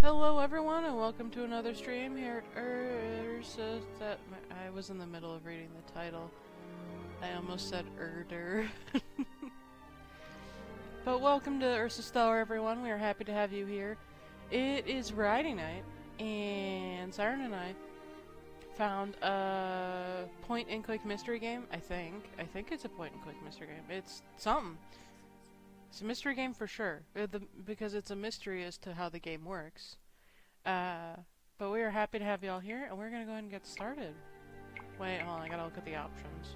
Hello everyone and welcome to another stream here at Ursa. I was in the middle of reading the title. I almost said Urder. But welcome to Ursa Stellar everyone. We are happy to have you here. It is Friday night and Siren and I found a point-and-click mystery game, I think. I think it's a point-and-click mystery game. It's something. It's a mystery game for sure, because it's a mystery as to how the game works. But we are happy to have y'all here, and we're gonna go ahead and get started. Wait, hold on, I gotta look at the options.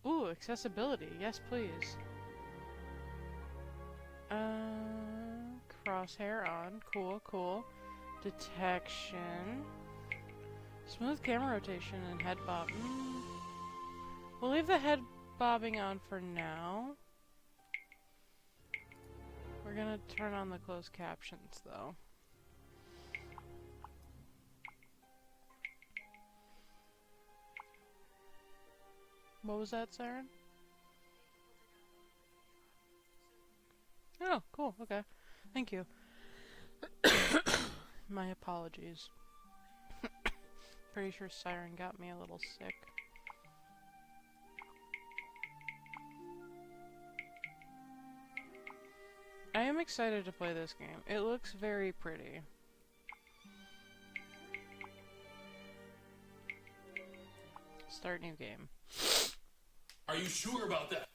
Ooh, accessibility, yes please. Crosshair on, cool. Detection. Smooth camera rotation and head bob. We'll leave the head bobbing on for now. We're gonna turn on the closed captions though. What was that, Siren? Oh, cool, okay. Thank you. My apologies. Pretty sure Siren got me a little sick. I am excited to play this game. It looks very pretty. Start new game. Are you sure about that?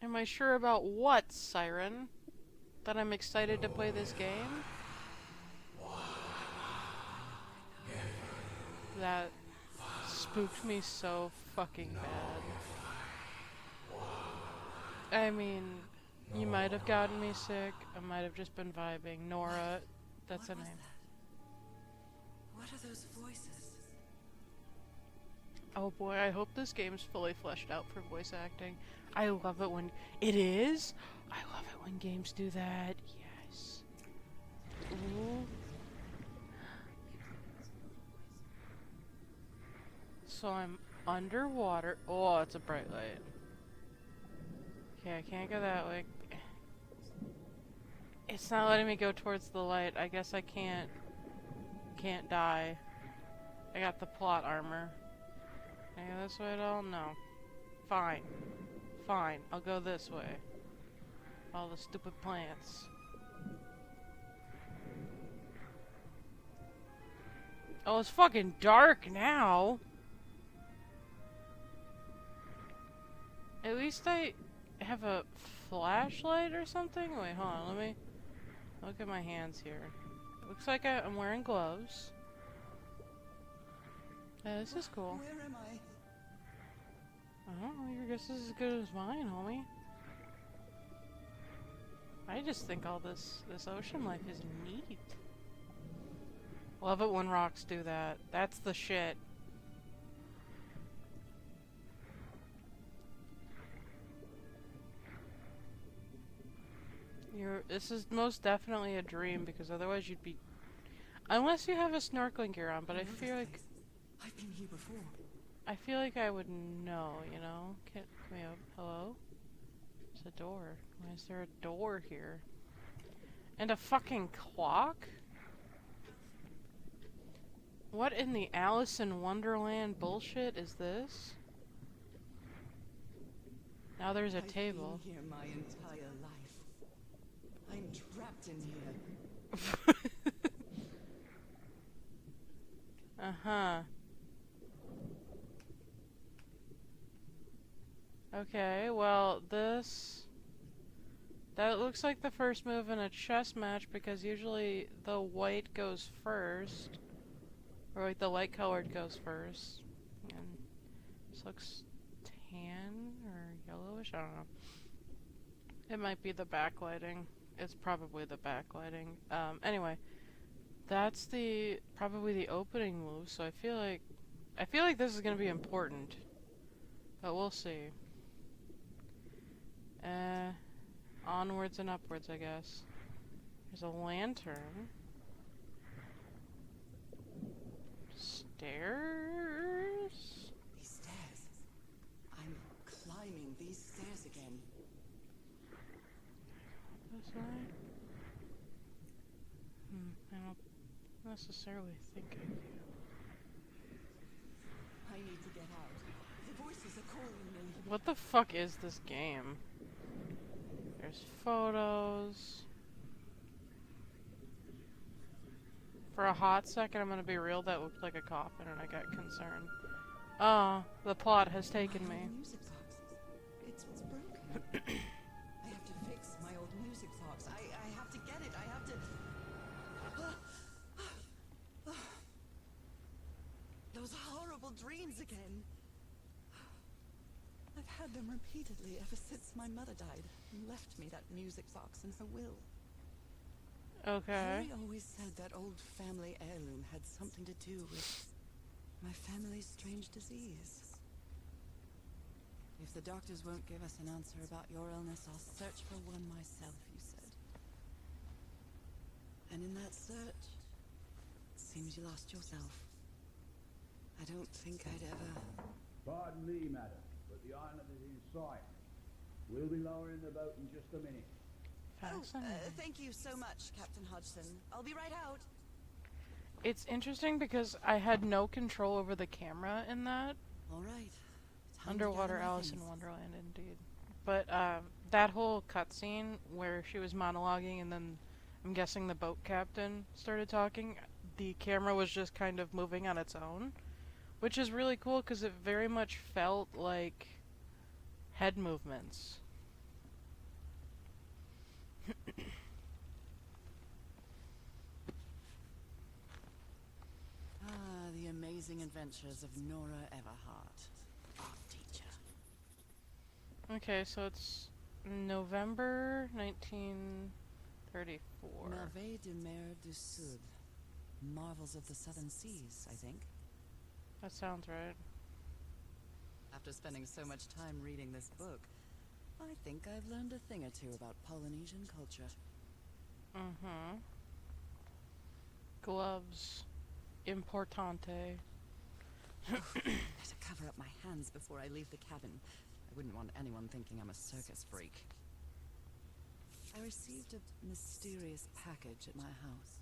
Am I sure about what, Siren? That I'm excited to play this game? That spooked me so fucking bad. I mean, you might have gotten me sick, I might have just been vibing. Norah, that's a name. What are those voices? Oh boy, I hope this game's fully fleshed out for voice acting. I love it when it is. I love it when games do that. Yes. Ooh. So I'm underwater. Oh, it's a bright light. Okay, I can't go that way. It's not letting me go towards the light. I guess I can't die. I got the plot armor. Can I go this way at all? No. Fine. Fine. I'll go this way. All the stupid plants. Oh, it's fucking dark now! At least I have a flashlight or something? Wait, hold on, let me look at my hands here. It looks like I'm wearing gloves. Yeah, this is cool. Where am I? I don't know, your guess is as good as mine, homie. I just think all this ocean life is neat. Love it when rocks do that. That's the shit. This is most definitely a dream, because otherwise you'd be... Unless you have a snorkeling gear on, but I feel like... I've been here before. I feel like I would know, you know? Can we open? Hello? There's a door. Why is there a door here? And a fucking clock? What in the Alice in Wonderland bullshit is this? Now there's a table. I've been here my entire life. I'm trapped in here. Uh-huh. Okay, well, that looks like the first move in a chess match, because usually the white goes first. Or like the light colored goes first. And this looks tan or yellowish, I don't know. It might be the backlighting. It's probably the backlighting. Anyway. That's probably the opening move, so I feel like this is gonna be important. But we'll see. Onwards and upwards, I guess. There's a lantern. Stairs? These stairs. I'm climbing these stairs again. necessarily think of you. I need to get out. The voices are calling me. What the fuck is this game? There's photos. For a hot second, I'm gonna be real, that looked like a coffin and I got concerned. Oh, the plot has taken me. My old music box. It's broken. I have to fix my old music box. I have to get it. I have to... Those horrible dreams again. I've had them repeatedly ever since my mother died and left me that music box in her will. Okay. Harry always said that old family heirloom had something to do with my family's strange disease. If the doctors won't give us an answer about your illness, I'll search for one myself, you said. And in that search, it seems you lost yourself. I don't think I'd ever... Pardon me, madam, but the island is in sight. We'll be lowering the boat in just a minute. Thank you so much, Captain Hodgson. I'll be right out. It's interesting because I had no control over the camera in that. All right. Underwater Alice in Wonderland, indeed. But that whole cutscene where she was monologuing and then I'm guessing the boat captain started talking, the camera was just kind of moving on its own, which is really cool because it very much felt like head movements. The amazing adventures of Norah Everhart, art teacher. Okay, so it's November 1934. Merveilles de mer du Sud. Marvels of the Southern Seas, I think. That sounds right. After spending so much time reading this book, I think I've learned a thing or two about Polynesian culture. Mm-hmm. Gloves. Importante. Better cover up my hands before I leave the cabin. I wouldn't want anyone thinking I'm a circus freak. I received a mysterious package at my house.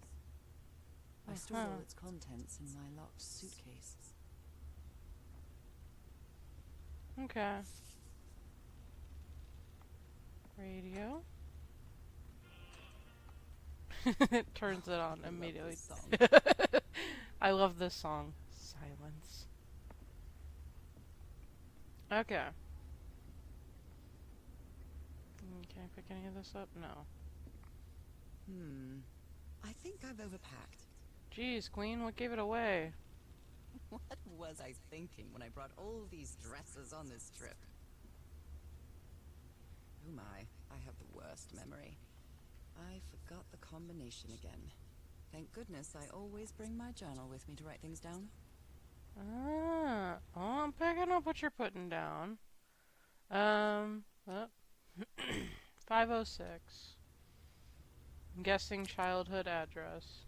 I stored all its contents in my locked suitcase. Okay. Radio. It turns it on immediately. I love this song. Silence. Okay. Can I pick any of this up? No. I think I've overpacked. Jeez, Queen, what gave it away? What was I thinking when I brought all these dresses on this trip? Oh my, I have the worst memory. I forgot the combination again. Thank goodness I always bring my journal with me to write things down. Ah, oh, I'm picking up what you're putting down. 506. I'm guessing childhood address.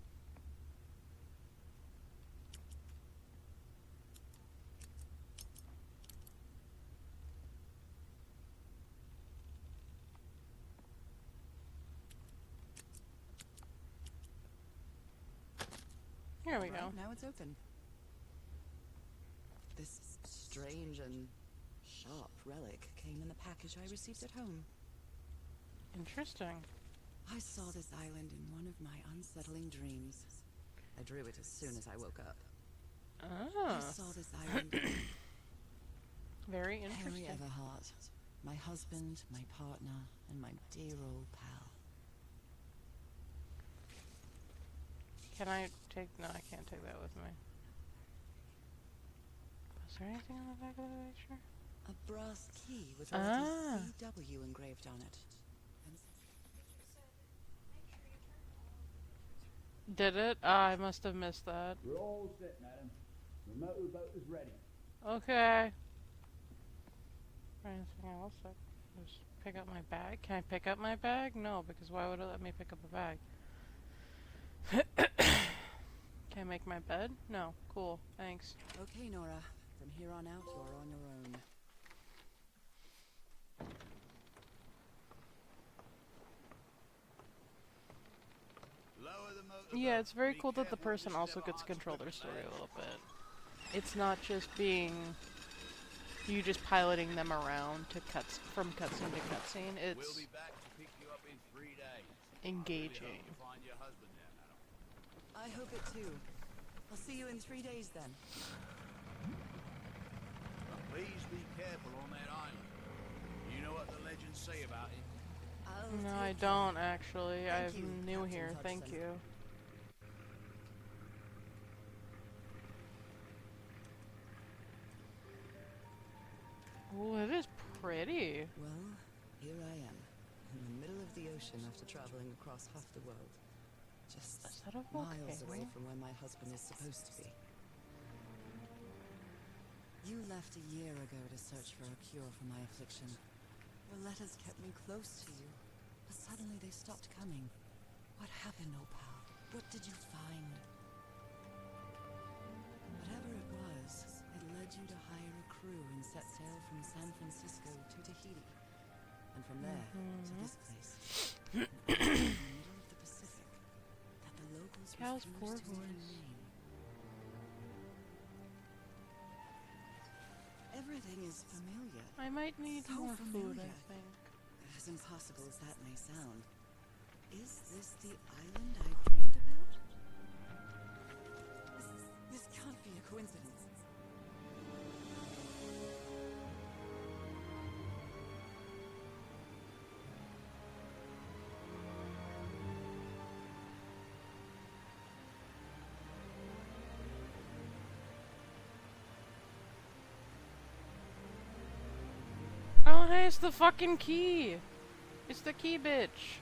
Here we go. Right, now it's open. This strange and sharp relic came in the package I received at home. Interesting. I saw this island in one of my unsettling dreams. I drew it as soon as I woke up. Ah, I saw this island. very interesting. Harry Everhart, my husband, my partner, and my dear old pal. Can I take... No, I can't take that with me. Is there anything on the back of the picture? A brass key with the letters CW engraved on it. Did it? Ah, I must have missed that. We're all set, madam. The motorboat is ready. Okay. Anything else? Just pick up my bag? Can I pick up my bag? No, because why would it let me pick up a bag? Can I make my bed? No. Cool. Thanks. Okay, Norah. From here on out, you're on your own. Lower the Yeah, it's very cool that the person also gets to control their story a little bit. It's not just being you just piloting them around to from cutscene to cutscene. We'll It's be back to pick you up in 3 days. engaging. I find your husband there, madam. I hope it too. I'll see you in 3 days then. Please be careful on that island. You know what the legends say about it? No, I don't actually. Thank you, I'm new Captain here. Thank Hodgson. you. Oh, it is pretty. Well, here I am, in the middle of the ocean after traveling across half the world. Just Is that a miles volcano? away from where my husband is supposed to be. You left a year ago to search for a cure for my affliction. Your letters kept me close to you, but suddenly they stopped coming. What happened, Opal? What did you find? Whatever it was, it led you to hire a crew and set sail from San Francisco to Tahiti. And from there to this place. An island in the middle of the Pacific that the locals Cal's refused poor to even voice. name. Everything is familiar. I might need So more food, I familiar. think. As impossible as that may sound. Is this the island I dreamed about? This can't be a coincidence. Oh, hey, it's the fucking key! It's the key, bitch!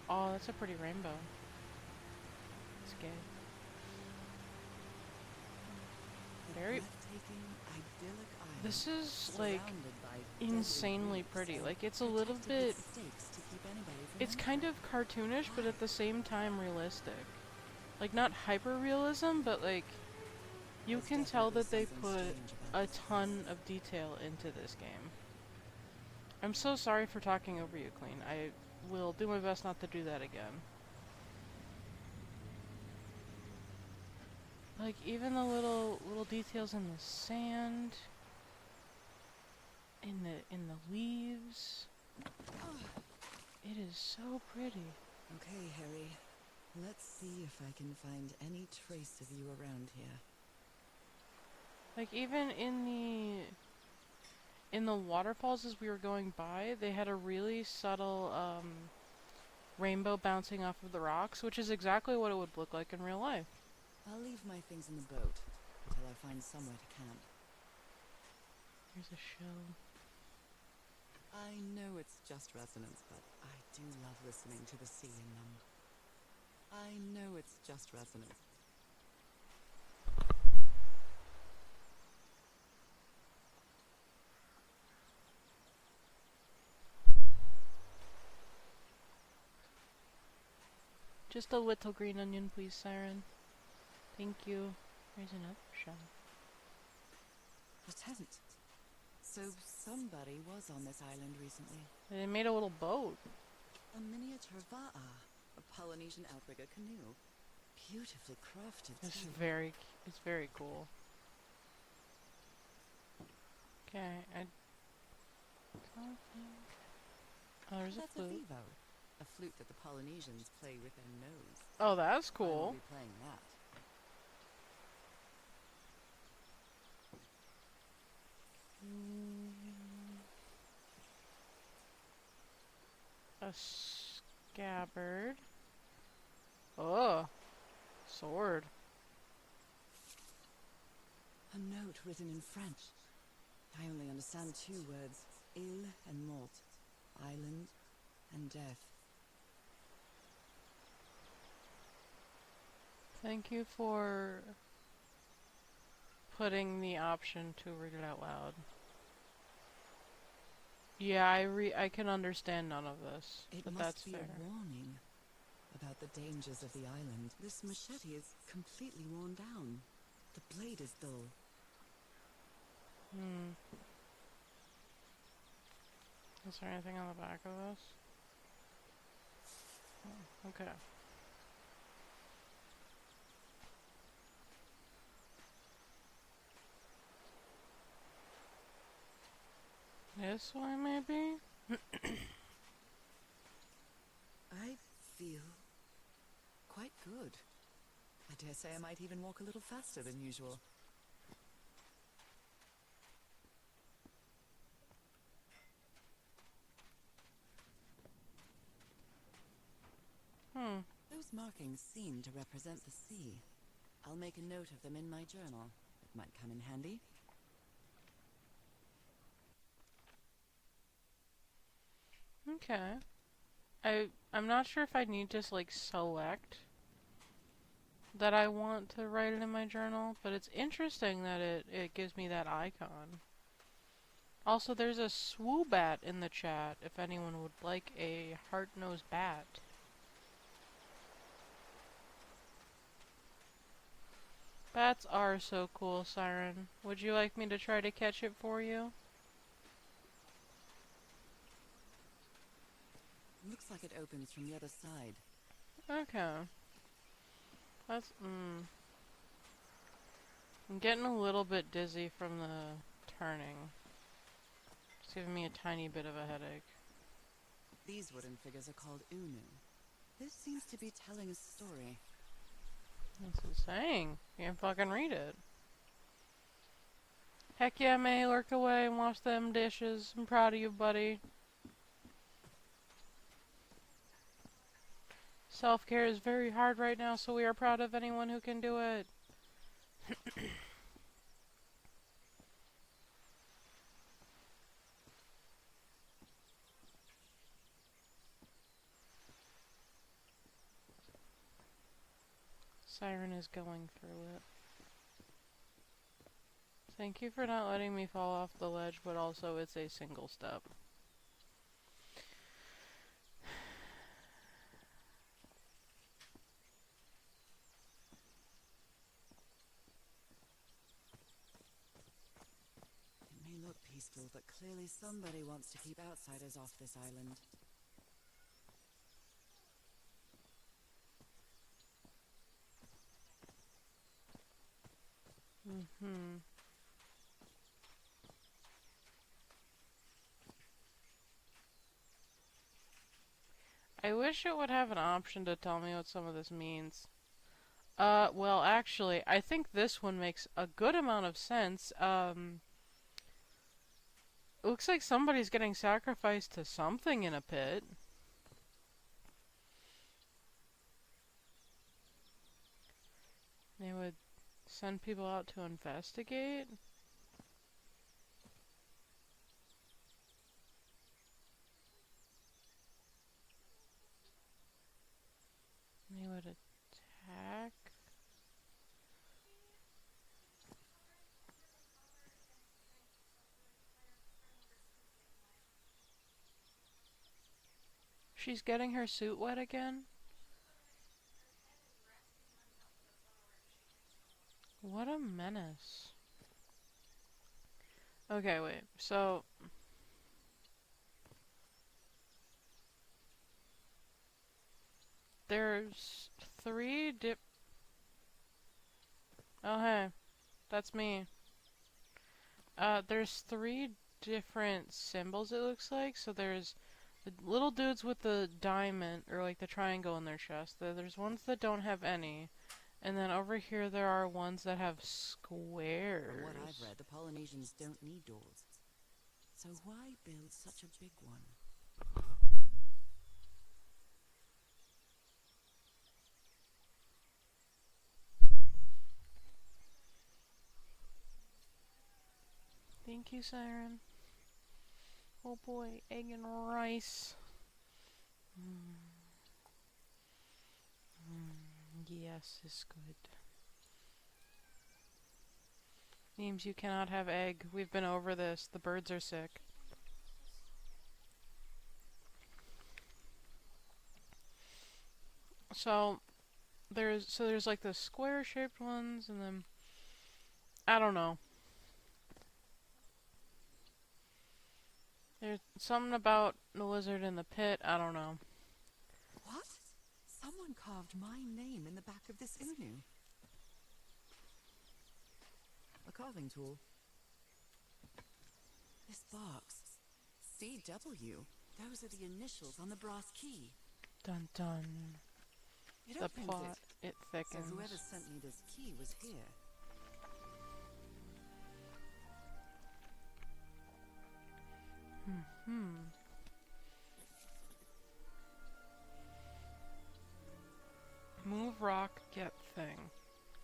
Oh, that's a pretty rainbow. It's gay. Very. Breathtaking, idyllic island. This is, like, surrounded by insanely deadly pretty. reefs Like, and it's a little protected bit. with stakes to keep anybody from It's kind entering. of cartoonish, but at the same time realistic. Like, not hyper realism, but like, you There's can tell that definitely they something put strange about a this ton place. of detail into this game. I'm so sorry for talking over you, Clean. I will do my best not to do that again. Like, even the little details in the sand, in the leaves. It is so pretty. Okay, Harry. Let's see if I can find any trace of you around here. Like, even in the waterfalls as we were going by, they had a really subtle rainbow bouncing off of the rocks, which is exactly what it would look like in real life. I'll leave my things in the boat until I find somewhere to camp. Here's a shell. I know it's just resonance, but I do love listening to the sea in them. I know it's just resonance. Just a little green onion, please, Siren. Thank you. Here's another shell. A tent. So somebody was on this island recently. They made a little boat. A miniature va'a, a Polynesian outrigger canoe. Beautifully crafted It's too. it's very cool. Okay, I don't think. Oh, there's a That's a flute. vivo, a flute that the Polynesians play with their nose. Oh, that's I will cool. be playing that. A scabbard. Oh, sword. A note written in French. I only understand 2 words. Île and mort. Island and death. Thank you for putting the option to read it out loud. Yeah, I can understand none of this, It but must that's be fair. a warning about the dangers of the island. This machete is completely worn down. The blade is dull. Is there anything on the back of this? Oh, okay. this way, maybe? I feel quite good. I dare say I might even walk a little faster than usual. Those markings seem to represent the sea. I'll make a note of them in my journal. Might come in handy. Okay. I'm not sure if I need to like select that I want to write it in my journal, but it's interesting that it gives me that icon. Also, there's a swoobat in the chat if anyone would like a heart-nosed bat. Bats are so cool, Siren. Would you like me to try to catch it for you? Looks like it opens from the other side. Okay. That's, I'm getting a little bit dizzy from the turning. It's giving me a tiny bit of a headache. These wooden figures are called Unu. This seems to be telling a story. What's it saying? You can fucking read it. Heck yeah, May, lurk away and wash them dishes. I'm proud of you, buddy. Self-care is very hard right now, so we are proud of anyone who can do it. Siren is going through it. Thank you for not letting me fall off the ledge, but also it's a single step. It may look peaceful, but clearly somebody wants to keep outsiders off this island. I wish it would have an option to tell me what some of this means. Well, actually, I think this one makes a good amount of sense. It looks like somebody's getting sacrificed to something in a pit. They would send people out to investigate? They would attack? She's getting her suit wet again? What a menace. Okay, wait. So there's three Oh, hey. That's me. There's three different symbols, it looks like. So there's the little dudes with the diamond, or like the triangle in their chest. There's ones that don't have any. And then over here there are ones that have squares. From what I've read, the Polynesians don't need doors. So why build such a big one? Thank you, Siren. Oh boy, egg and rice. Yes, it's good. Memes, you cannot have egg. We've been over this. The birds are sick. So there's like the square-shaped ones, and then I don't know. There's something about the lizard in the pit. I don't know. What? Someone carved my name in the back of this Unu. A carving tool. This box. CW. Those are the initials on the brass key. Dun dun. It The opens plot, it. it So thickens. whoever sent me this key was here. Move rock, get thing.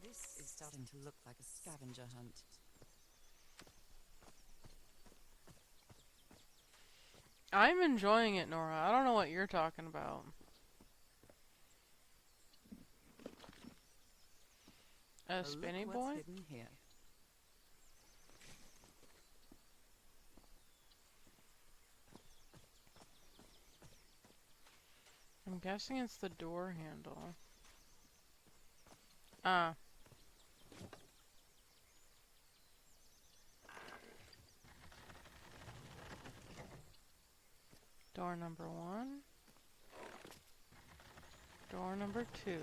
This is starting to look like a scavenger hunt. I'm enjoying it, Nora. I don't know what you're talking about. A Well, spinny look boy? what's hidden here. I'm guessing it's the door handle. Ah. Door number 1. Door number 2. Well,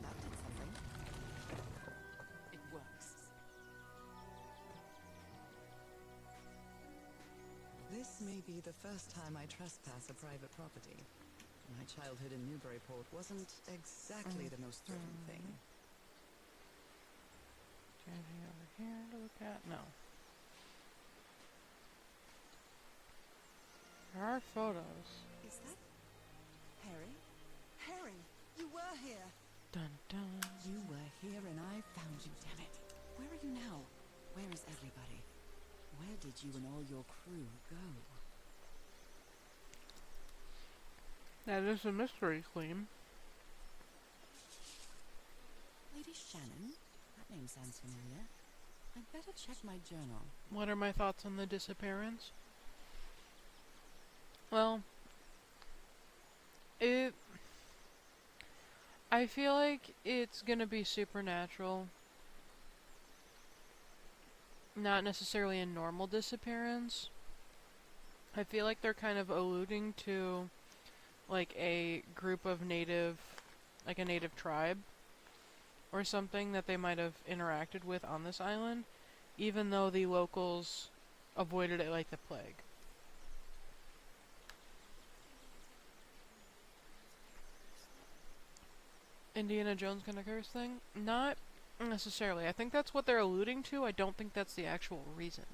that did something. It works. This may be the first time I trespass a private property. My childhood in Newburyport wasn't exactly the most thrilling thing. Anything over here to look at? No. There are photos. Is that Harry? Harry, you were here. Dun dun. You were here and I found you, damn it. Where are you now? Where is everybody? Where did you and all your crew go? That is a mystery, Queen. Lady Shannon? That name sounds familiar. I'd better check my journal. What are my thoughts on the disappearance? Well, I feel like it's gonna be supernatural. Not necessarily a normal disappearance. I feel like they're kind of alluding to like a group of native, like a native tribe or something that they might have interacted with on this island, even though the locals avoided it like the plague. Indiana Jones kind of curse thing? Not necessarily. I think that's what they're alluding to. I don't think that's the actual reason.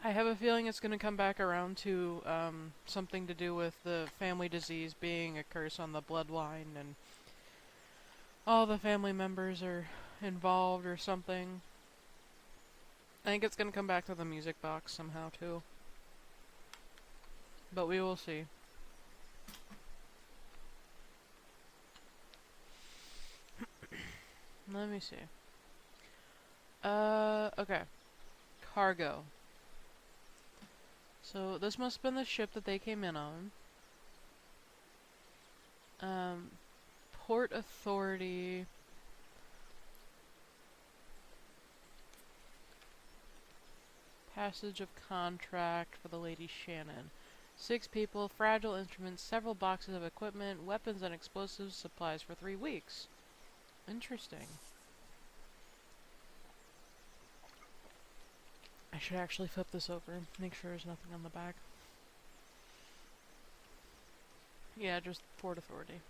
I have a feeling it's going to come back around to something to do with the family disease being a curse on the bloodline and all the family members are involved or something. I think it's going to come back to the music box somehow too. But we will see. Let me see. Okay. Cargo. So this must have been the ship that they came in on. Port Authority. Passage of contract for the Lady Shannon. 6 people, fragile instruments, several boxes of equipment, weapons and explosives, supplies for 3 weeks. Interesting. I should actually flip this over, make sure there's nothing on the back. Yeah, just Port Authority.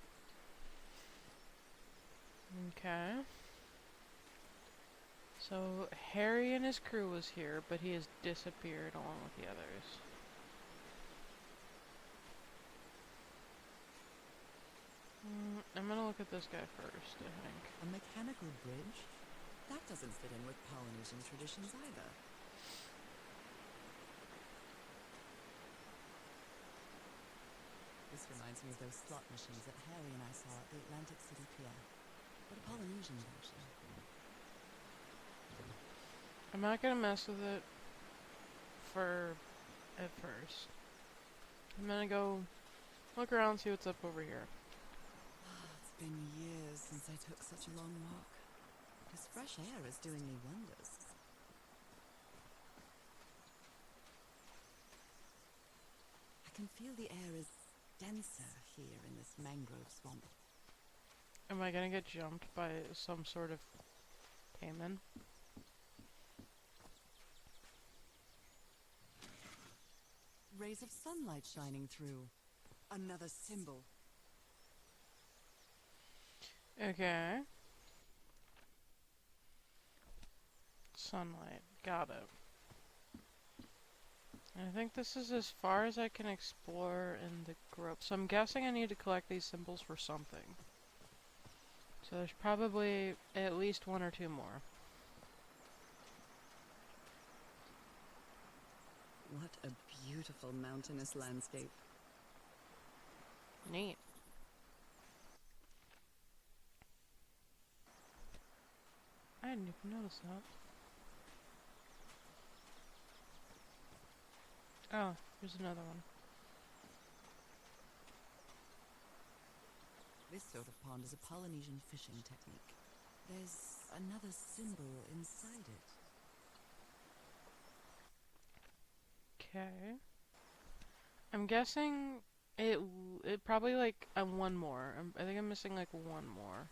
Okay. So, Harry and his crew was here, but he has disappeared along with the others. I'm gonna look at this guy first, I think. A mechanical bridge? That doesn't fit in with Polynesian traditions either. This reminds me of those slot machines that Harry and I saw at the Atlantic City Pier. But a Polynesian version. I'm not gonna mess with it at first. I'm gonna go look around and see what's up over here. It's been years since I took such a long walk. This fresh air is doing me wonders. I can feel the air is denser here in this mangrove swamp. Am I gonna get jumped by some sort of caiman? rays of sunlight shining through. Another symbol. Okay. Sunlight. Got it. I think this is as far as I can explore in the grove. So I'm guessing I need to collect these symbols for something. So there's probably at least one or two more. What a beautiful mountainous landscape. Neat. I didn't even notice that. Oh, here's another one. This sort of pond is a Polynesian fishing technique. There's another symbol inside it. Okay. I'm guessing it probably like one more. I think I'm missing like one more.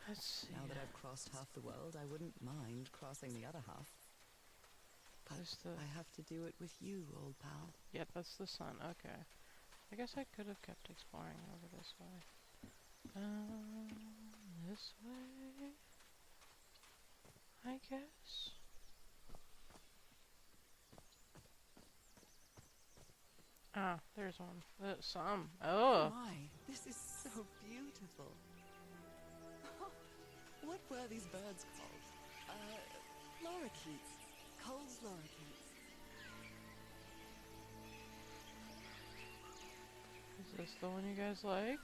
Let's see. Now that I've crossed half the world, I wouldn't mind crossing the other half. But I have to do it with you, old pal. Yep, that's the sun. Okay. I guess I could have kept exploring over this way. This way, I guess. Ah, there's one. Some. Oh! My, this is so beautiful. What were these birds called? Lorikeets. Cole's lorikeets. Is this the one you guys like?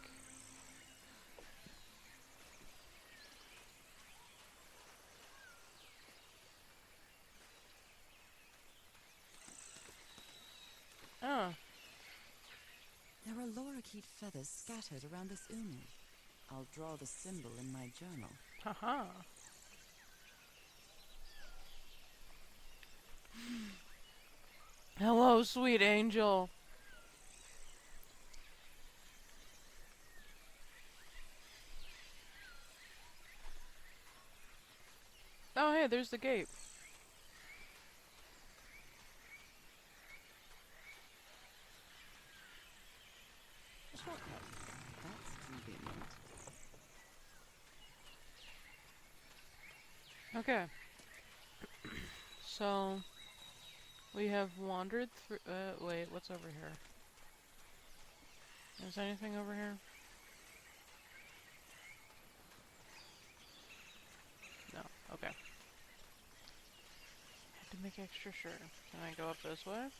Oh. There are lorikeet feathers scattered around this unu. I'll draw the symbol in my journal. Haha. Hello, sweet angel. Oh, hey, there's the gate. Shortcut. That's convenient. Okay. So, we have wandered through. Wait, what's over here? Is there anything over here? No. Okay. Had to make extra sure. Can I go up this way?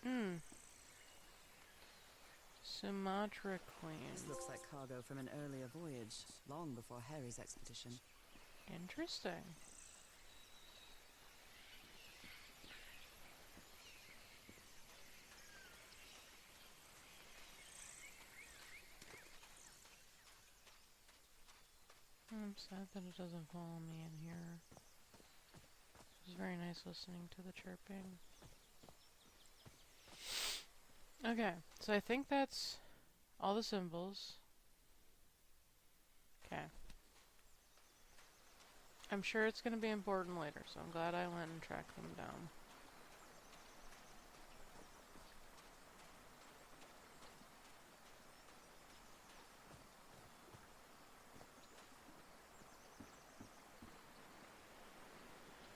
Hmm. Sumatra Queen. This looks like cargo from an earlier voyage, long before Harry's expedition. Interesting. I'm sad that it doesn't follow me in here. It was very nice listening to the chirping. Okay, so I think that's all the symbols. Okay. I'm sure it's going to be important later, so I'm glad I went and tracked them down.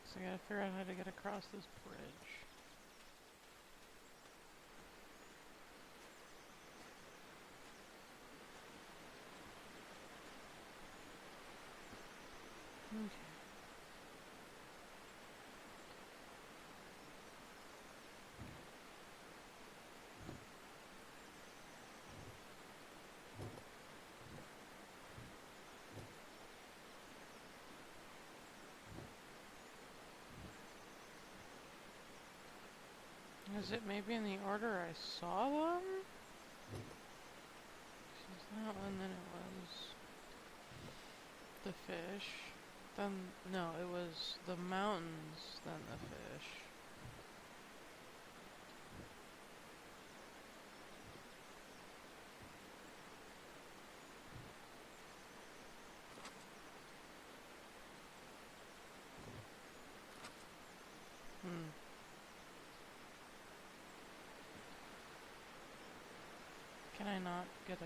So I gotta figure out how to get across this bridge. Okay. Is it maybe in the order I saw them? Is that one, then it was the fish. Then, no, it was the mountains, then the fish. get a...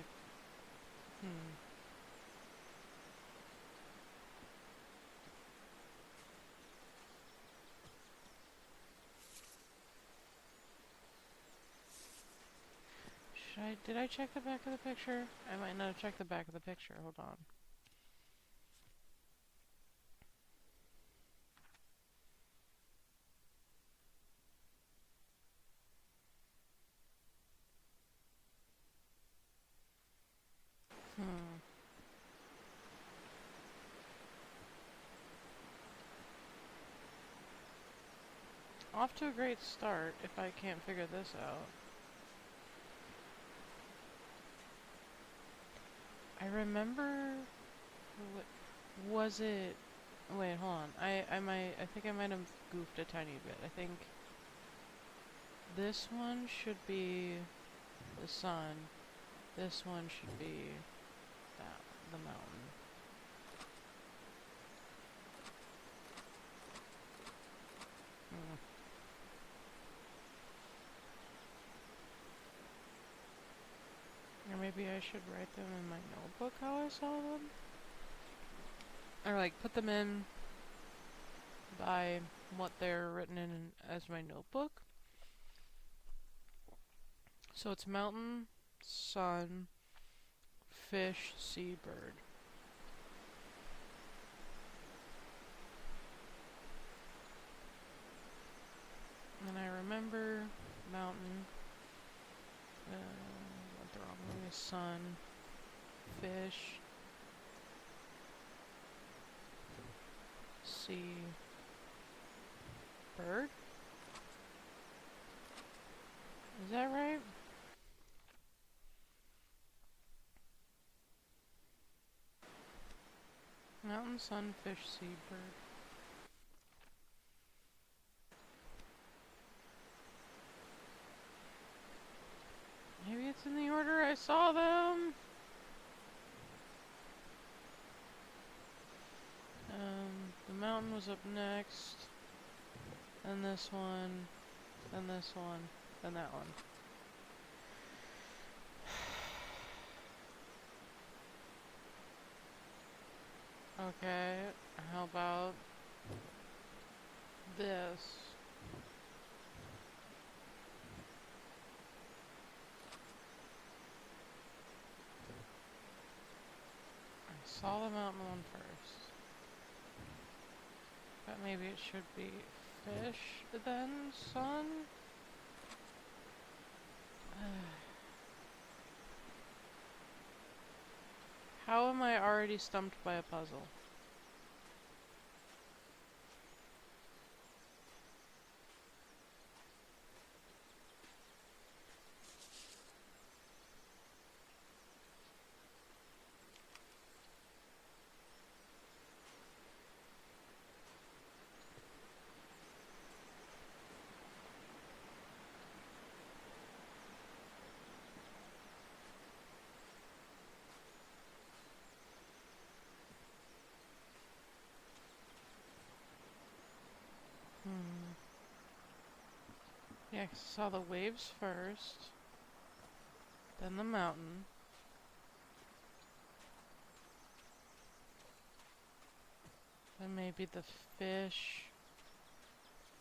Did I check the back of the picture? I might not have checked the back of the picture. Hold on. Off to a great start if I can't figure this out. I remember... Was it... Wait, hold on. I think I might have goofed a tiny bit. I think this one should be the sun. This one should be the mountain. Or maybe I should write them in my notebook how I saw them? Or like put them in by what they're written in as my notebook. So it's mountain, sun, fish, sea, bird. And I remember mountain, went the wrong way, sun, fish, sea, bird? Is that right? Mountain, sun, fish, sea, bird. Maybe it's in the order I saw them. The mountain was up next. Then this one. Then this one. Then that one. Okay, how about this? I saw the mountain one first. But maybe it should be fish, then sun? How am I already stumped by a puzzle? Yeah, 'cause I saw the waves first, then the mountain, then maybe the fish,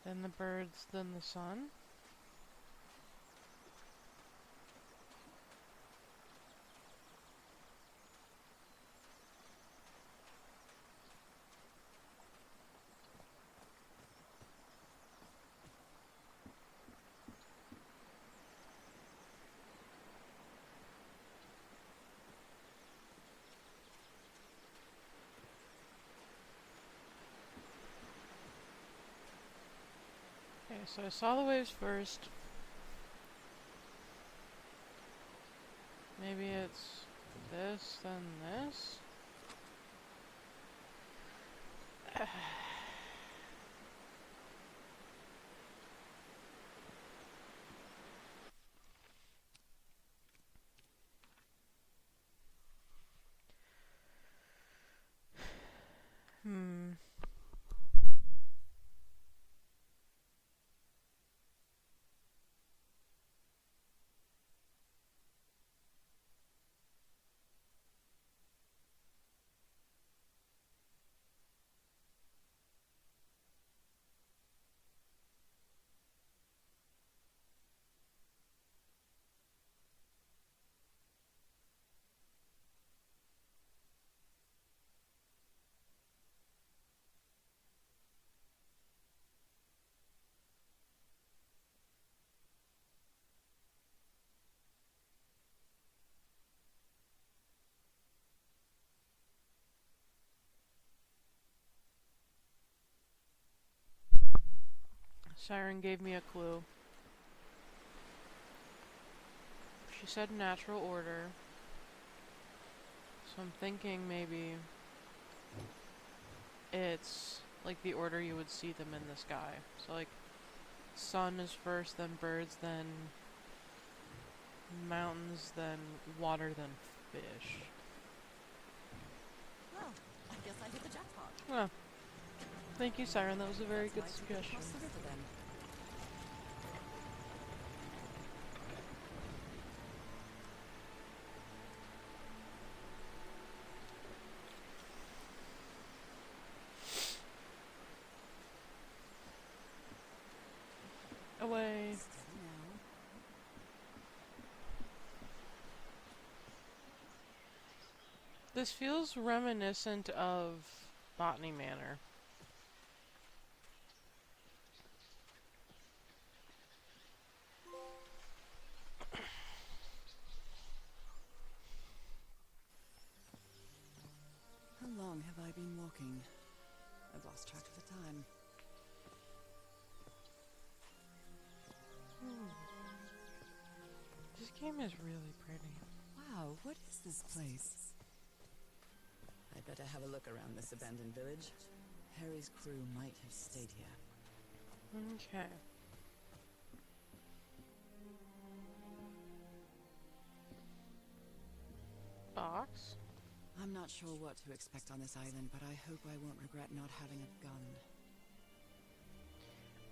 then the birds, then the sun. Okay, so I saw the waves first. Maybe it's this, then this. Siren gave me a clue. She said natural order. So I'm thinking maybe it's like the order you would see them in the sky. So like sun is first, then birds, then mountains, then water, then fish. Well, I guess I hit the jackpot. Well, thank you, Siren. That was a very That's good why I took it suggestion. across the river then. Away. Steady now. This feels reminiscent of Botany Manor. How long have I been walking? I've lost track of the time. This game is really pretty. Wow, what is this place? I'd better have a look around this abandoned village. Harry's crew might have stayed here. Okay. Box? I'm not sure what to expect on this island, but I hope I won't regret not having a gun.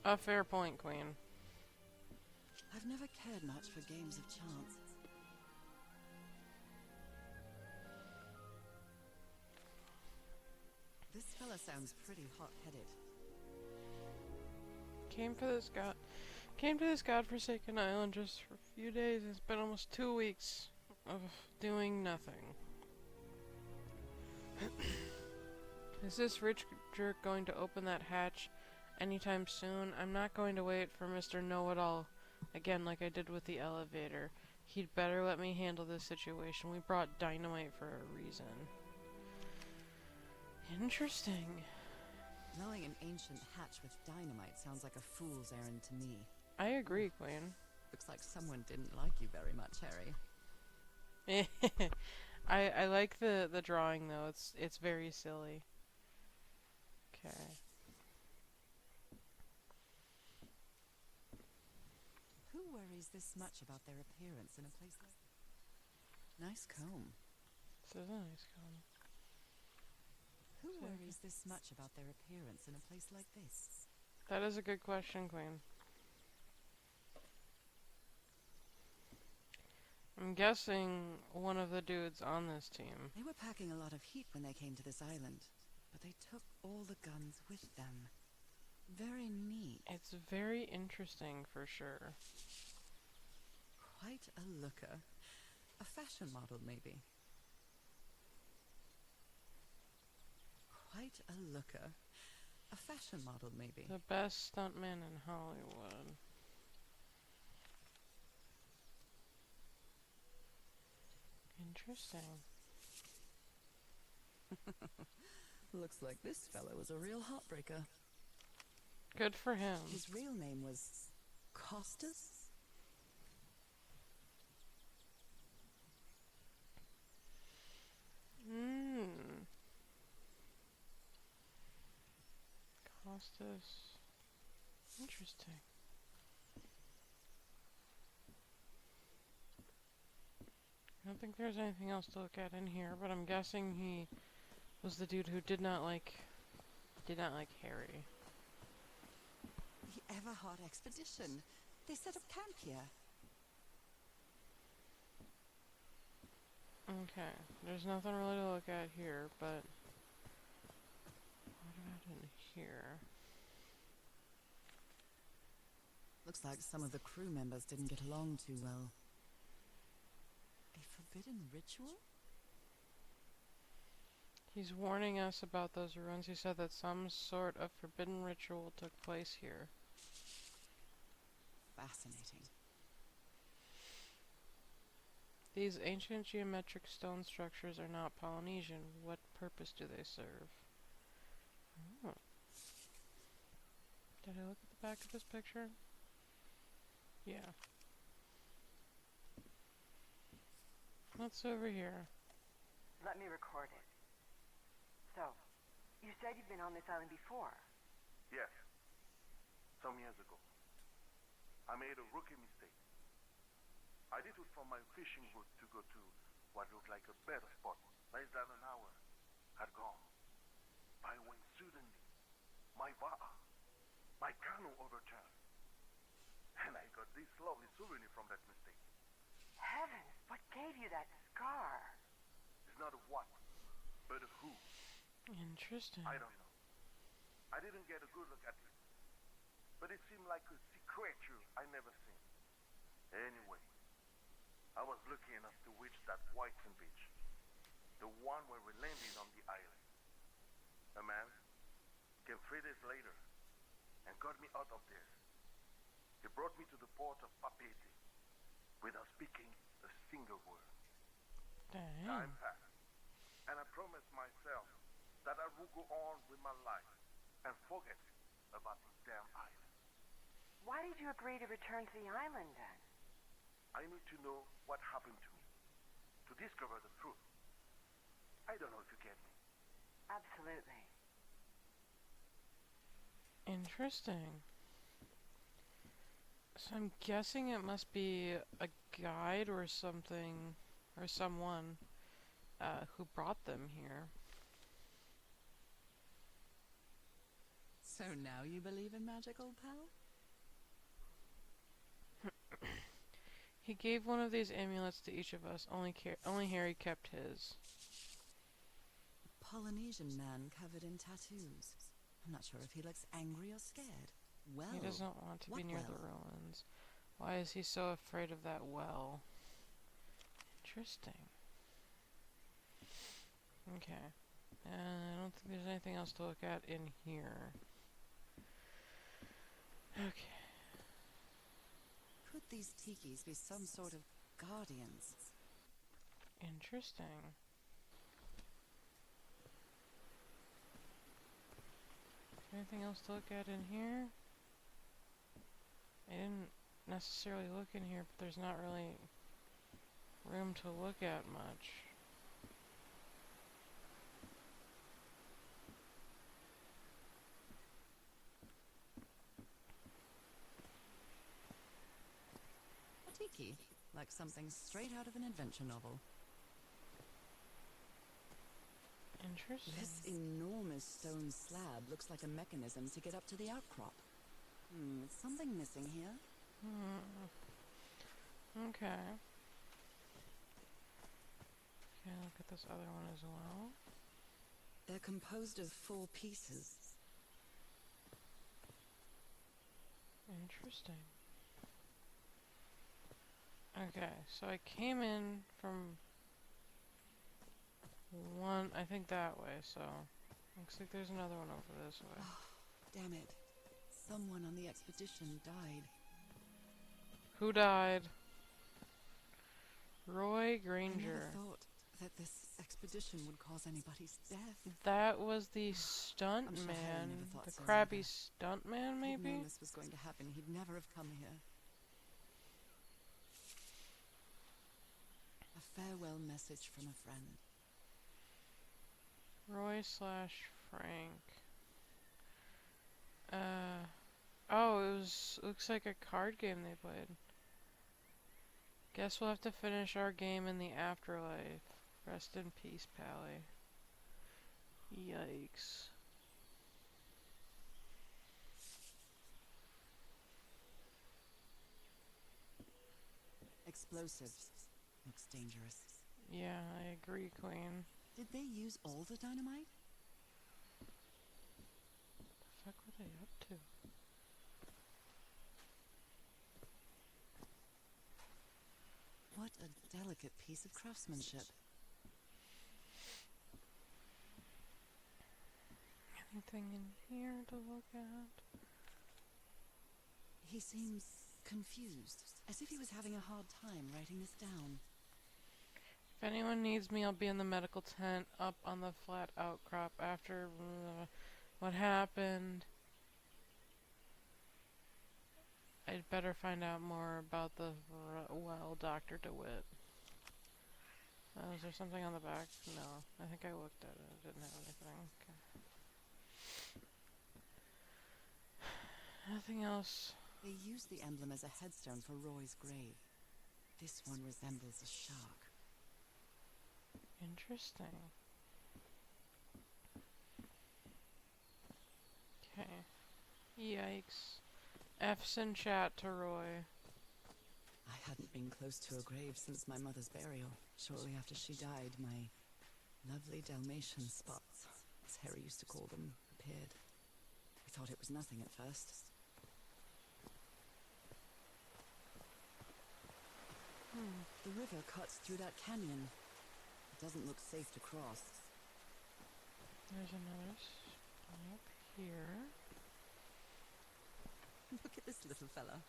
A fair point, Queen. I've never cared much for games of chance. This fella sounds pretty hot-headed. Came to this godforsaken island just for a few days. It's been almost 2 weeks of doing nothing. Is this rich jerk going to open that hatch anytime soon? I'm not going to wait for Mr. Know-It-All again like I did with the elevator. He'd better let me handle this situation. We brought dynamite for a reason. Interesting. Knowing an ancient hatch with dynamite sounds like a fool's errand to me. I agree, Queen. Looks like someone didn't like you very much, Harry. I like the drawing though. It's very silly. Okay. Who worries this much about their appearance in a place like... Nice comb. This is a nice comb. Who Thank you. worries this much about their appearance in a place like this? That is a good question, Queen. I'm guessing one of the dudes on this team. They were packing a lot of heat when they came to this island, but they took all the guns with them. Very neat. It's very interesting for sure. Quite a looker. A fashion model, maybe. Quite a looker. A fashion model, maybe. The best stuntman in Hollywood. Interesting. Looks like this fellow was a real heartbreaker. Good for him. His real name was... Costas? Costas. Interesting. I don't think there's anything else to look at in here, but I'm guessing he was the dude who did not like Harry. The Everhard expedition. They set up camp here. Okay, there's nothing really to look at here, but what about in here? Looks like some of the crew members didn't get along too well. A forbidden ritual? He's warning us about those ruins. He said that some sort of forbidden ritual took place here. Fascinating. These ancient geometric stone structures are not Polynesian. What purpose do they serve? Oh. Did I look at the back of this picture? Yeah. What's over here? Let me record it. So, you said you've been on this island before. Yes. Some years ago. I made a rookie mistake. I did it from my fishing route to go to what looked like a better spot. Less than an hour had gone by when suddenly my va'a, my canoe overturned. And I got this lovely souvenir from that mistake. Heavens, what gave you that scar? It's not a what, but a who. Interesting. I don't know. I didn't get a good look at it. But it seemed like a sea creature I never seen. Anyway, I was lucky enough to reach that white sand beach. The one where we landed on the island. A man came 3 days later and got me out of there. He brought me to the port of Papeete without speaking a single word. Dang. Time passed, and I promised myself that I would go on with my life and forget about this damn island. Why did you agree to return to the island then? I need to know what happened to me, to discover the truth. I don't know if you get me. Absolutely. Interesting. So I'm guessing it must be a guide or something, or someone who brought them here. So now you believe in magic, old pal? He gave one of these amulets to each of us. Only Harry kept his. A Polynesian man covered in tattoos. I'm not sure if he looks angry or scared. Well, He doesn't want to be what near the well? ruins. Why is he so afraid of that well? Interesting. Okay. And I don't think there's anything else to look at in here. Okay. Could these tikis be some sort of guardians? Interesting. Anything else to look at in here? I didn't necessarily look in here, but there's not really room to look at much. A tiki, like something straight out of an adventure novel. Interesting. This enormous stone slab looks like a mechanism to get up to the outcrop. Something missing here. Okay. Okay, look at this other one as well. They're composed of 4 pieces. Interesting. Okay, so I came in from one, I think that way, so looks like there's another one over this way. Damn it. Someone on the expedition died. Who died? Roy I never Granger. thought that this expedition would cause anybody's death. That was the stunt I'm sure Harry man, never thought the so crabby either. stunt man, If he'd maybe? known this was going to happen, he'd never have come here. A farewell message from a friend. Roy slash Frank. Oh, looks like a card game they played. Guess we'll have to finish our game in the afterlife. Rest in peace, Pally. Yikes. Explosives. Looks dangerous. Yeah, I agree, Queen. Did they use all the dynamite? What the fuck were they up to? What a delicate piece of craftsmanship. Anything in here to look at? He seems confused, as if he was having a hard time writing this down. If anyone needs me, I'll be in the medical tent up on the flat outcrop after what happened. I'd better find out more about the well, Dr. DeWitt. Is there something on the back? No. I think I looked at it. It didn't have anything. Okay. Nothing else. They used the emblem as a headstone for Roy's grave. This one resembles a shark. Interesting. Okay. Yikes. F's in chat to Roy. I hadn't been close to a grave since my mother's burial. Shortly after she died, my lovely Dalmatian spots, as Harry used to call them, appeared. We thought it was nothing at first. The river cuts through that canyon. It doesn't look safe to cross. There's another spot here. Look at this little fella.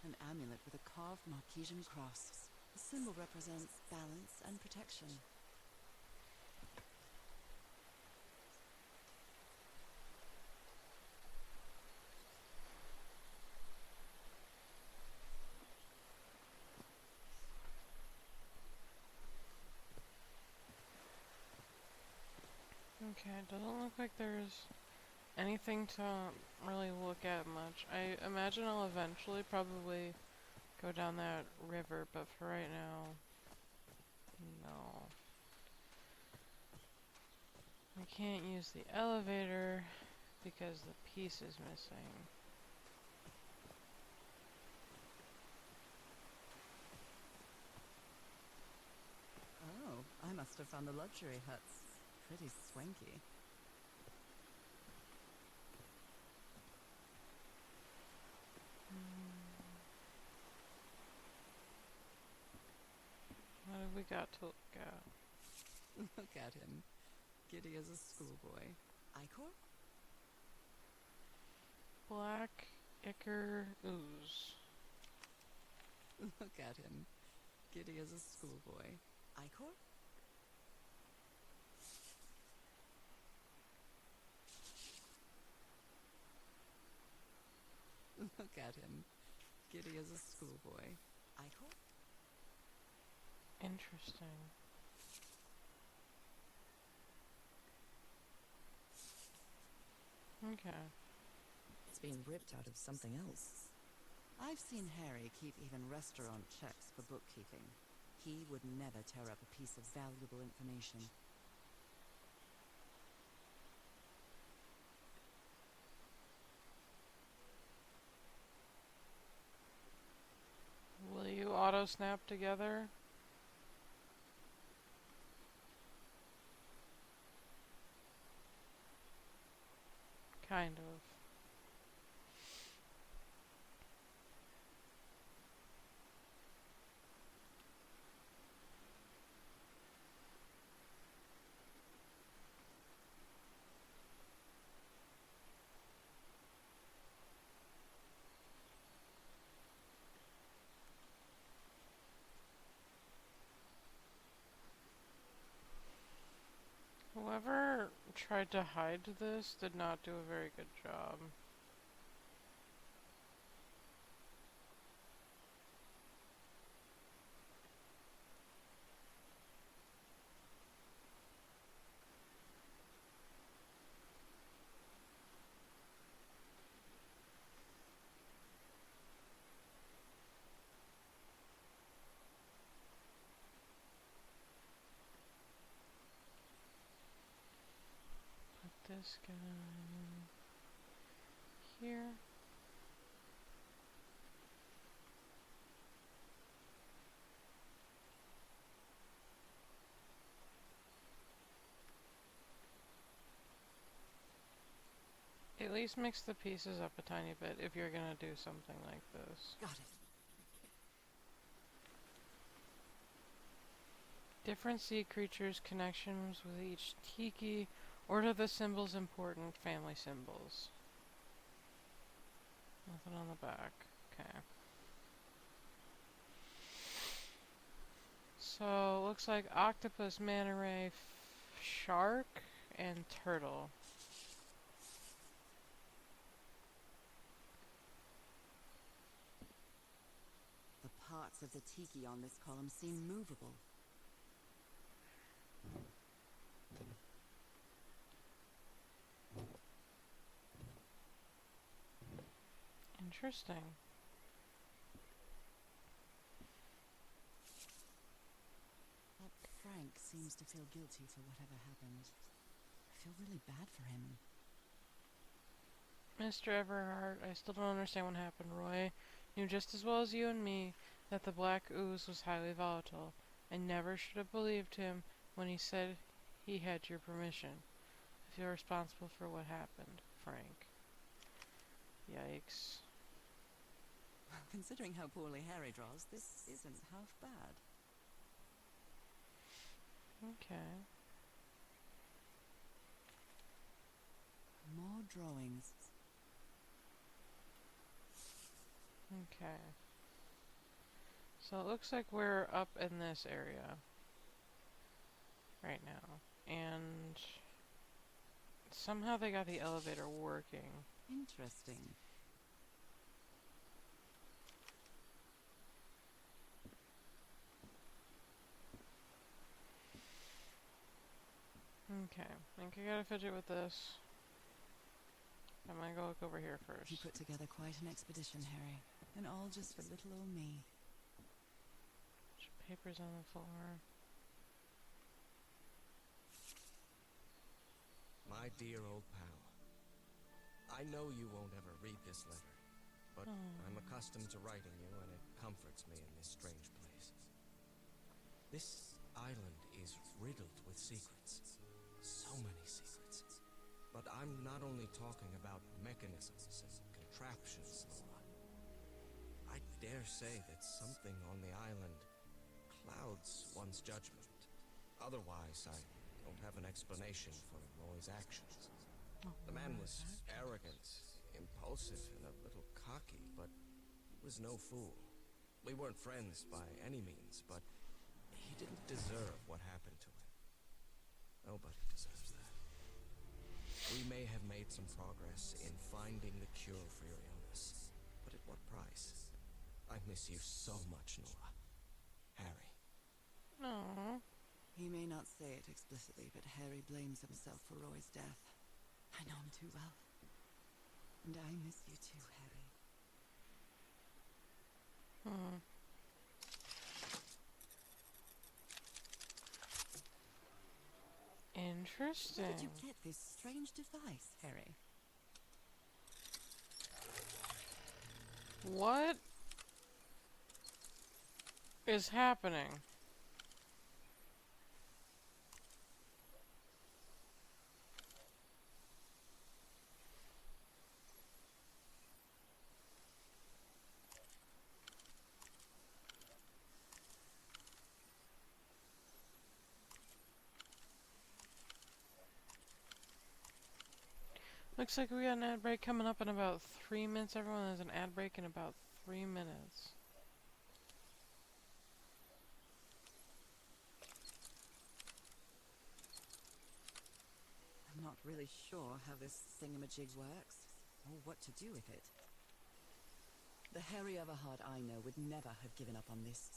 An amulet with a carved Marquesian cross. The symbol represents balance and protection. Okay, it doesn't look like there's anything to really look at much. I imagine I'll eventually probably go down that river, but for right now, no. I can't use the elevator because the piece is missing. Oh, I must have found the luxury huts. Pretty swanky. What have we got to look at? Look at him. Giddy as a schoolboy. Icor? Black ichor ooze. Look at him. Giddy as a schoolboy. Icor? Look at him. Giddy as a schoolboy. Icor? Interesting. Okay. It's been ripped out of something else. I've seen Harry keep even restaurant checks for bookkeeping. He would never tear up a piece of valuable information. Will you auto snap together? Kind of. Whoever tried to hide this did not do a very good job. Put this guy here. At least mix the pieces up a tiny bit if you're gonna do something like this. Got it. Different sea creatures, connections with each tiki. Order the symbols important, family symbols. Nothing on the back. Okay. So, looks like octopus, manta ray, shark, and turtle. The parts of the tiki on this column seem movable. Interesting. Frank seems to feel guilty for whatever happened. I feel really bad for him. Mr. Everhart, I still don't understand what happened. Roy knew just as well as you and me that the black ooze was highly volatile. I never should have believed him when he said he had your permission. I feel responsible for what happened, Frank. Yikes. Considering how poorly Harry draws, this isn't half bad. Okay. More drawings. Okay. So it looks like we're up in this area right now. And somehow they got the elevator working. Interesting. Okay. I think I gotta fidget with this. I'm gonna go look over here first. You put together quite an expedition, Harry. And all just for little old me. Papers on the floor. My dear old pal, I know you won't ever read this letter, but I'm accustomed to writing you, and it comforts me in this strange place. This island is riddled with secrets. So many secrets. But I'm not only talking about mechanisms and contraptions, Norah. I dare say that something on the island clouds one's judgment. Otherwise, I don't have an explanation for Roy's actions. The man was arrogant, impulsive, and a little cocky, but he was no fool. We weren't friends by any means, but he didn't deserve what happened to him. Nobody deserves that. We may have made some progress in finding the cure for your illness, but at what price? I miss you so much, Norah. Harry. No. He may not say it explicitly, but Harry blames himself for Roy's death. I know him too well. And I miss you too, Harry. Interesting. Where did you get this strange device, Harry? What is happening? Looks like we got an ad break coming up in about 3 minutes. Everyone, there's an ad break in about 3 minutes. I'm not really sure how this thingamajig works, or what to do with it. The Harry Everhart I know would never have given up on this.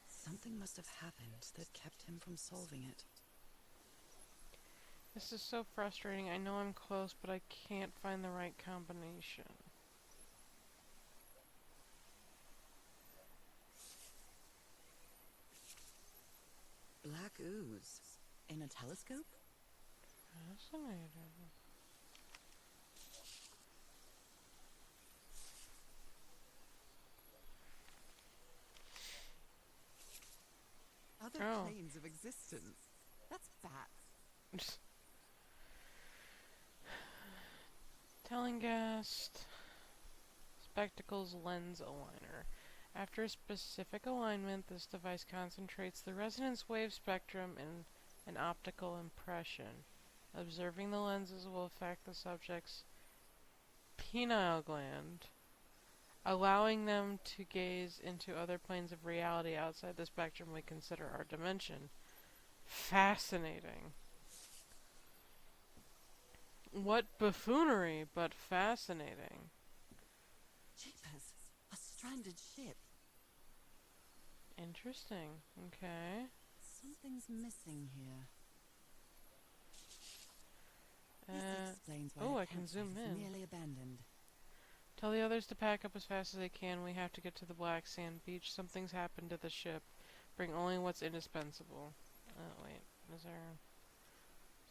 Something must have happened that kept him from solving it. This is so frustrating. I know I'm close, but I can't find the right combination. Black ooze. In a telescope? Fascinating. Other Oh. planes of existence. That's bats. Telengast. Spectacles lens aligner. After a specific alignment, this device concentrates the resonance wave spectrum in an optical impression. Observing the lenses will affect the subject's pineal gland, allowing them to gaze into other planes of reality outside the spectrum we consider our dimension. Fascinating. What buffoonery, but fascinating. Jeepers, a stranded ship. Interesting. Okay. Something's missing here. This explains why Oh, the I can zoom campsite is in. nearly abandoned. Tell the others to pack up as fast as they can. We have to get to the black sand beach. Something's happened to the ship. Bring only what's indispensable. Wait. Is there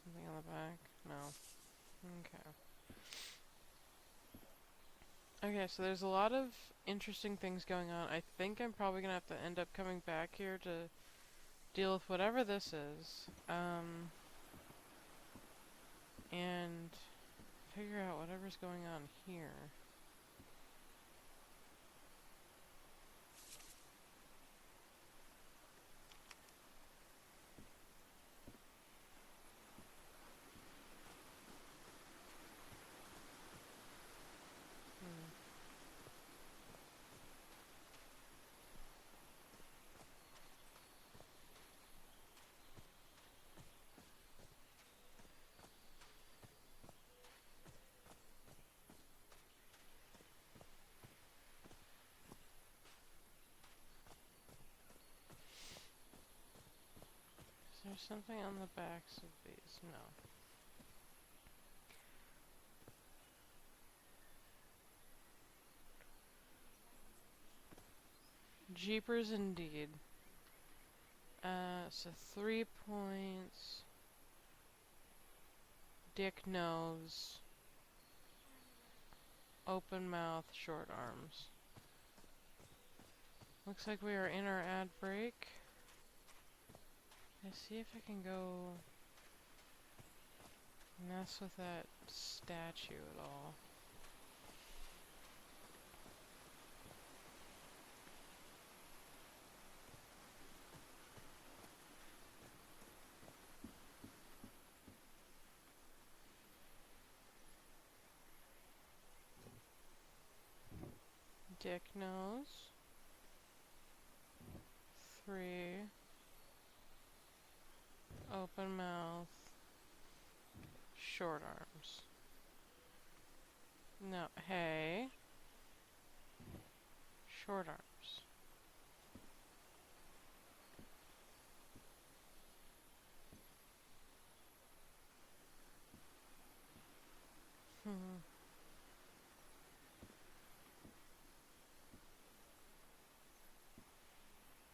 something on the back? No. Okay. Okay, so there's a lot of interesting things going on. I think I'm probably gonna have to end up coming back here to deal with whatever this is. And figure out whatever's going on here. Is there something on the backs of these? No. Jeepers indeed. So 3 points. Dick nose. Open mouth, short arms. Looks like we are in our ad break. Let's see if I can go mess with that statue at all. Dick nose. 3. Open mouth. Short arms. No, hey. Short arms.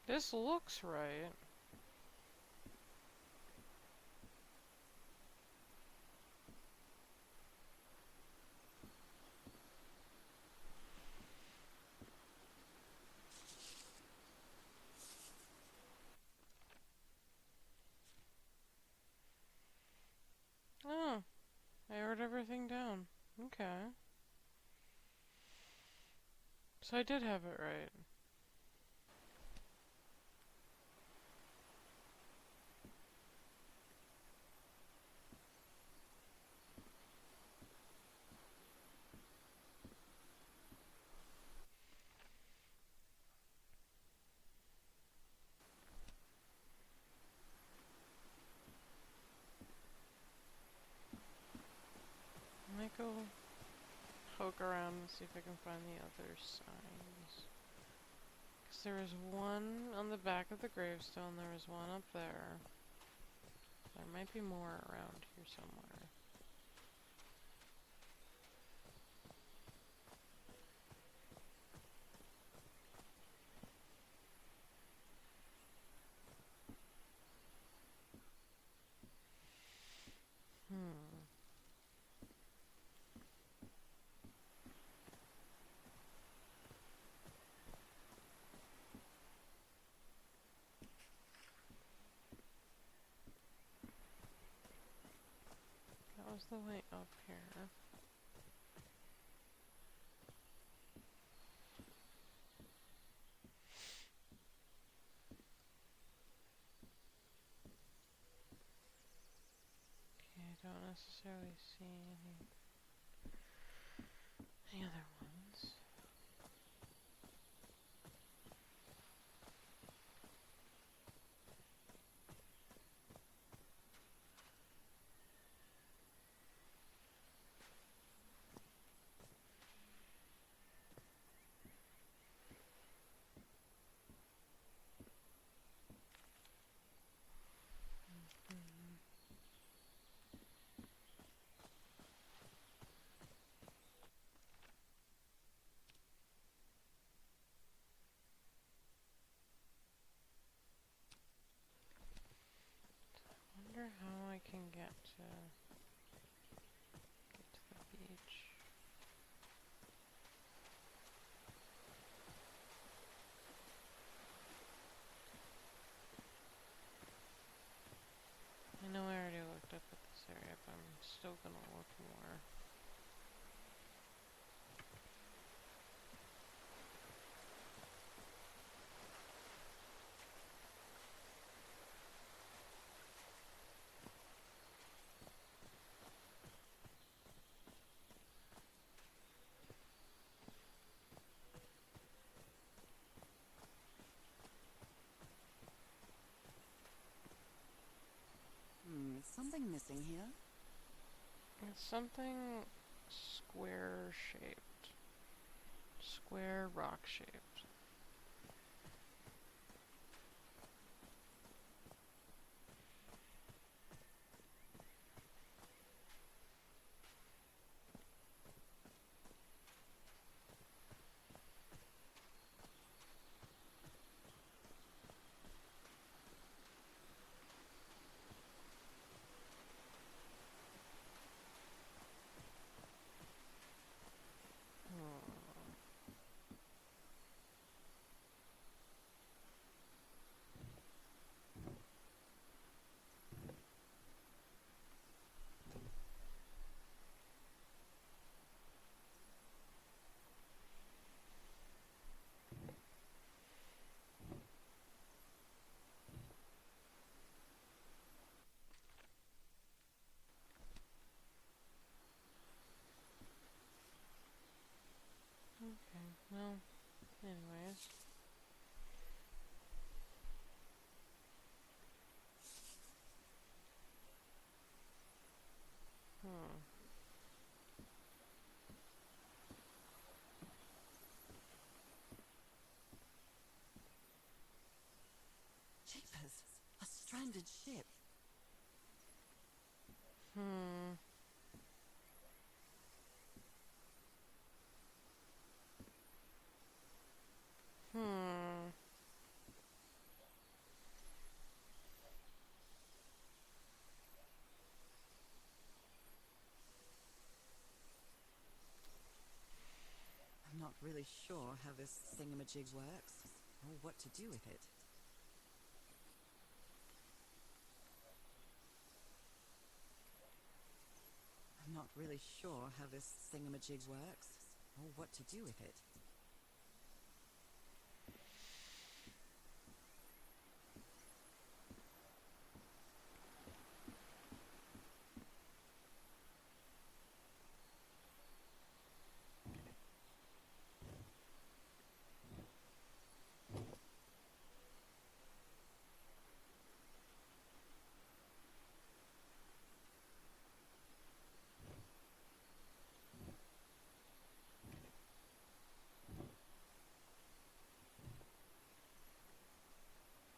This looks right. Oh, I wrote everything down. Okay. So I did have it right. I might go poke around and see if I can find the other signs. Because there was one on the back of the gravestone, there was one up there. There might be more around here somewhere. That was the way up here. Okay, I don't necessarily see any other ones. to get to the beach. I know I already looked up at this area, but I'm still gonna look more. Is something missing here? It's something square shaped. Square rock shaped. Okay, well, anyways. Jeepers! A stranded ship! Hmm. Hmm. I'm not really sure how this thingamajig works, or what to do with it. I'm not really sure how this thingamajig works, or what to do with it.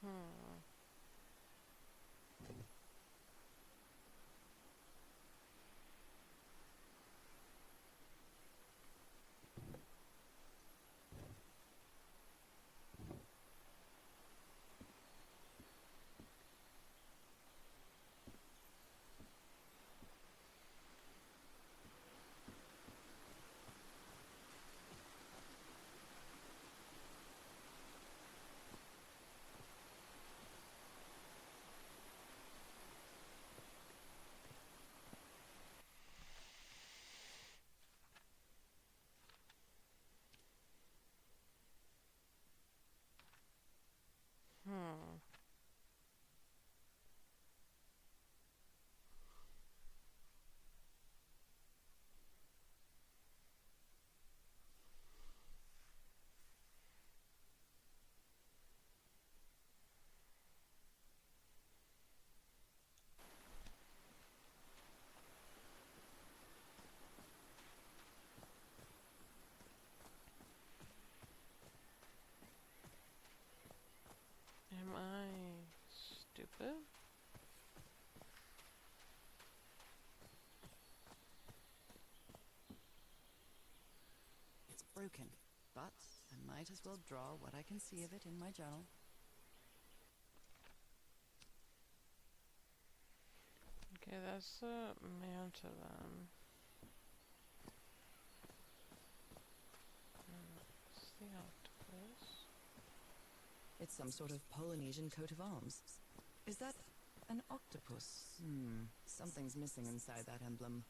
Hmm. Hmm. Am I stupid? It's broken, but I might as well draw what I can see of it in my journal. Okay, that's the manta then. It's the octopus. It's some sort of Polynesian coat of arms. Is that an octopus? Something's missing inside that emblem.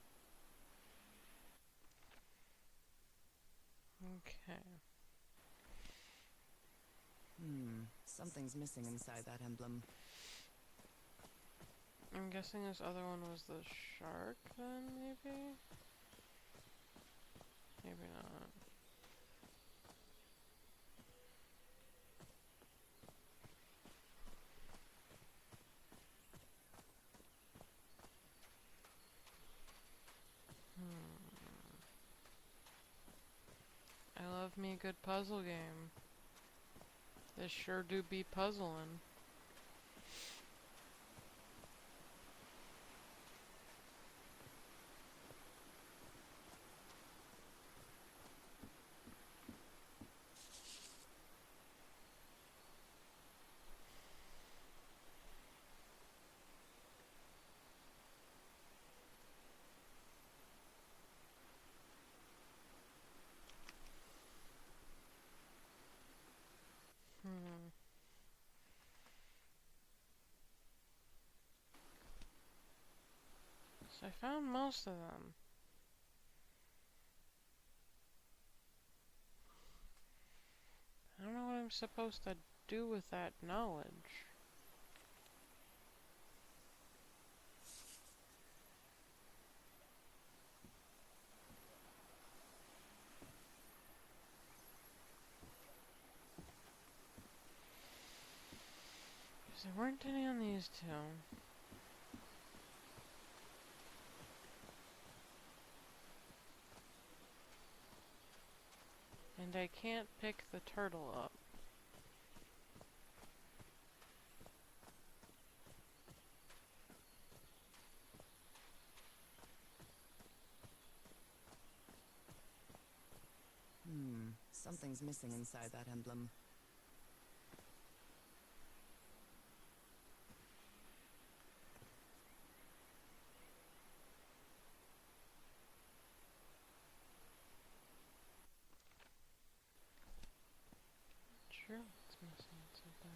Okay. Something's missing inside that emblem. I'm guessing this other one was the shark then, maybe? Maybe not. I love me a good puzzle game. This sure do be puzzling. So I found most of them. I don't know what I'm supposed to do with that knowledge. Because there weren't any on these two. And I can't pick the turtle up. Something's missing inside that emblem. Sure, it's missing something.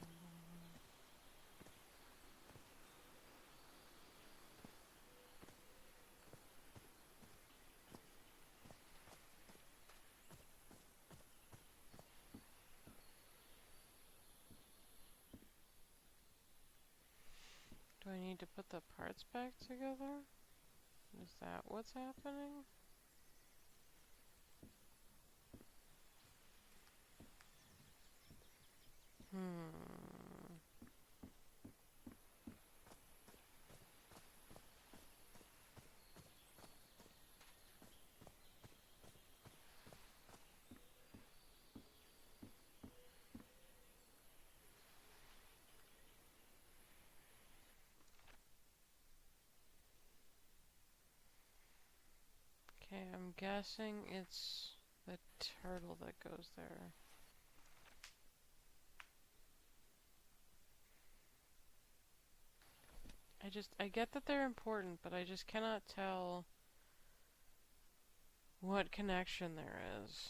Do I need to put the parts back together? Is that what's happening? Okay, I'm guessing it's the turtle that goes there. I get that they're important, but I just cannot tell what connection there is.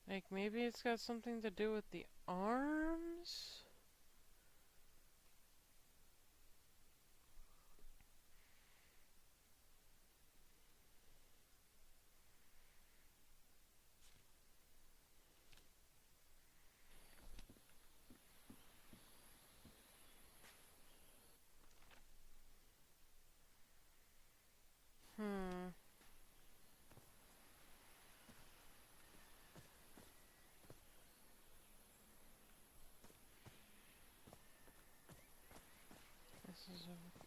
Like, maybe it's got something to do with the arms?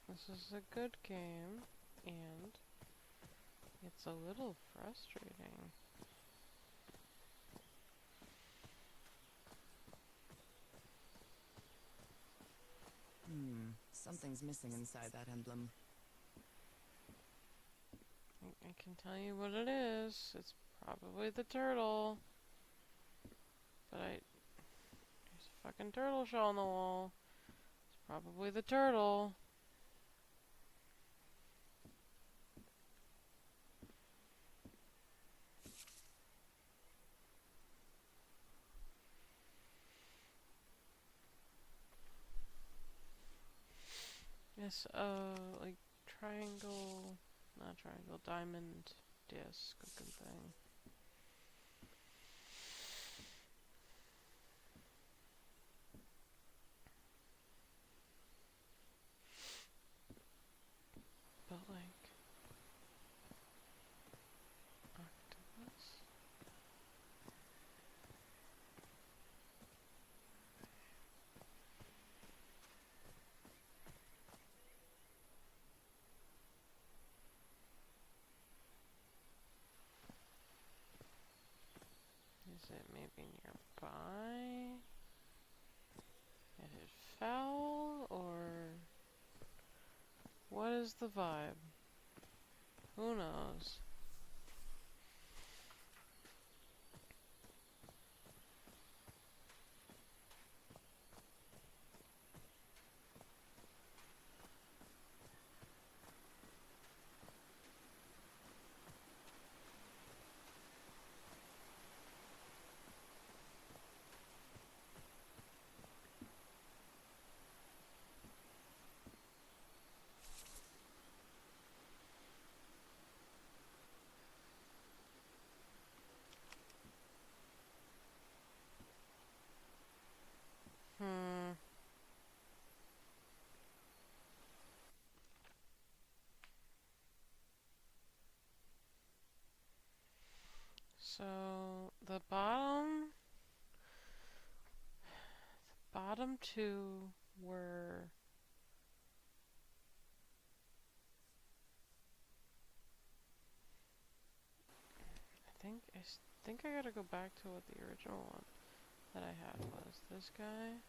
This is a good game, and it's a little frustrating. Something's missing inside that emblem. I can tell you what it is. It's probably the turtle. But there's fucking turtle shell on the wall. It's probably the turtle. Yes, like triangle, not triangle, diamond disc looking thing. But like, octopus? Is it maybe nearby? And it fell, or what is the vibe? Who knows? Hmm. So the bottom two were, I think I gotta go back to what the original one that I had was. This guy,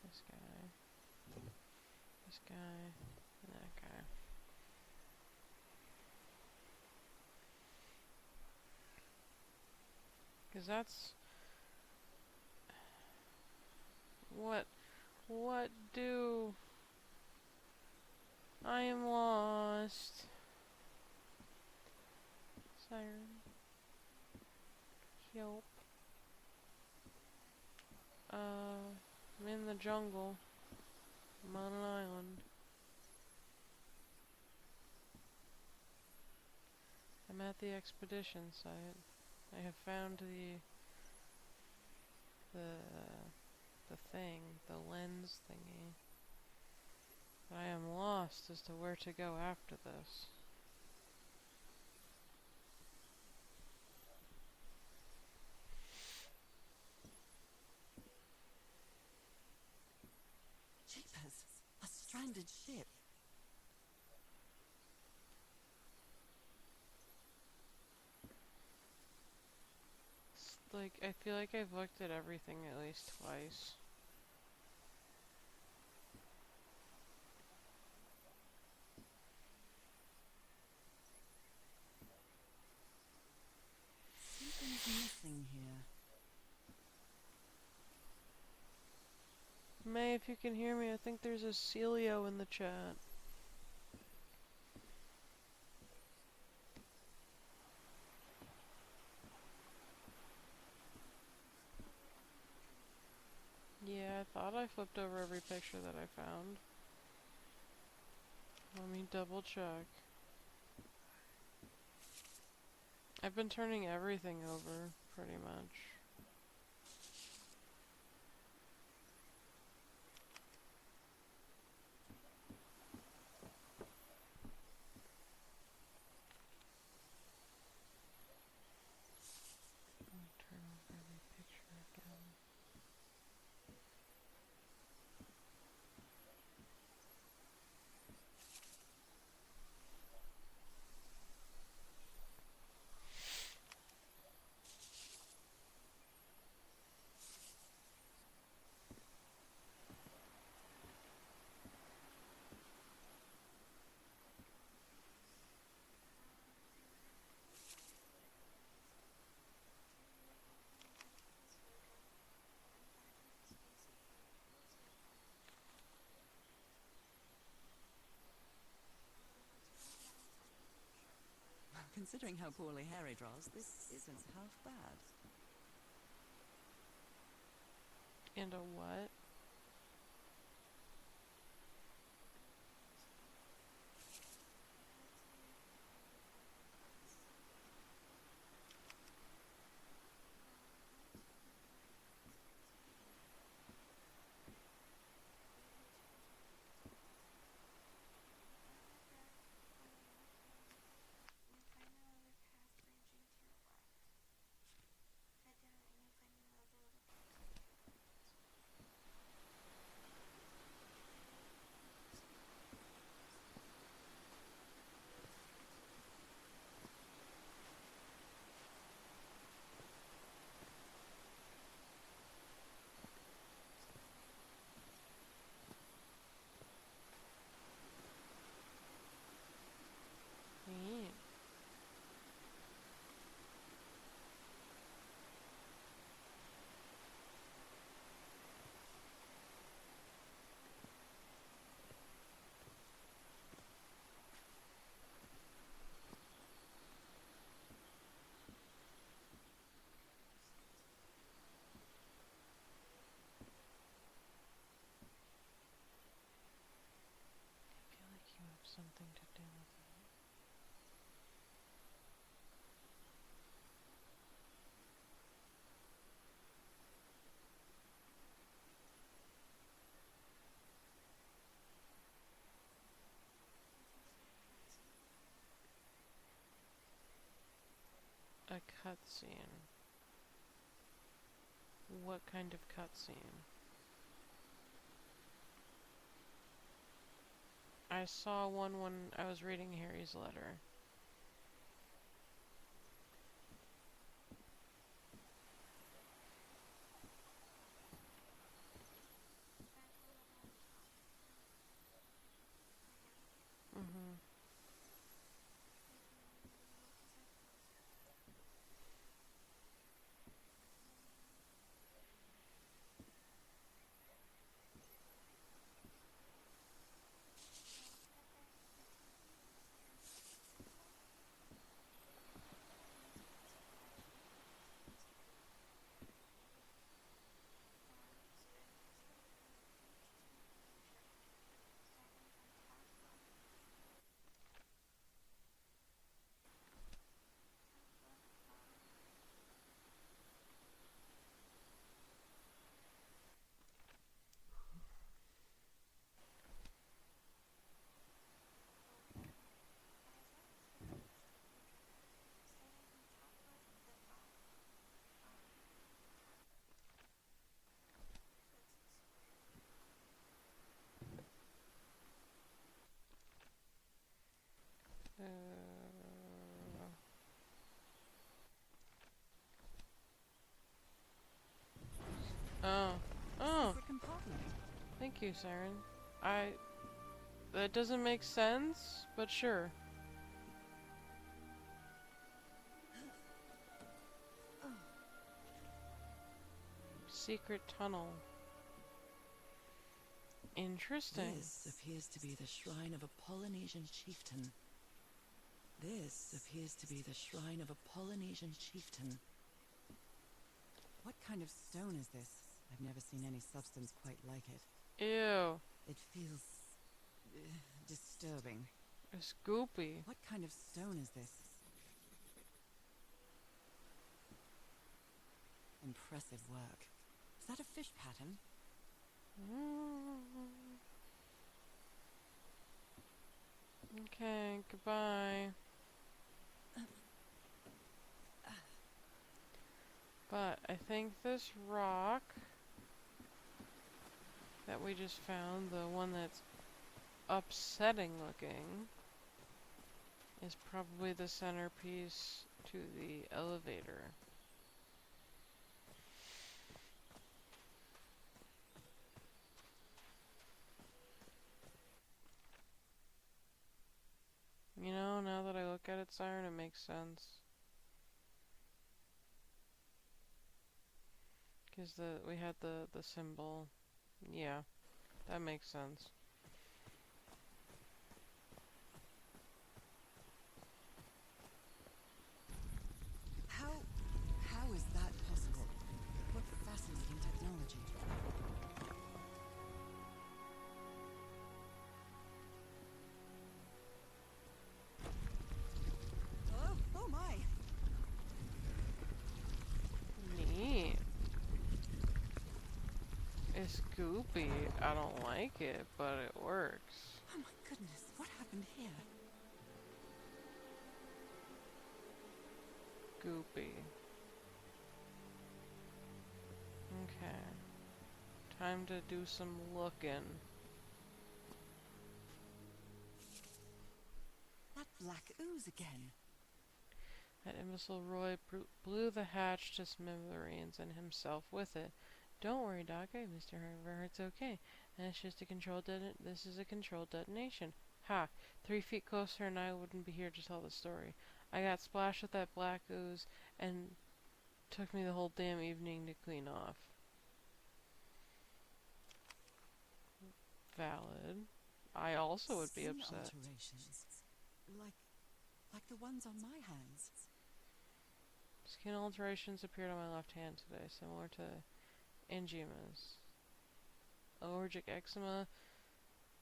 this guy, this guy, and that guy. Cause that's what do I am lost. Siren. Yelp. I'm in the jungle. I'm on an island. I'm at the expedition site. I have found the thing, the lens thingy. But I am lost as to where to go after this. Jeepers, a stranded ship. It's like, I feel like I've looked at everything at least twice. Something's missing here. May, if you can hear me, I think there's a Celio in the chat. Yeah, I thought I flipped over every picture that I found. Let me double check. I've been turning everything over, pretty much. Let me turn over every picture again. Considering how poorly Harry draws, this isn't half bad. And a what? Neat. I feel like you have something to do with it. A cutscene. What kind of cutscene? I saw one when I was reading Harry's letter. Mm-hmm. Oh. Oh! Secret compartment. Thank you, Siren. That doesn't make sense, but sure. Secret tunnel. Interesting. This appears to be the shrine of a Polynesian chieftain. This appears to be the shrine of a Polynesian chieftain. What kind of stone is this? I've never seen any substance quite like it. Ew. It feels disturbing. It's goopy. What kind of stone is this? Impressive work. Is that a fish pattern? Okay, goodbye. But I think this rock that we just found, the one that's upsetting looking, is probably the centerpiece to the elevator. You know, now that I look at it, Siren, it makes sense. Because we had the symbol. Yeah, that makes sense. It's goopy. I don't like it, but it works. Oh my goodness, what happened here? Goopy. Okay. Time to do some looking. That black ooze again. That imbecile Roy blew the hatch to smithereens and himself with it. Don't worry, Doc. Mr. Harver, it's okay. And it's just a controlled this is a controlled detonation. Ha! 3 feet closer and I wouldn't be here to tell the story. I got splashed with that black ooze and took me the whole damn evening to clean off. Valid. I also would be Skin upset. Alterations. Like the ones on my hands. Skin alterations appeared on my left hand today, similar to angiomas. Allergic eczema,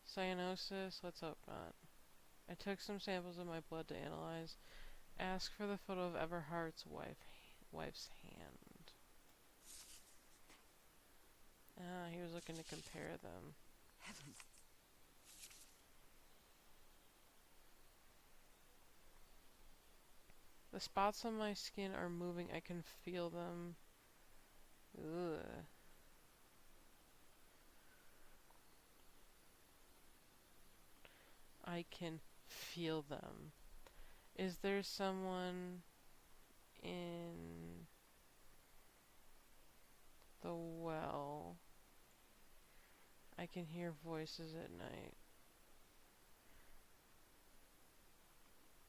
cyanosis, let's hope not. I took some samples of my blood to analyze. Ask for the photo of Everhart's wife's hand. Ah, he was looking to compare them. Heavens. The spots on my skin are moving. I can feel them. Ugh. I can feel them. Is there someone in the well? I can hear voices at night.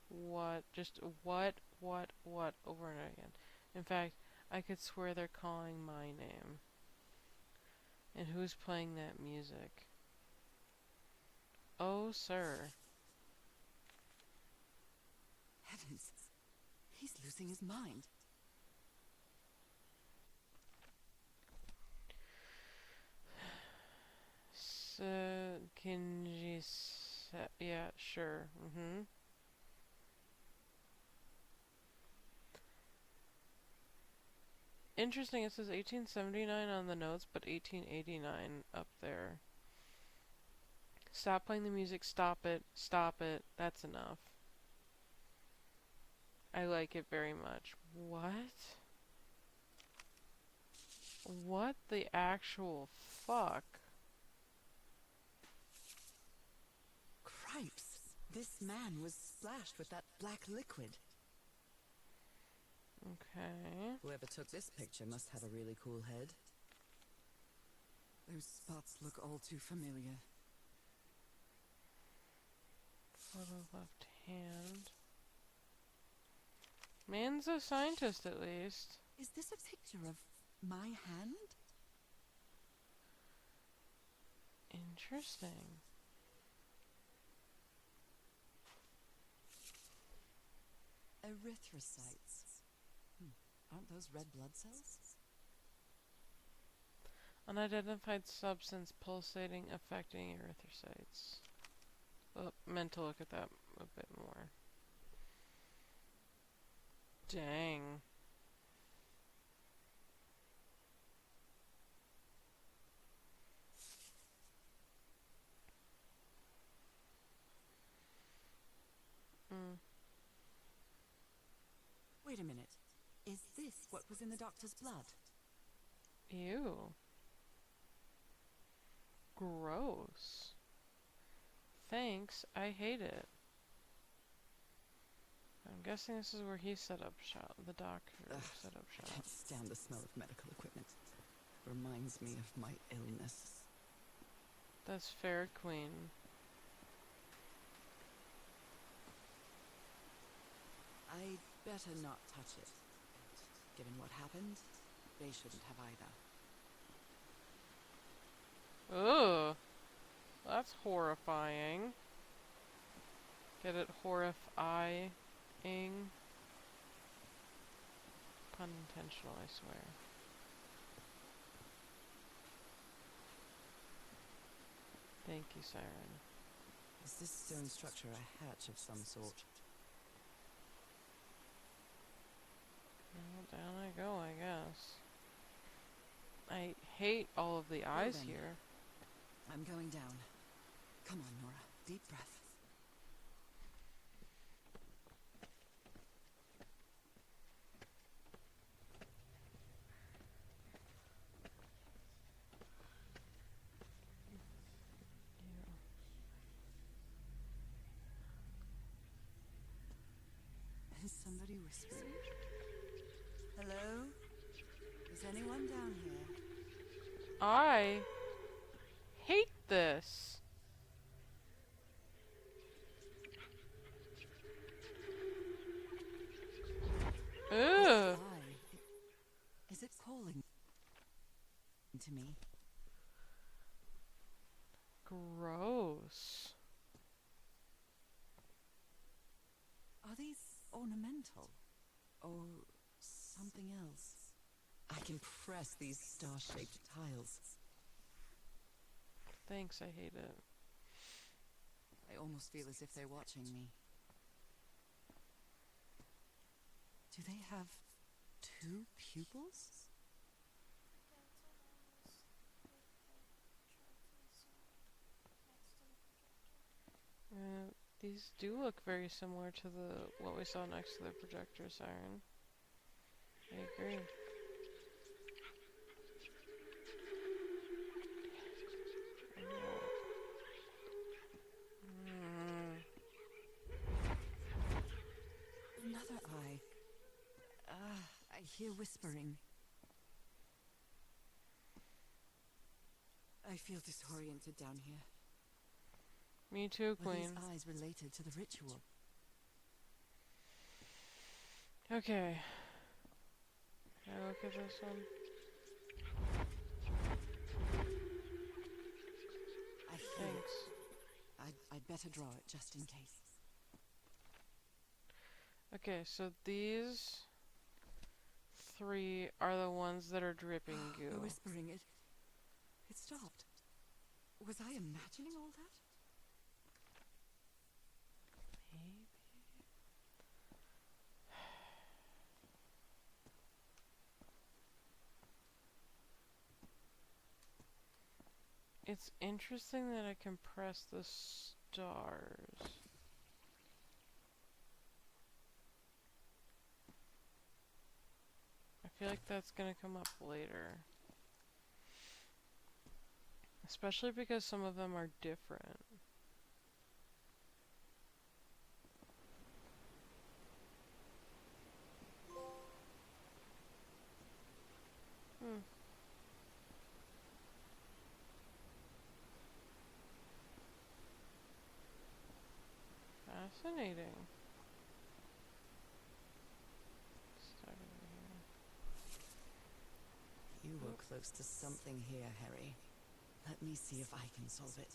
What? Just what, over and over again. In fact, I could swear they're calling my name. And who's playing that music? Oh, sir. Heavens. He's losing his mind. Yeah, sure. Interesting, it says 1879 on the notes, but 1889 up there. Stop playing the music, stop it, that's enough. I like it very much. What? What the actual fuck? Cripes. This man was splashed with that black liquid. Okay. Whoever took this picture must have a really cool head. Those spots look all too familiar. Photo left hand. Man's a scientist, at least. Is this a picture of my hand? Interesting. Erythrocytes. Aren't those red blood cells? Unidentified substance pulsating, affecting erythrocytes. Oh, meant to look at that a bit more. Dang. Wait a minute. Is this what was in the doctor's blood? Ew. Gross. Thanks, I hate it. I'm guessing this is where he set up shop. The doctor set up I shop. can't stand the smell of medical equipment. Reminds me of my illness. That's fair, Queen. I'd better not touch it. Given what happened, they shouldn't have either. Ugh. That's horrifying. Get it? Horrifying. Pun intentional, I swear. Thank you, Siren. Is this stone structure a hatch of some sort? Well, down I go, I guess. I hate all of the eyes then. here. I'm going down. Come on, Nora. Deep breath. Is somebody whispering? Hello? Is anyone down here? I hate this. Ugh. Eye. Is it calling to me? Gross. Are these ornamental? Or something else? I can press these star-shaped tiles. Thanks, I hate it. I almost feel as if they're watching me. Do they have 2 pupils? These do look very similar to what we saw next to the projector siren. I agree. Another eye. I hear whispering. I feel disoriented down here. Me too, Were Queen. these eyes related to the ritual? Okay. Can I look at this one? I hear Thanks. it. I'd better draw it just in case. Okay, so these 3 are the ones that are dripping The goo. whispering, it stopped. Was I imagining all that? Maybe. It's interesting that I can press the stars. I feel like that's gonna come up later. Especially because some of them are different. Fascinating. Start over here. You were close to something here, Harry. Let me see if I can solve it.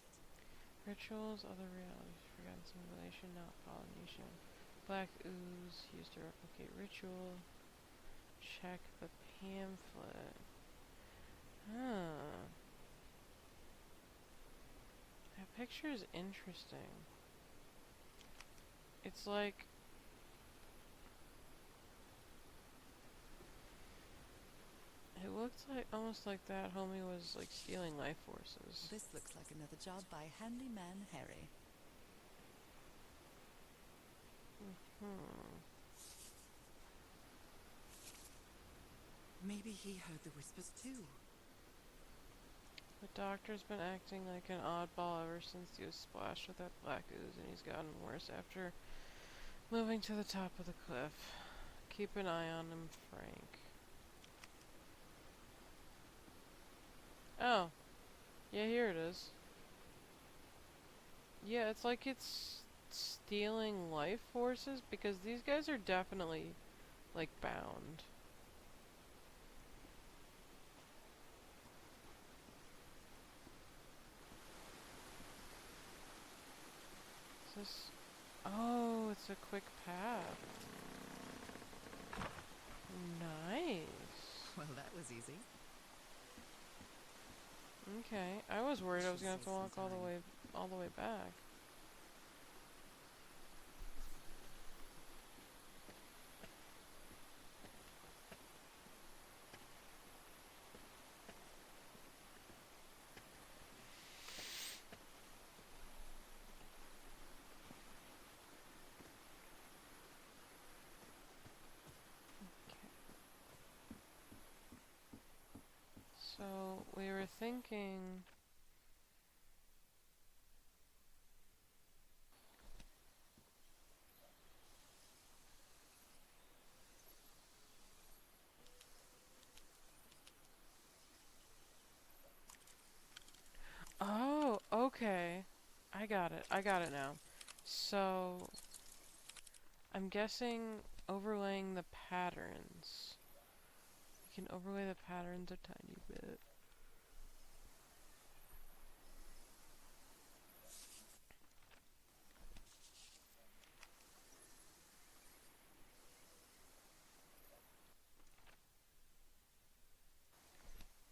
Rituals, other realities, forgotten simulation, not pollination. Black ooze used to replicate ritual. Check the pamphlet. Huh. That picture is interesting. It's like it looks like almost like that homie was like stealing life forces. This looks like another job by Handyman Harry. Maybe he heard the whispers too. The doctor's been acting like an oddball ever since he was splashed with that black ooze, and he's gotten worse after moving to the top of the cliff. Keep an eye on him, Frank. Oh. Yeah, here it is. Yeah, it's like it's stealing life forces, because these guys are definitely, like, bound. Is this... Oh, it's a quick path. Nice. Well, that was easy. Okay, I was worried I was Should gonna have to save some walk time. all the way back. we were thinking... Oh, okay. I got it. I got it now. So, I'm guessing overlaying the patterns. You can overlay the patterns a tiny bit.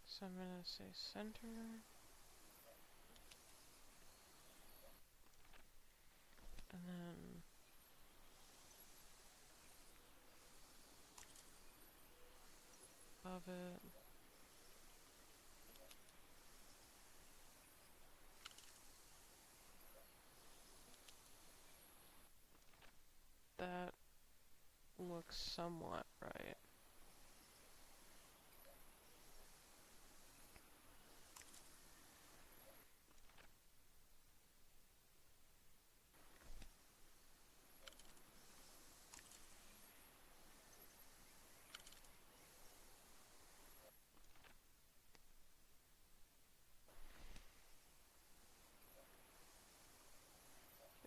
So I'm gonna say center. And then above it. That looks somewhat right.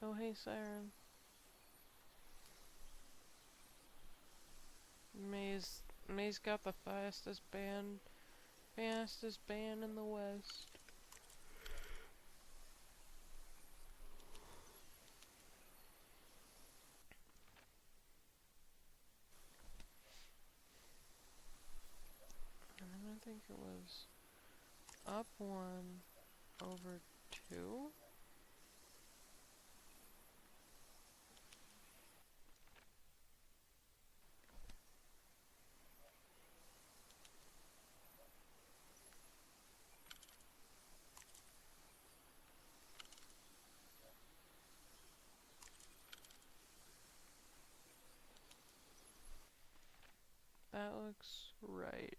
Oh hey Siren. May's got the fastest band in the West. And then I think it was up 1 over 2. That looks right.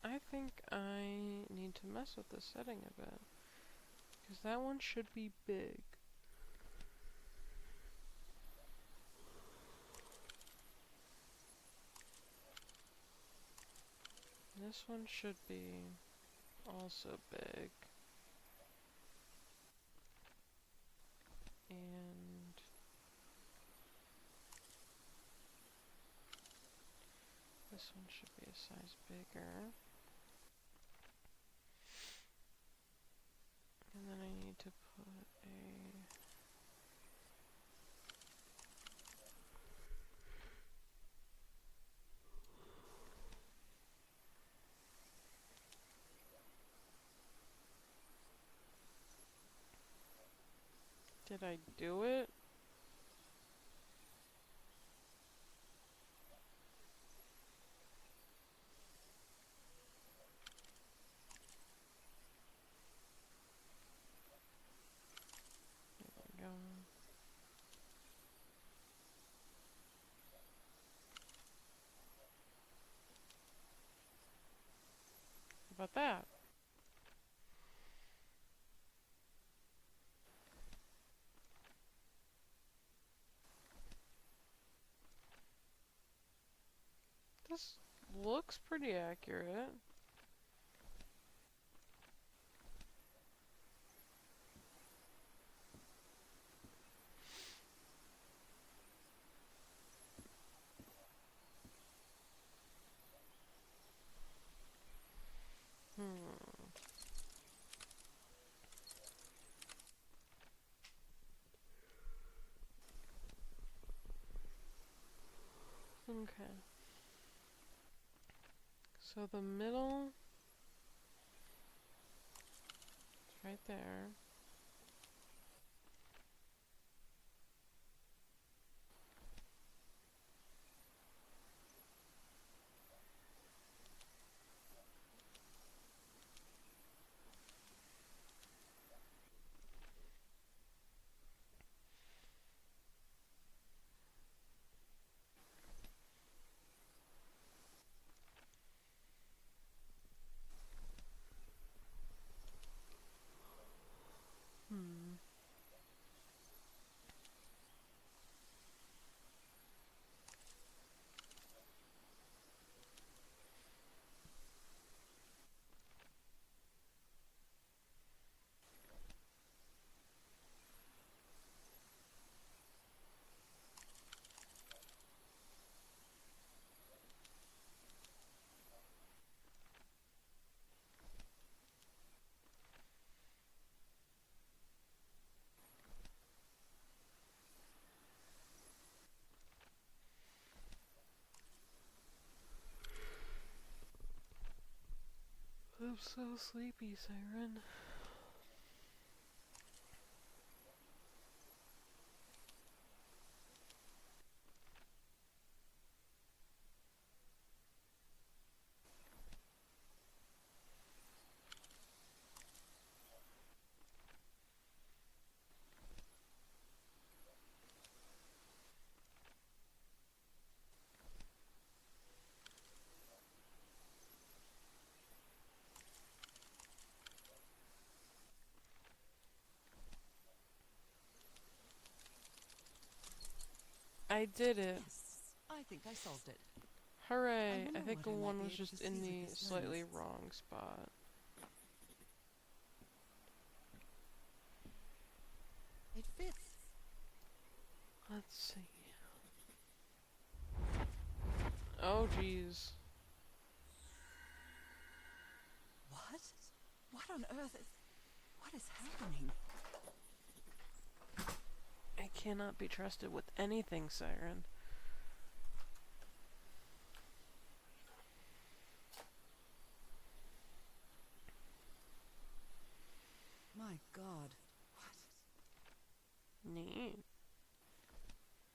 I think I need to mess with the setting a bit. Because that one should be big. This one should be also big. And this one should be a size bigger. And then I need to put a... Did I do it? There we go. How about that? This looks pretty accurate. Okay. So the middle is right there. Hmm. I'm so sleepy, Siren. I did it. Yes, I think I solved it. Hooray! I wonder think what the I might one be was able just to in see the with this slightly lens. wrong spot. It fits. Let's see. Oh, jeez. What? What on earth is... What is happening? I cannot be trusted with anything, Siren. My God. Neat.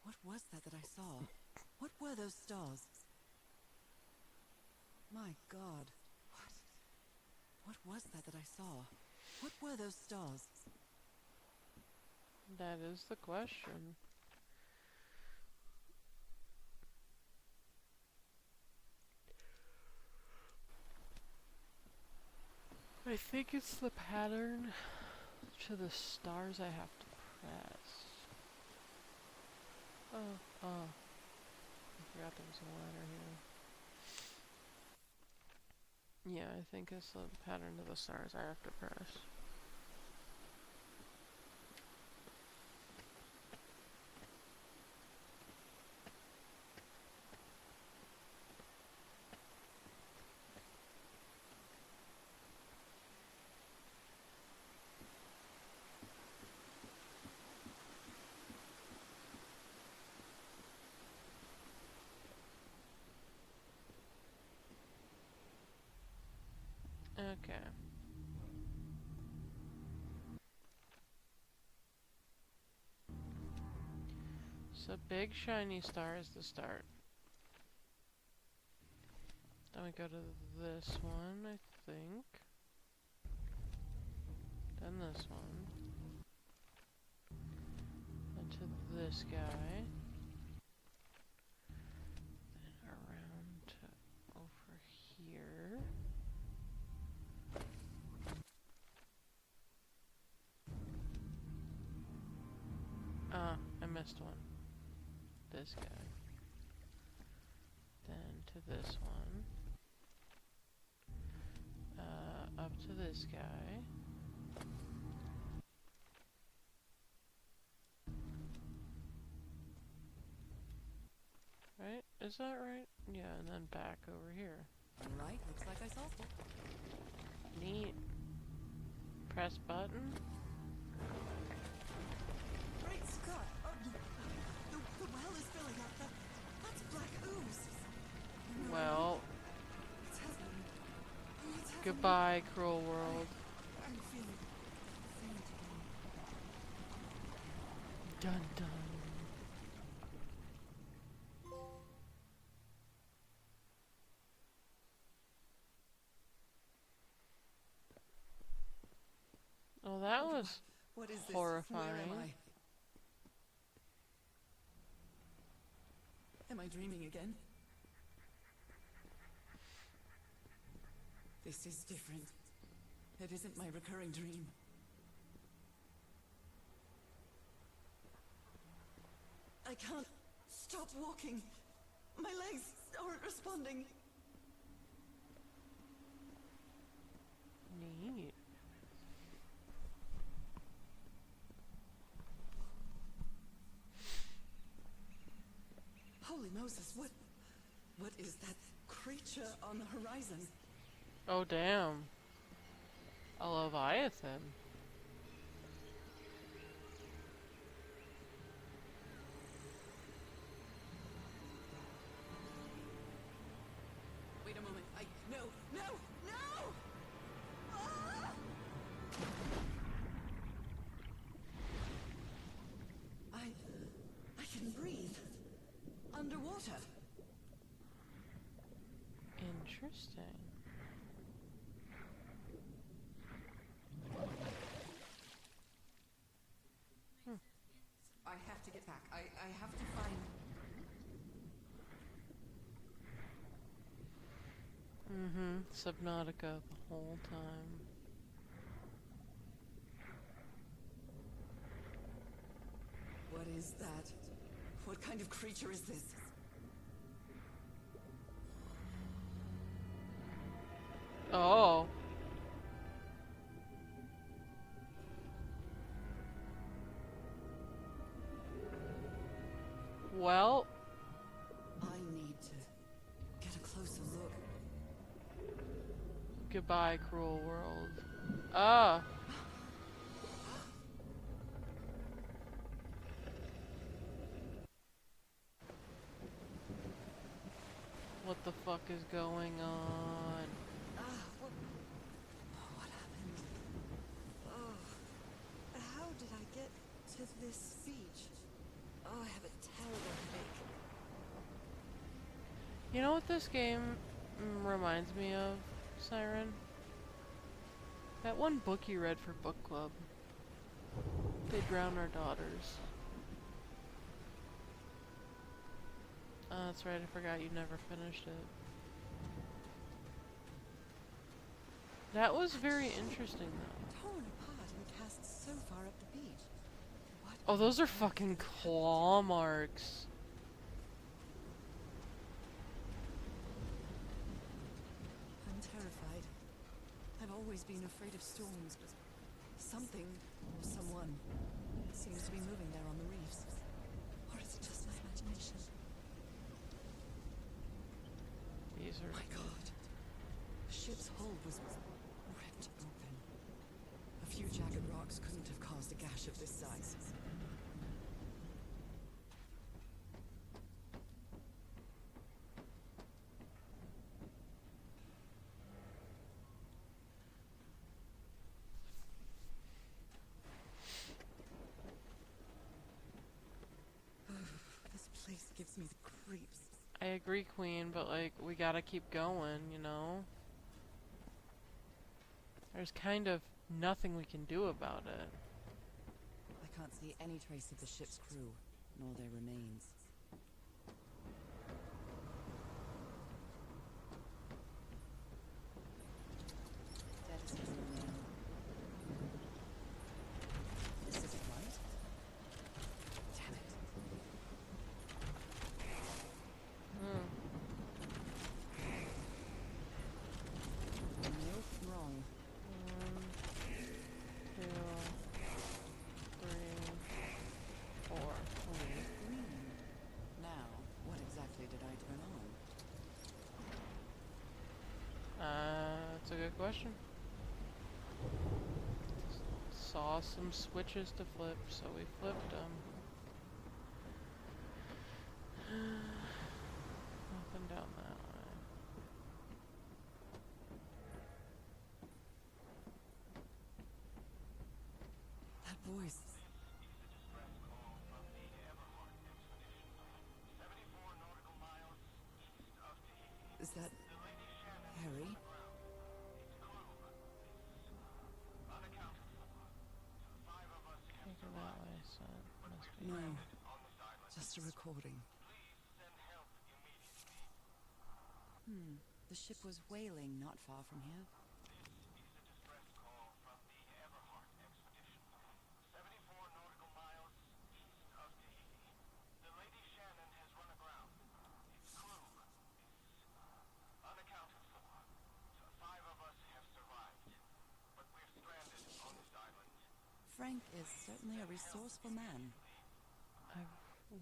What was that I saw? What were those stars? My God. What was that I saw? What were those stars? That is the question. I think it's the pattern to the stars I have to press. Oh. I forgot there was a ladder here. Yeah, I think it's the pattern to the stars I have to press. Okay. So big shiny star is the start. Then we go to this one, I think. Then this one. Then to this guy. Then around to over here. I missed one. This guy. Then to this one. Up to this guy. Right? Is that right? Yeah, and then back over here. Right, looks like I solved it. Neat. Press button. Great Scott! Oh, the well is filling up. That's black ooze. Well, What's happening? What's happening? goodbye, cruel world. I'm feeling faint again. Dun dun. Oh, that was What is this? horrifying. Where am I? Am I dreaming again? This is different. It isn't my recurring dream. I can't stop walking. My legs aren't responding. Neat. Holy Moses, what is that creature on the horizon? Oh, damn. A Leviathan. Wait a moment. No! No! No! Ah! I can breathe. Underwater. Interesting. I have to get back. I have to find... Subnautica the whole time. What is that? What kind of creature is this? Oh. Well, I need to get a closer look. goodbye, cruel world. Ah. What the fuck is going on? What happened? Oh, how did I get to this beach? Oh, I have a terrible headache. You know what this game reminds me of, Siren? That one book you read for book club. They Drown Our Daughters. Oh, that's right, I forgot you never finished it. That was very interesting, though. Torn apart and cast so far up the beach. What? Oh, those are fucking claw marks. I'm terrified. I've always been afraid of storms, but something or someone seems to be moving there on the reefs. Or is it just my imagination? These are... My God. The ship's hull was ripped open. A few jagged rocks couldn't have caused a gash of this size. This place gives me the creeps. I agree, Queen, but like, we gotta keep going, you know? There's kind of nothing we can do about it. I can't see any trace of the ship's crew, nor their remains. Dead as his own man. This isn't right. Damn it. Nope, wrong. 1, 2, 3, 4. Green. Now, what exactly did I turn on? That's a good question. Saw some switches to flip, so we flipped them. Nothing down that way. No, just a recording. The ship was whaling not far from here. Frank is certainly a resourceful man. I've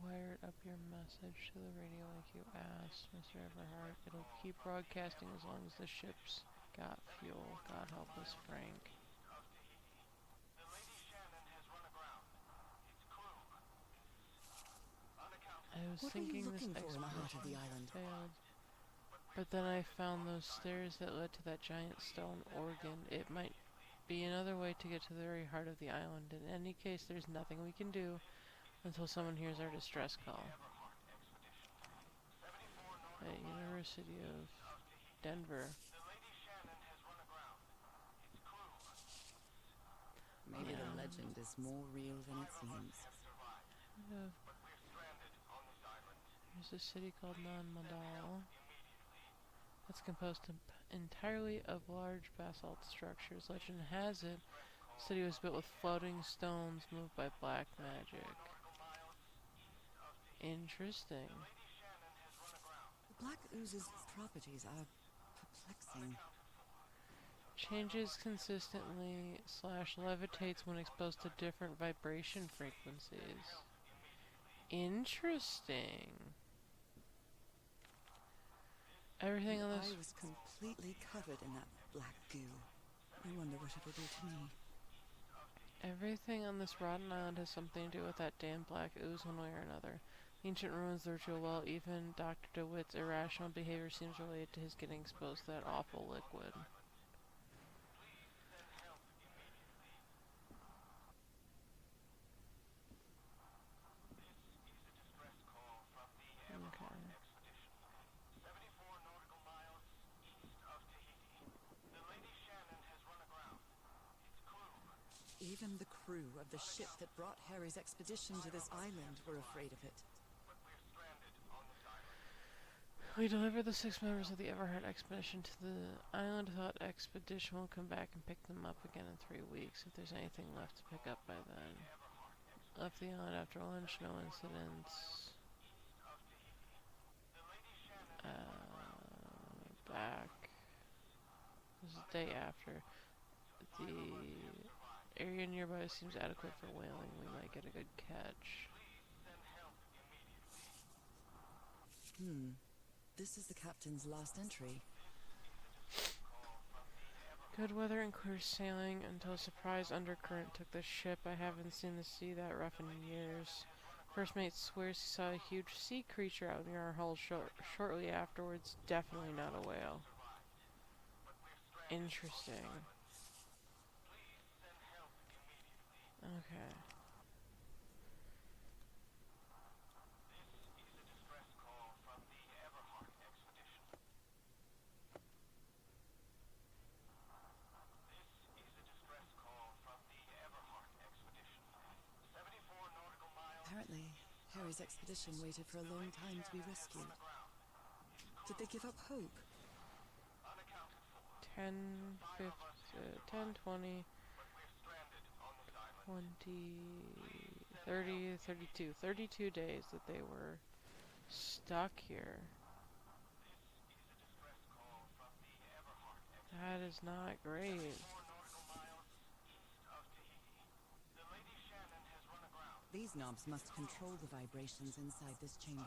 wired up your message to the radio like you asked, Mr. Everhart. It'll keep broadcasting as long as the ship's got fuel. God help us, Frank. I was What were you thinking this looking for in the heart of the expedition island? failed, but then I found those stairs that led to that giant stone organ. It might be another way to get to the very heart of the island. In any case, there's nothing we can do until someone hears our distress call. At University of Denver. Maybe the legend is more real than it seems. There's a city called Non-Madal. It's composed entirely of large basalt structures. Legend has it, the city was built with floating stones moved by black magic. Interesting. The Black Ooze's properties are perplexing. Changes consistently / levitates when exposed to different vibration frequencies. Interesting. Everything on this... I was completely covered in that black goo. I wonder what it'll do to me. Everything on this rotten island has something to do with that damn black ooze one way or another. Ancient ruins, the ritual well, even Dr. DeWitt's irrational behavior seems related to his getting exposed to that awful liquid. Okay. Even the crew of the ship that brought Harry's expedition to this island were afraid of it. We delivered the 6 members of the Everhart expedition to the island. Thought expedition will come back and pick them up again in 3 weeks, if there's anything left to pick up by then. Left the island after lunch, no incidents. Back. This is the day after. The area nearby seems adequate for whaling. We might get a good catch. This is the captain's last entry. Good weather and clear sailing until a surprise undercurrent took the ship. I haven't seen the sea that rough in years. First mate swears he saw a huge sea creature out near our hull shortly afterwards. Definitely not a whale. Interesting. Okay. Apparently, Harry's expedition waited for a long time to be rescued. Did they give up hope? 10, 20, 30, 32. 32 days that they were stuck here. That is not great. These knobs must control the vibrations inside this chamber.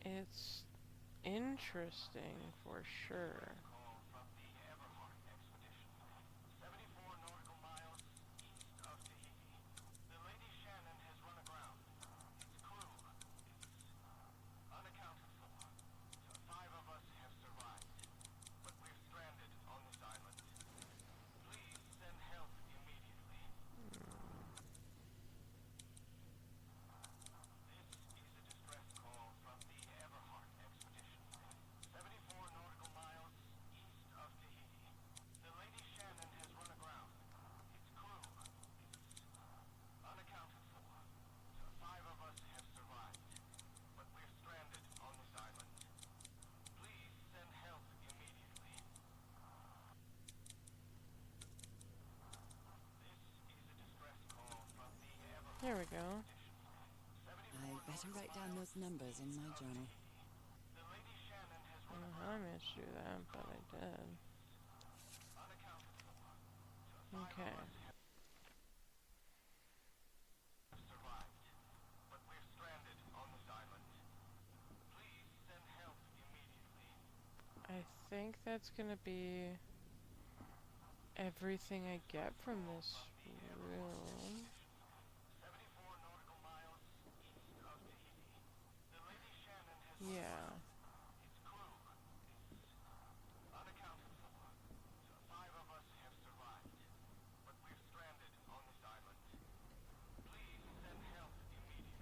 It's interesting for sure. go. I better write down those numbers in my journal. I don't know how I managed to do that, but I did. Okay. I think that's gonna be everything I get from this room. Yeah.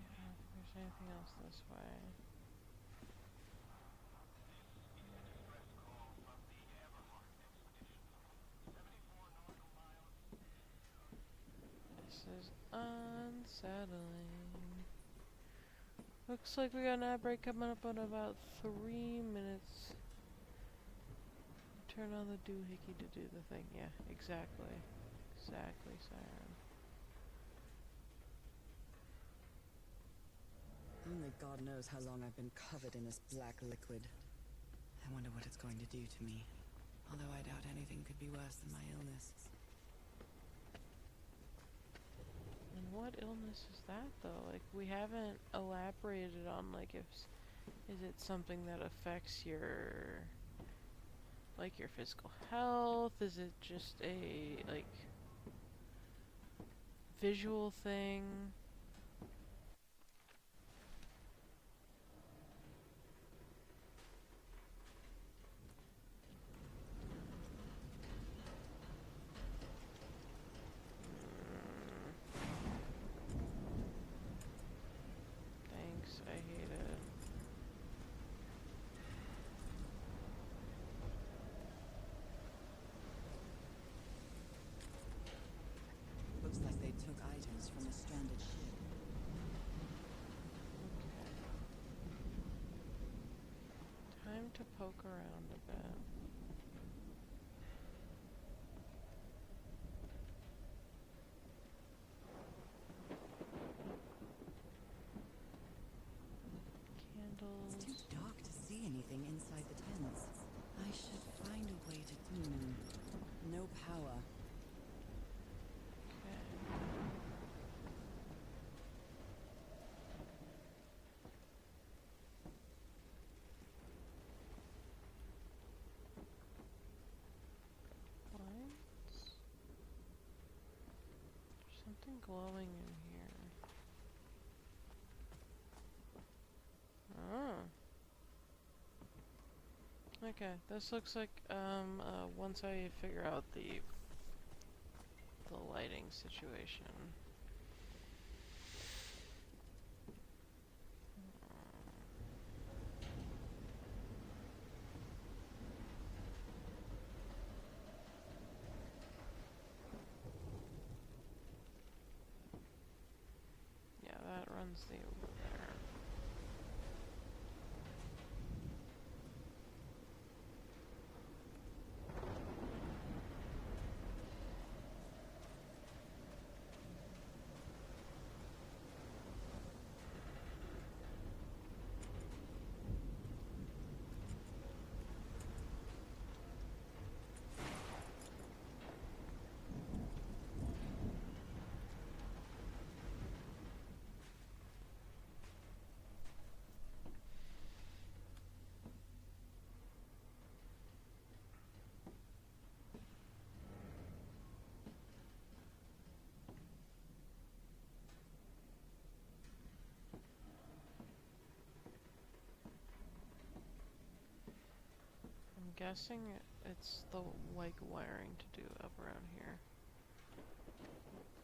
Yeah, if there's anything else this way. This is unsettling. Looks like we got an ad break coming up in about 3 minutes. Turn on the doohickey to do the thing. Yeah, exactly. Exactly, Siren. Only God knows how long I've been covered in this black liquid. I wonder what it's going to do to me. Although I doubt anything could be worse than my illness. And what illness is that, though? Like, we haven't elaborated on, like, if... Is it something that affects your... like, your physical health? Is it just a, like... visual thing? Thanks, I hate it. Looks like they took items from a stranded ship. Okay. Time to poke around a bit. Candles. It's too dark to see anything inside the tents. I should find a way to... No power. Okay. Lights? There's something glowing in here. Oh. Okay, this looks like, once I figure out the lighting situation. Yeah, that runs the over there. I'm guessing it's the like wiring to do up around here.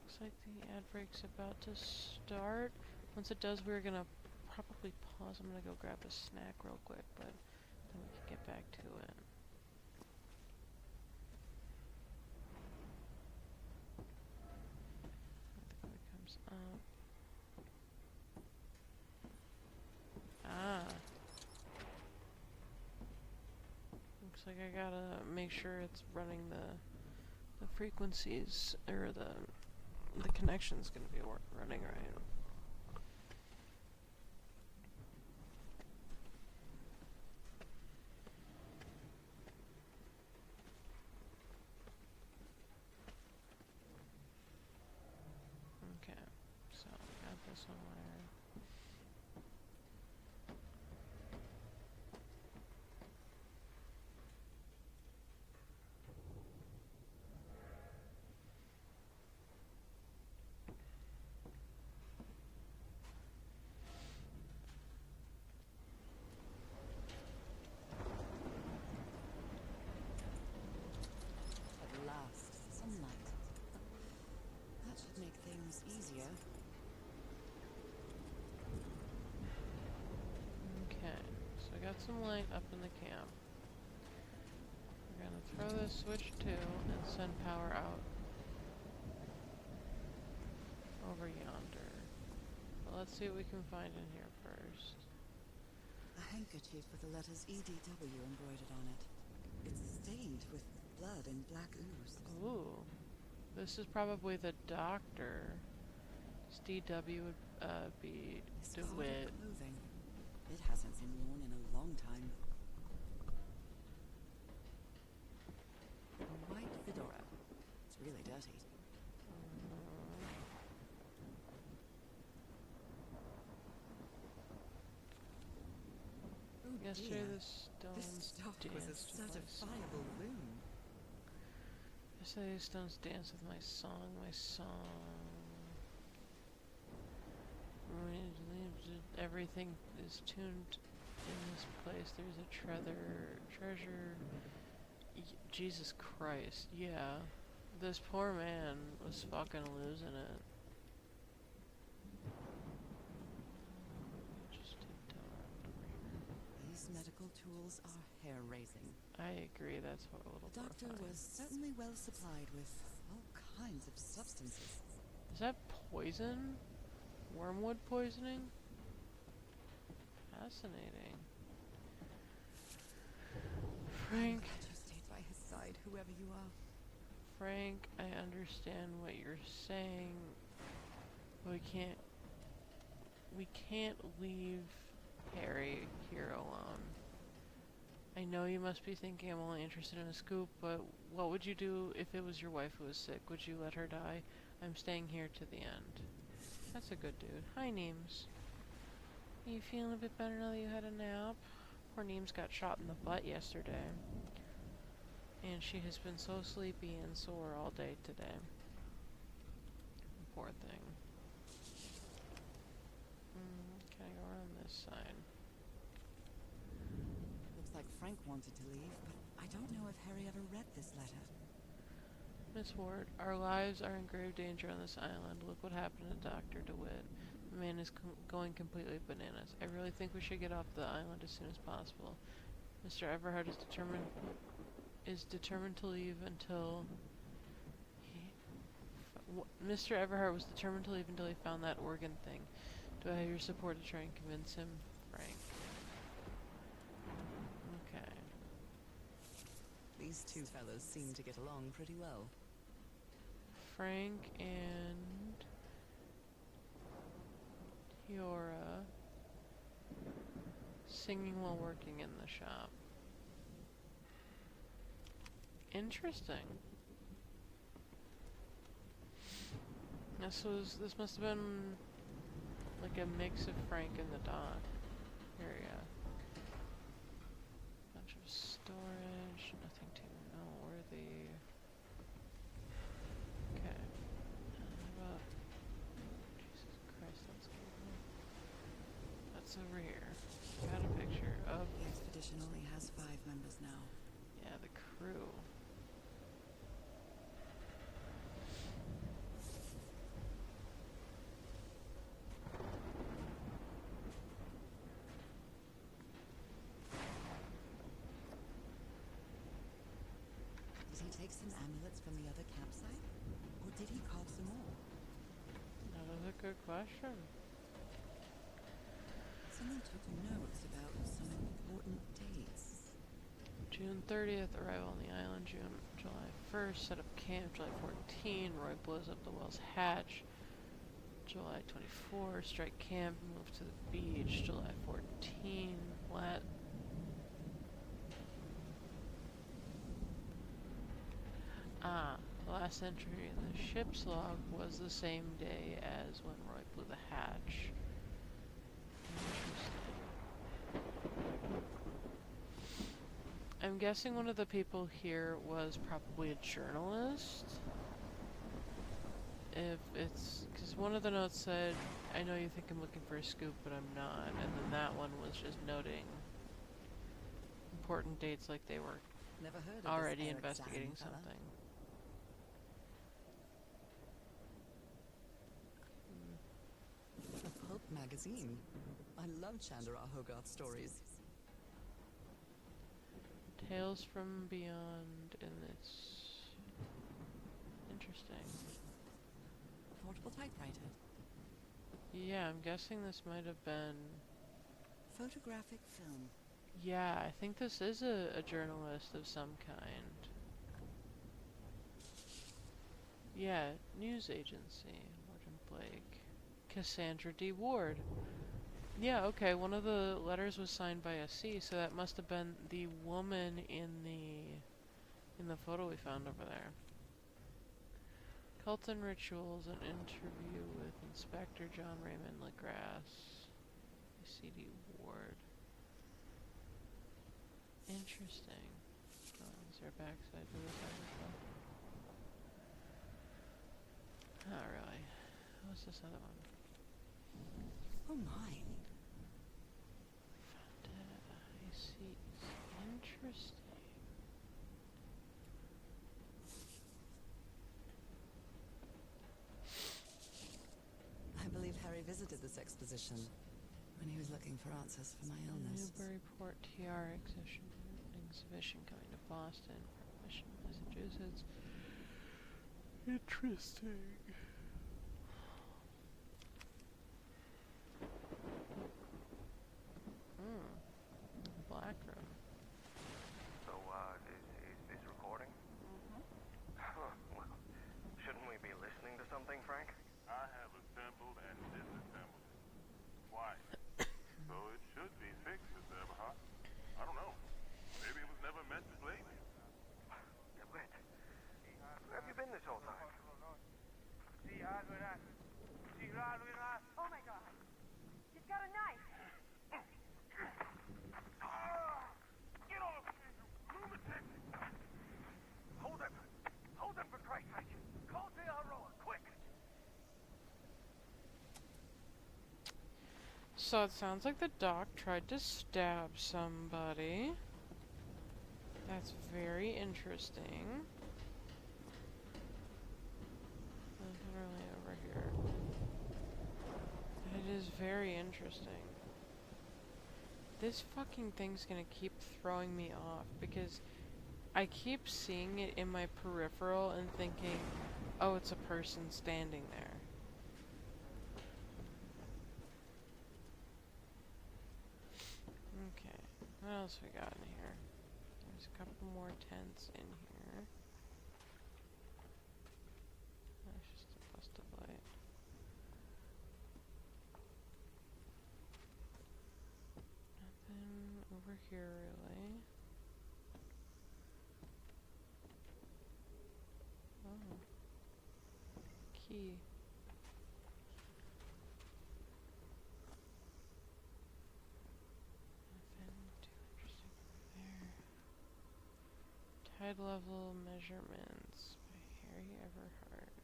Looks like the ad break's about to start. Once it does, we're gonna probably pause. I'm gonna go grab a snack real quick, but then we can get back to it. I think it comes up. Ah. Looks like I gotta make sure it's running the frequencies, or the connection's gonna be running right. put some light up in the camp. We're gonna throw this switch too and send power out over yonder. But let's see what we can find in here first. A handkerchief with the letters EDW embroidered on it. It's stained with blood and black ooze. Ooh. This is probably the doctor. This DW would be This DeWitt. clothing. It hasn't been worn in a long time. A white fedora. It's really dirty. Oh Yesterday dear. the This stones stuff was a danced with my song. certifiable loon. Yesterday the stones danced with my song, Everything is tuned in this place. There's a treasure. Jesus Christ, yeah. This poor man was fucking losing it. Just take down over here. These medical tools are hair-raising. I agree, that's a little The doctor horrifying. was certainly well supplied with all kinds of substances. Is that poison? Wormwood poisoning? Fascinating. Frank, I'm glad you stayed by his side, whoever you are. Frank, I understand what you're saying. We can't leave Harry here alone. I know you must be thinking I'm only interested in a scoop, but what would you do if it was your wife who was sick? Would you let her die? I'm staying here to the end. That's a good dude. Hi, Neems. You feeling a bit better now that you had a nap? Poor Neems got shot in the butt yesterday. And she has been so sleepy and sore all day today. Poor thing. Can I go around this side? Looks like Frank wanted to leave, but I don't know if Harry ever read this letter. Miss Ward, our lives are in grave danger on this island. Look what happened to Dr. DeWitt. The man is going completely bananas. I really think we should get off the island as soon as possible. Mr. Everhart is determined to leave until Mr. Everhart was determined to leave until he found that organ thing. Do I have your support to try and convince him, Frank? Okay. These two fellows seem to get along pretty well. Frank and Norah singing while working in the shop. Interesting. This must have been like a mix of Frank and the dog area. Bunch of storage, nothing too noteworthy. Okay. How about Jesus Christ, that's over here. Got a picture of The expedition only has 5 members now. yeah, the crew. Did he take some amulets from the other campsite? Or did he carve some more? That is a good question. Someone took notes about some important dates. June 30th, arrival on the island. July 1st, set up camp. July 14, Roy blows up the whale's hatch. July 24, strike camp, move to the beach. July 14, the last entry in the ship's log was the same day as when Roy blew the hatch. I'm guessing one of the people here was probably a journalist. If it's... because one of the notes said, I know you think I'm looking for a scoop, but I'm not. And then that one was just noting important dates like they were Never heard of already this Eric investigating Zahn fella. something. A pulp magazine. I love Chandra Hogarth stories. Tales from Beyond, and it's interesting. Portable typewriter. Yeah, I'm guessing this might have been... Photographic film. Yeah, I think this is a journalist of some kind. Yeah, news agency. Warden Blake. Cassandra D. Ward. Yeah, okay, one of the letters was signed by a C, so that must have been the woman in the photo we found over there. Cult and Rituals, an interview with Inspector John Raymond LaGrasse. C.D. Ward. Interesting. Oh, is there a backside to this article? Not really. What's this other one? Oh my. I see. Interesting. I believe Harry visited this exposition when he was looking for answers for my illness. Newburyport TR exhibition coming to Boston, Mission, Massachusetts. Interesting. Black room. So, is this recording? Well, shouldn't we be listening to something, Frank? I have assembled and disassembled it. Twice. So it should be fixed, Mr. Everhart. I don't know. Maybe it was never meant to play me. Wait. Where have you been this whole time? Oh my god! He's got a knife! Get off me, you lunatic! Hold him! Hold him for Christ's sake! Call T.R. quick! So it sounds like the doc tried to stab somebody. That's very interesting. Nothing really over here. It is very interesting. This fucking thing's gonna keep throwing me off because I keep seeing it in my peripheral and thinking, oh, it's a person standing there. Okay, what else we got in here? There's a couple more tents in here. That's just a busted light. Nothing over here really. Oh. Key. Nothing too interesting over there. Tide level measurements by Harry Everhart.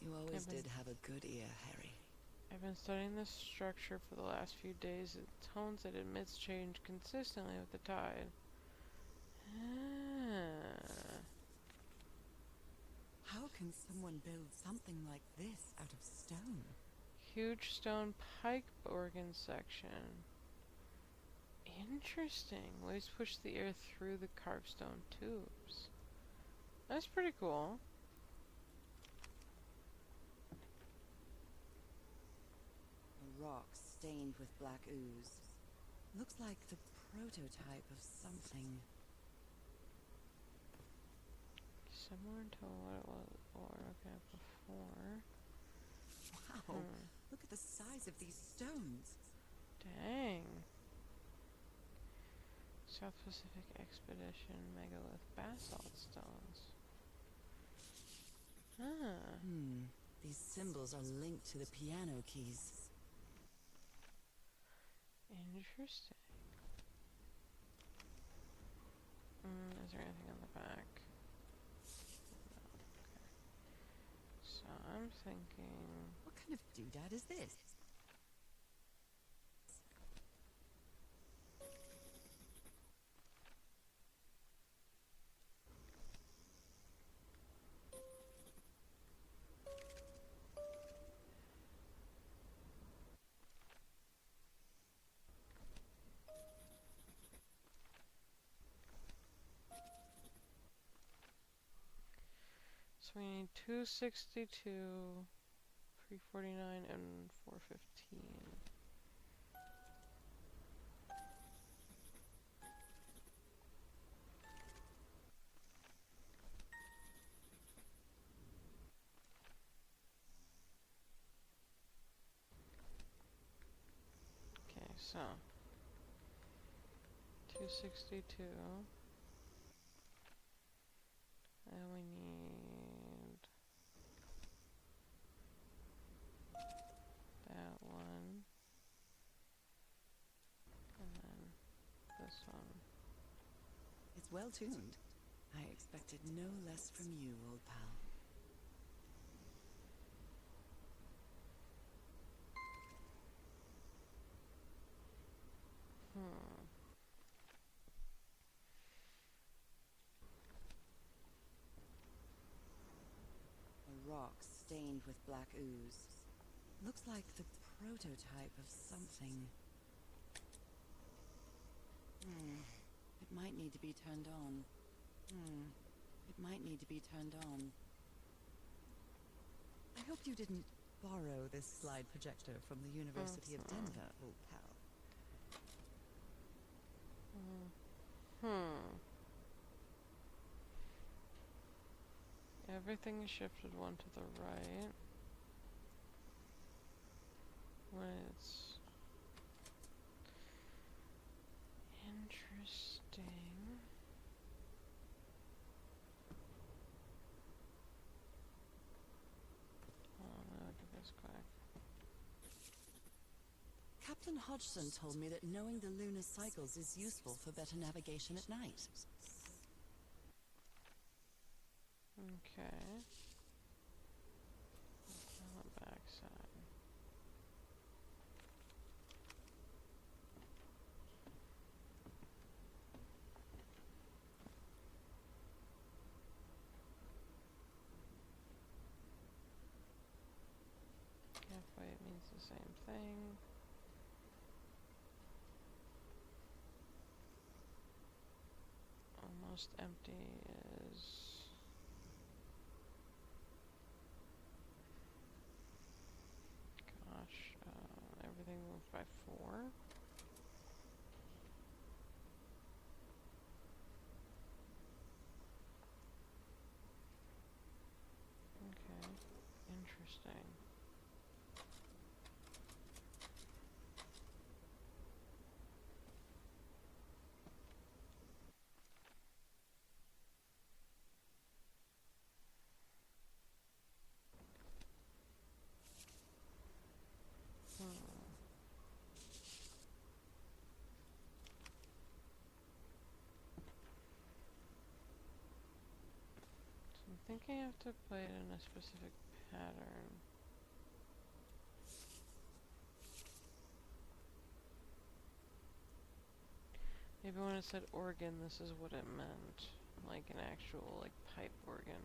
You always I've been- did have a good ear, Harry. I've been studying this structure for the last few days. It tones it emits change consistently with the tide. Ah. How can someone build something like this out of stone? Huge stone pike organ section. Interesting. Waves push the air through the carved stone tubes. That's pretty cool. A rock stained with black ooze. Looks like the prototype of something. Similar to what it was or okay before. Wow, look at the size of these stones. Dang. South Pacific Expedition Megalith Basalt Stones. Ah. These symbols are linked to the piano keys. Interesting. Is there anything on the back? No. Okay. So I'm thinking... What kind of doodad is this? So we need 262, 349, and 415. Okay, so 262, and we need that one, and then this one. It's well tuned. I expected no less from you, old pal. A rock stained with black ooze. Looks like the prototype of something. It might need to be turned on. It might need to be turned on. I hope you didn't borrow this slide projector from the University of Denver, old pal. Everything is shifted one to the right. When it's interesting. Oh no, do this quick. Captain Hodgson told me that knowing the lunar cycles is useful for better navigation at night. Okay. On the back side. Halfway it means the same thing. Almost empty is... Gosh, everything moved by 4. Okay, interesting. So I'm thinking I have to play it in a specific pattern. Maybe when it said organ, this is what it meant. Like an actual, like, pipe organ.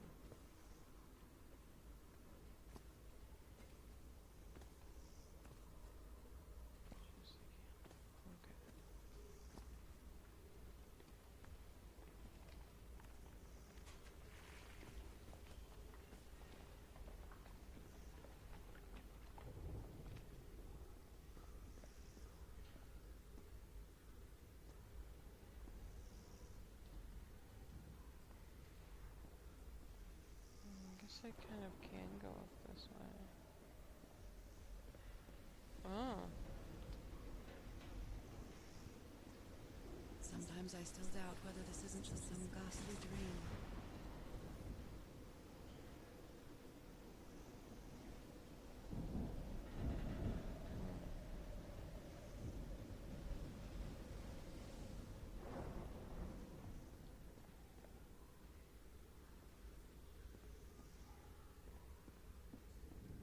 Okay. I guess I kind of can go up this way. Oh. Sometimes I still doubt whether this isn't just some ghastly dream.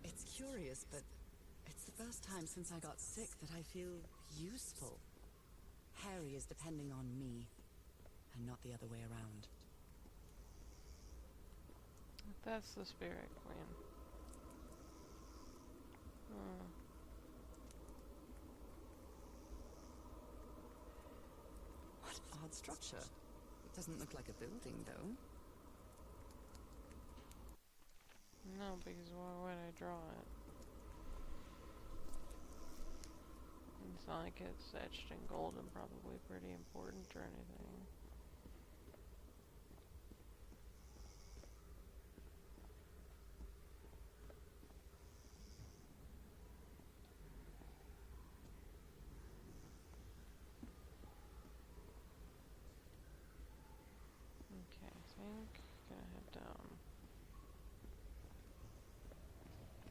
It's curious, but it's the first time since I got sick that I feel useful. Harry is depending on me, and not the other way around. That's the spirit queen. What odd structure. It doesn't look like a building, though. No, because why would I draw it? It's not like it's etched in gold and probably pretty important or anything. Okay, I think gonna head down.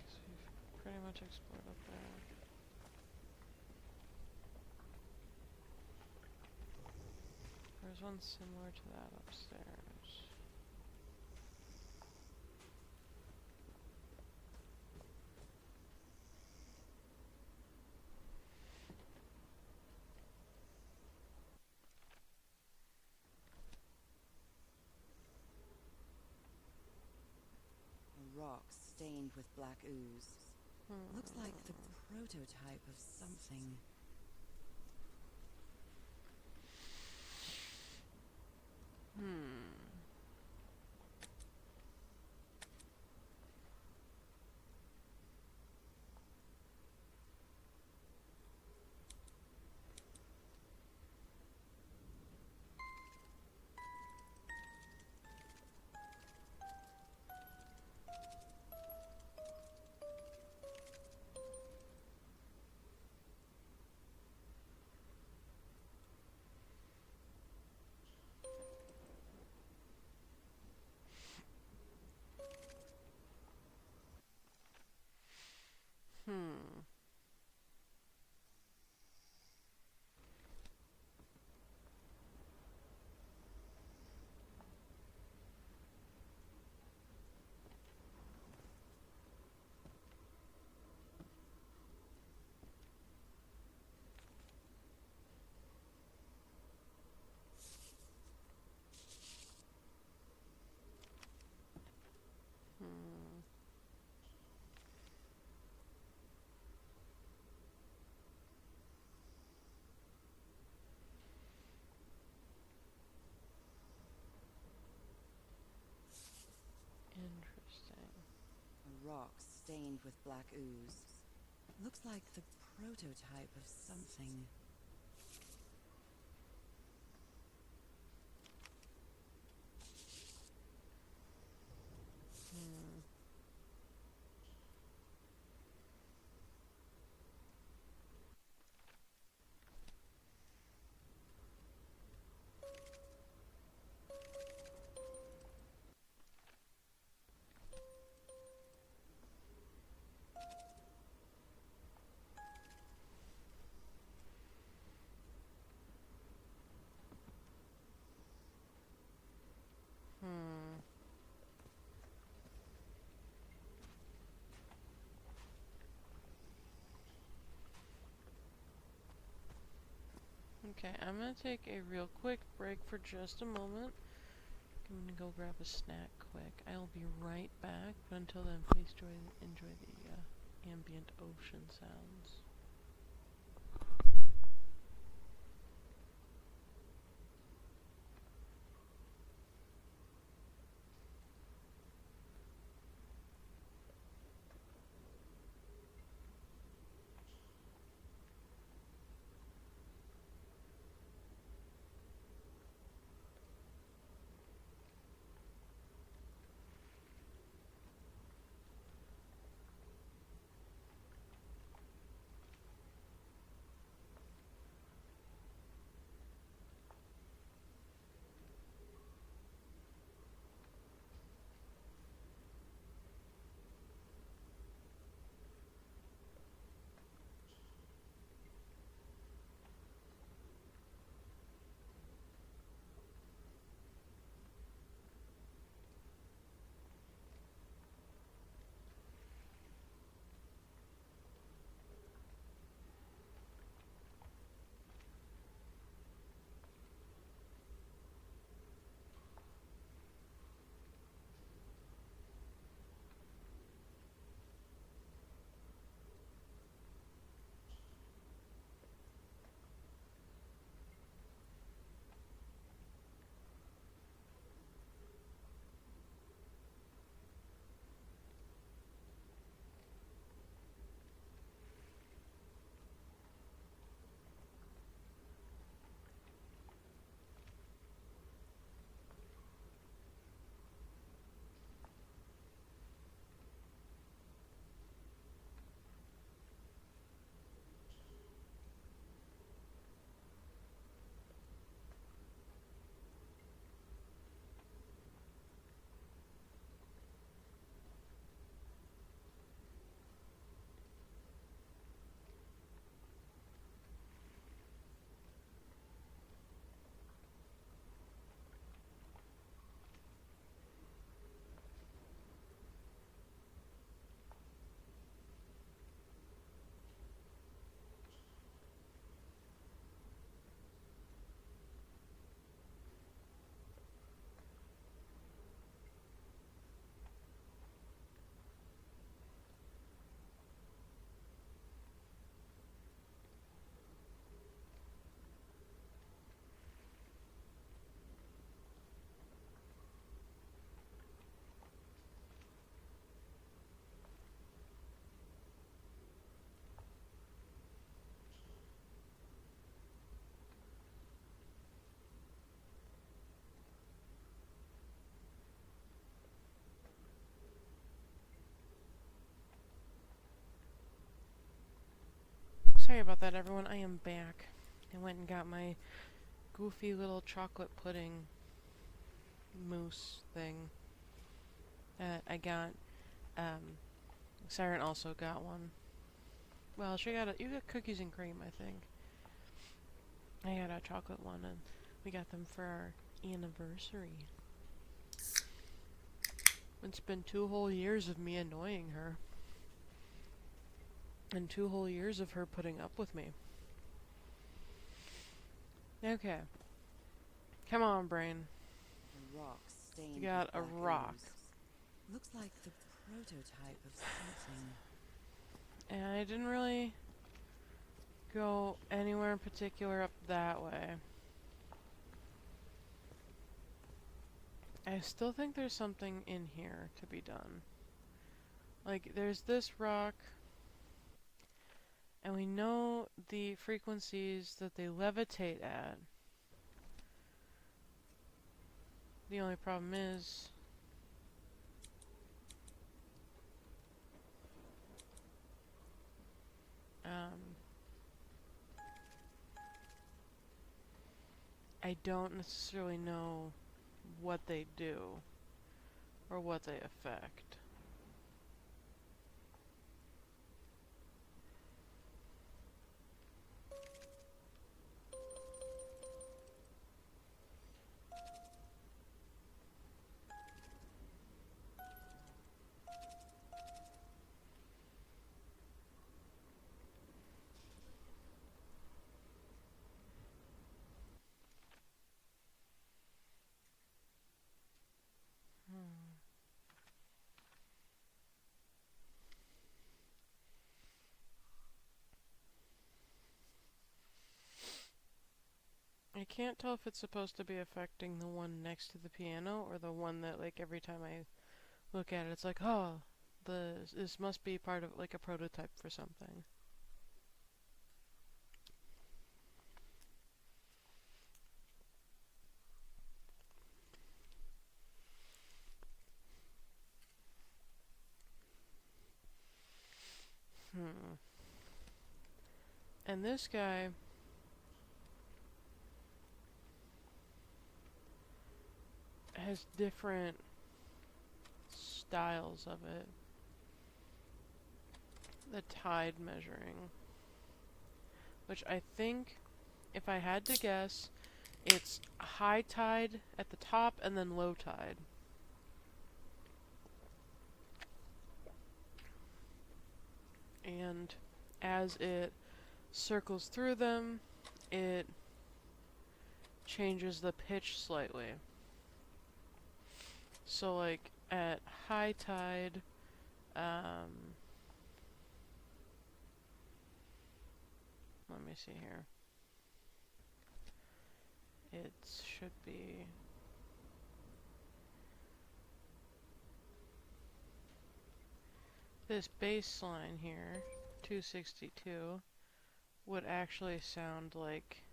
So we've pretty much explored up there. There's one similar to that upstairs. A rock stained with black ooze. Looks like the prototype of something. Interesting. A rock stained with black ooze. Looks like the prototype of something. Okay, I'm gonna take a real quick break for just a moment. I'm gonna go grab a snack quick. I'll be right back, but until then, please enjoy the ambient ocean sounds. Sorry about that, everyone. I am back. I went and got my goofy little chocolate pudding mousse thing that I got. Siren also got one. Well, you got cookies and cream, I think. I got a chocolate one, and we got them for our anniversary. It's been 2 whole years of me annoying her. And 2 whole years of her putting up with me. Okay. Come on, brain. A rock stained You got with a black rock. ooze. Looks like the prototype of something. And I didn't really go anywhere in particular up that way. I still think there's something in here to be done. Like, there's this rock, and we know the frequencies that they levitate at. The only problem is I don't necessarily know what they do or what they affect. I can't tell if it's supposed to be affecting the one next to the piano or the one that, like, every time I look at it, it's like, oh, this must be part of, like, a prototype for something. And this guy has different styles of it. The tide measuring. Which I think, if I had to guess, it's high tide at the top and then low tide. And as it circles through them, it changes the pitch slightly. So, like, at high tide, let me see here. It should be this baseline here, 262, would actually sound like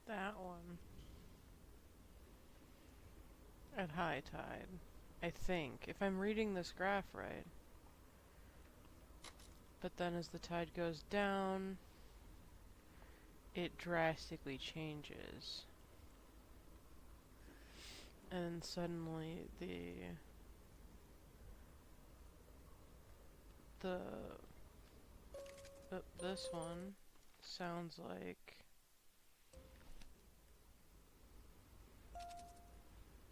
that one at high tide, I think, if I'm reading this graph right. But then as the tide goes down, it drastically changes. And suddenly this one sounds like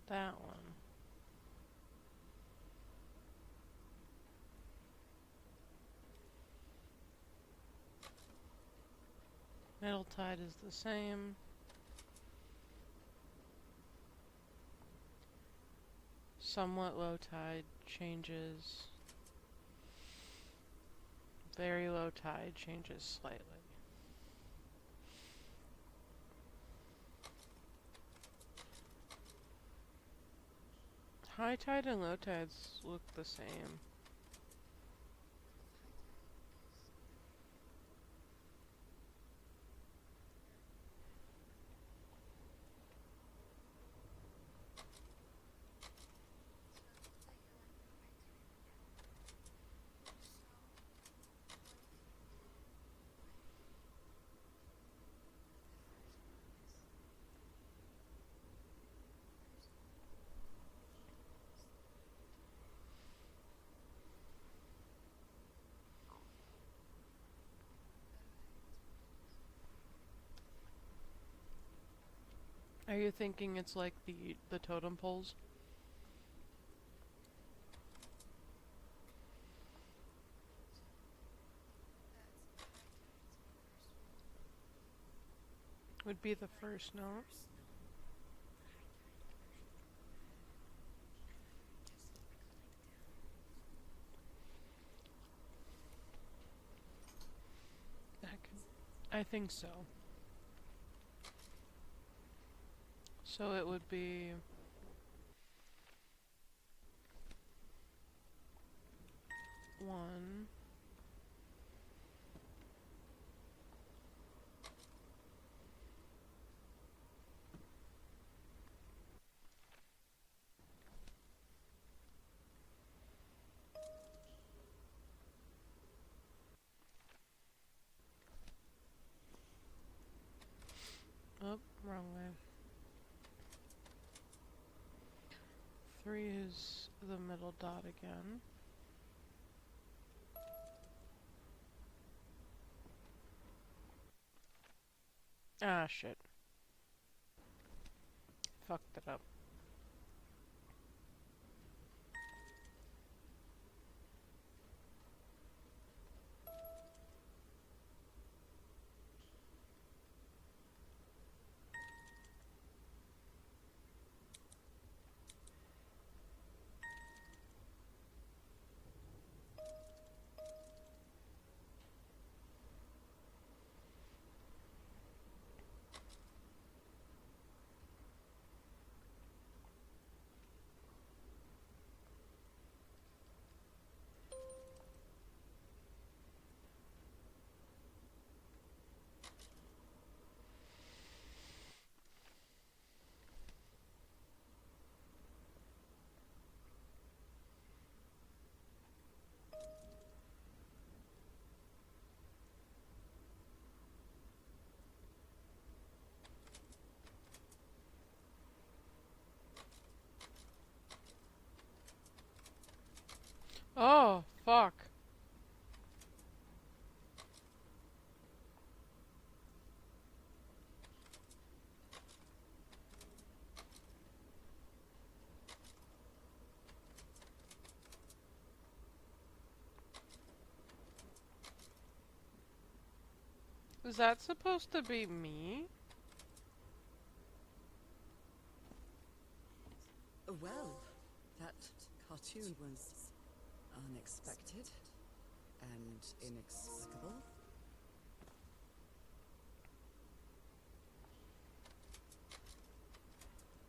that one. Middle tide is the same. Somewhat low tide changes. Very low tide changes slightly. High tide and low tides look the same. you thinking it's like the totem poles? Would be the first note. I think so. So it would be one. Oh, wrong way. 3 is the middle dot again. Ah, shit. Fucked it up. Oh, fuck. Is that supposed to be me? Well, that cartoon was unexpected and inexplicable.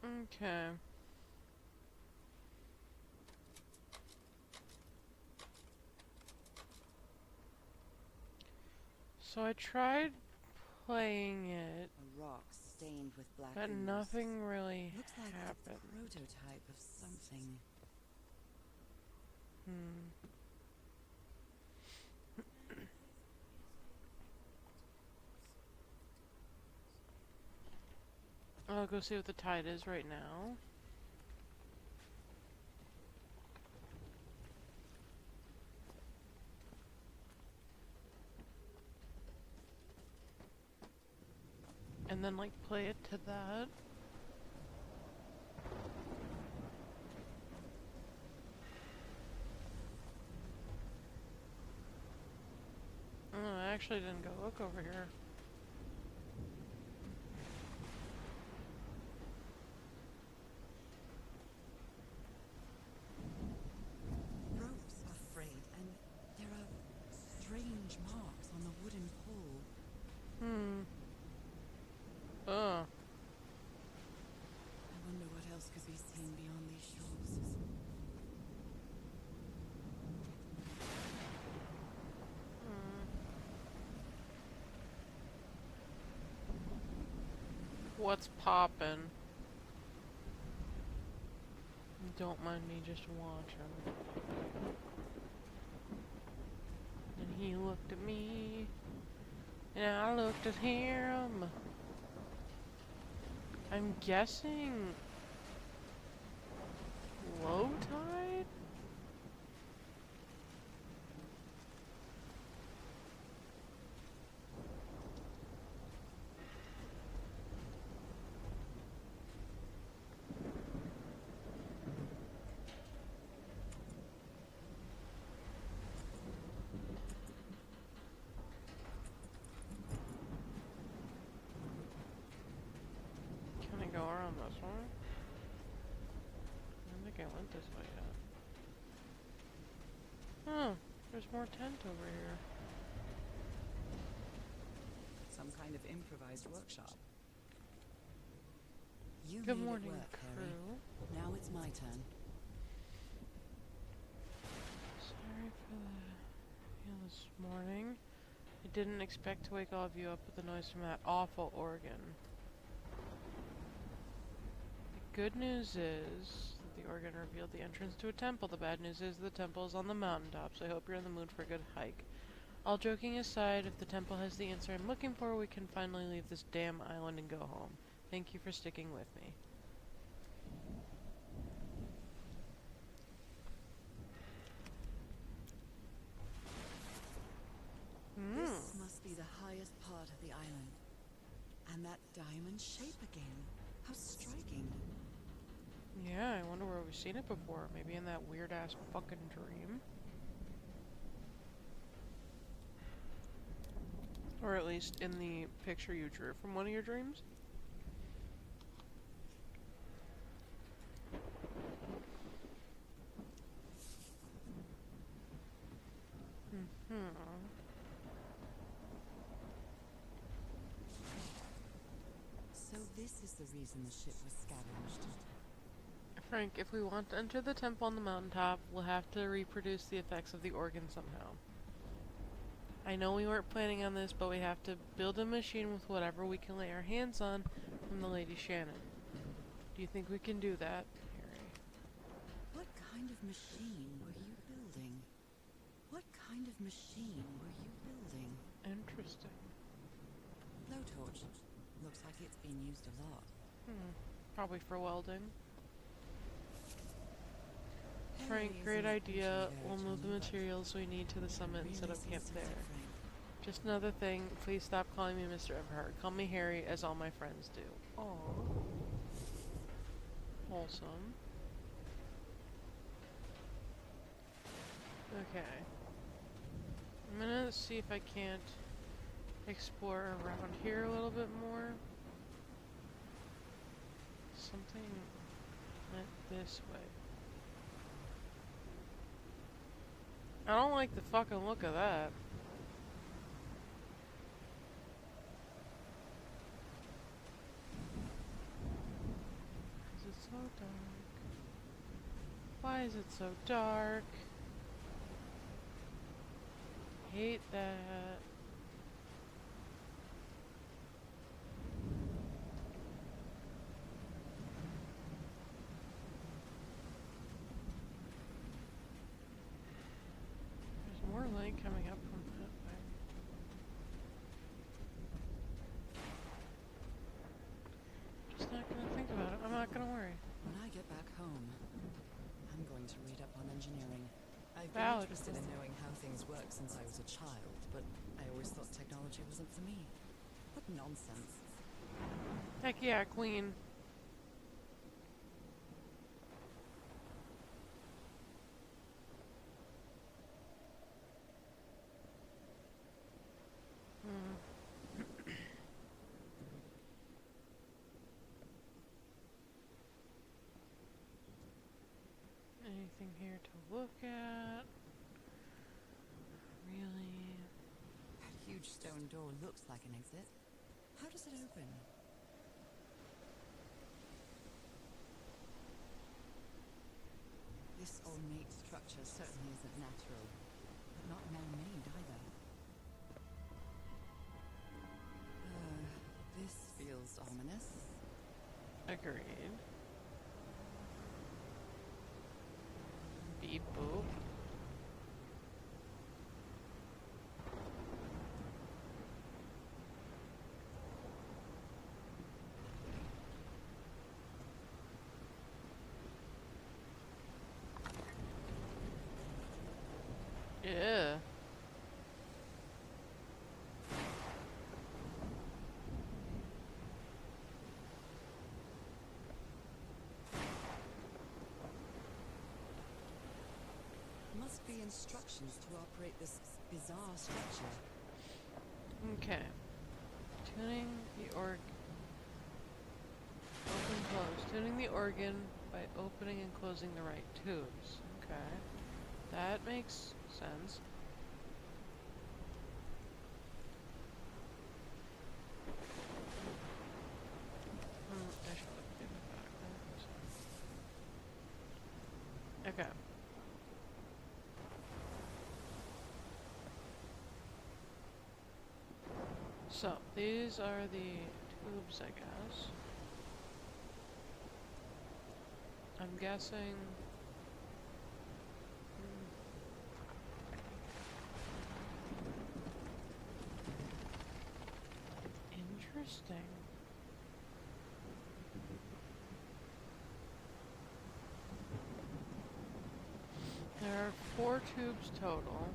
Okay. So I tried playing it, A rock stained with black but ooze. nothing really Looks like happened. a prototype of something. I'll go see what the tide is right now. And then, like, play it to that. Oh, I actually didn't go look over here. Ropes are frayed, and there are strange marks on the wooden pole. Oh. I wonder what else could be seen beyond these shores. What's poppin'? Don't mind me just watching. And he looked at me, and I looked at him. I'm guessing low tide? awesome. I don't think I went this way yet. Oh, there's more tent over here. Some kind of improvised workshop. You Good made it morning, work, Harry. crew. Now it's my turn. Sorry for this morning. I didn't expect to wake all of you up with the noise from that awful organ. The good news is that the organ revealed the entrance to a temple. The bad news is the temple is on the mountaintop, so I hope you're in the mood for a good hike. All joking aside, if the temple has the answer I'm looking for, we can finally leave this damn island and go home. Thank you for sticking with me. This must be the highest part of the island. And that diamond shape again. How striking. Yeah, I wonder where we've seen it before. Maybe in that weird-ass fucking dream? Or at least in the picture you drew from one of your dreams? So this is the reason the ship was scavenged. Frank, if we want to enter the temple on the mountaintop, we'll have to reproduce the effects of the organ somehow. I know we weren't planning on this, but we have to build a machine with whatever we can lay our hands on from the Lady Shannon. Do you think we can do that, Harry? What kind of machine were you building? What kind of machine were you building? Interesting. Blowtorch. Looks like it's been used a lot. Probably for welding. Frank, Harry is great an idea. engineer, We'll move the Johnny, but materials we need to the summit and set really up camp sensitive, there. Frank. Just another thing, please stop calling me Mr. Everhart. Call me Harry, as all my friends do. Aww. Wholesome. Okay. I'm gonna see if I can't explore around here a little bit more. Something went this way. I don't like the fucking look of that. Is it so dark? Why is it so dark? Hate that. There's more light coming up from that way. Just not gonna think about it. I'm not gonna worry. When I get back home, I'm going to read up on engineering. I've been Valid. interested in knowing how things work since I was a child, but I always thought technology wasn't for me. What nonsense. Heck yeah, Queen. Anything here to look at? Really? That huge stone door looks like an exit. How does it open? This ornate structure certainly isn't natural, but not man-made either. This feels ominous. Agreed. Beep boop. Yeah. Must be instructions to operate this bizarre structure. Okay. Tuning the org. Open, close. Tuning the organ by opening and closing the right tubes. Okay. That makes sense. I should have given it back there. Okay. So, these are the tubes, I guess. I'm guessing... Interesting. There are 4 tubes total.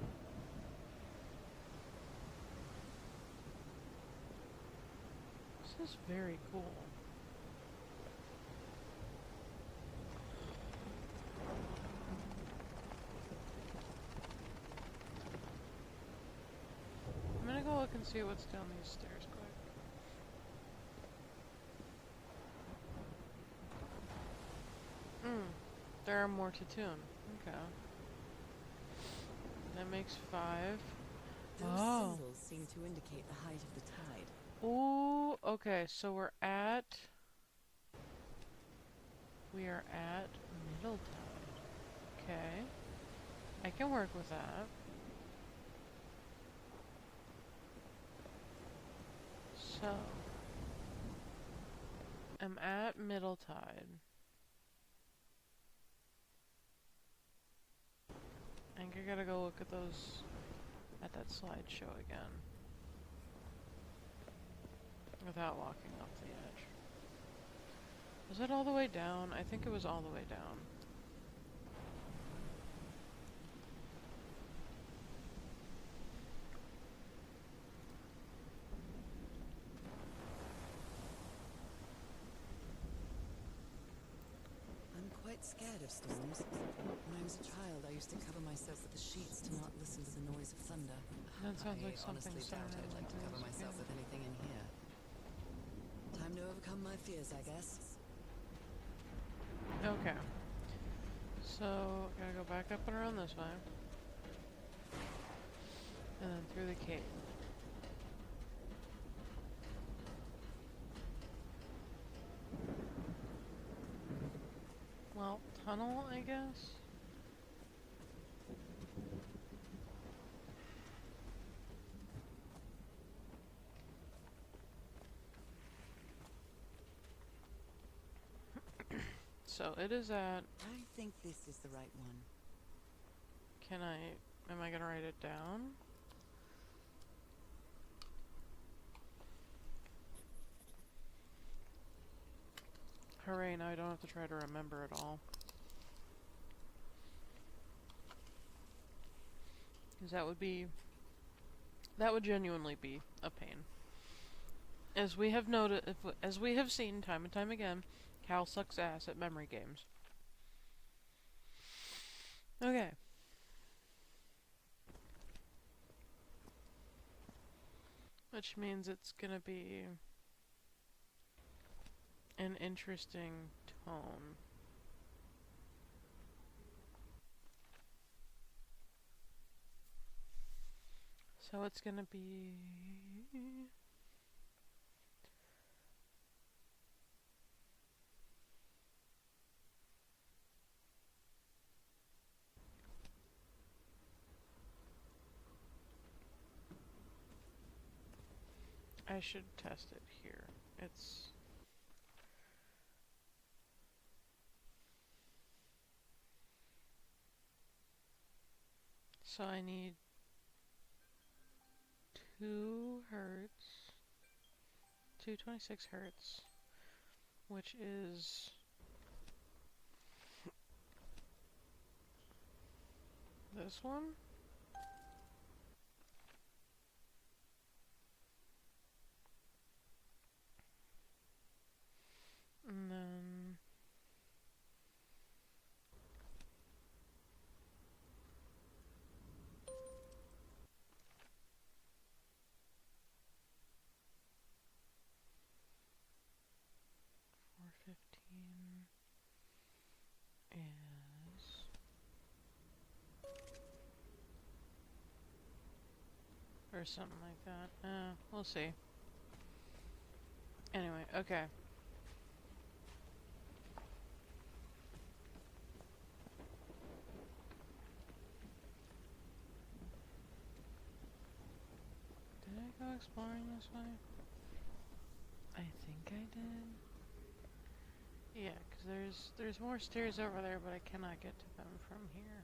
This is very cool. I'm gonna go look and see what's down these stairs quick. There are more to tune. Okay. That makes 5. Those Oh. symbols seem to indicate the height of the tide. Ooh, okay, so we are at middle tide. Okay. I can work with that. So, I'm at middle tide. I think I gotta go look at that slideshow again. Without walking off the edge. Was it all the way down? I think it was all the way down. I'm quite scared of storms. When I was a child, I used to cover myself with the sheets to not listen to the noise of thunder. That sounds like I something honestly doubt I'd like to cover myself with anything in here. Time to overcome my fears, I guess. Okay. So, gotta go back up and around this way. And then through the cave. Well, tunnel, I guess? So, it is at... I think this is the right one. Am I gonna write it down? Hooray, now I don't have to try to remember it all. Because that would genuinely be a pain. As we have noted, as we have seen time and time again, Cal sucks ass at memory games. Okay. Which means it's gonna be an interesting tone. So it's gonna be... I should test it here. It's... So I need 2 hertz, 226 hertz, which is this one. And then or something like that. We'll see. Anyway, okay. Did I go exploring this way? I think I did. Yeah, because there's more stairs over there, but I cannot get to them from here.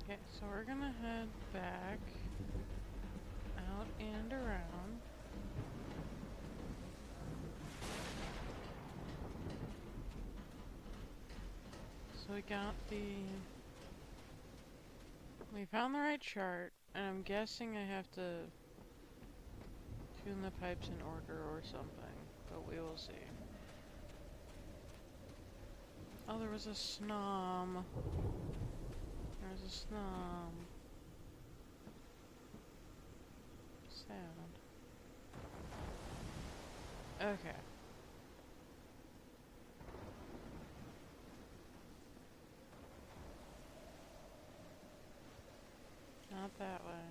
Okay, so we're gonna head back out and around. So we found the right chart, and I'm guessing I have to tune the pipes in order or something, but we will see. Oh, there was a snom. There was a snom. Sad. Okay. Not that way.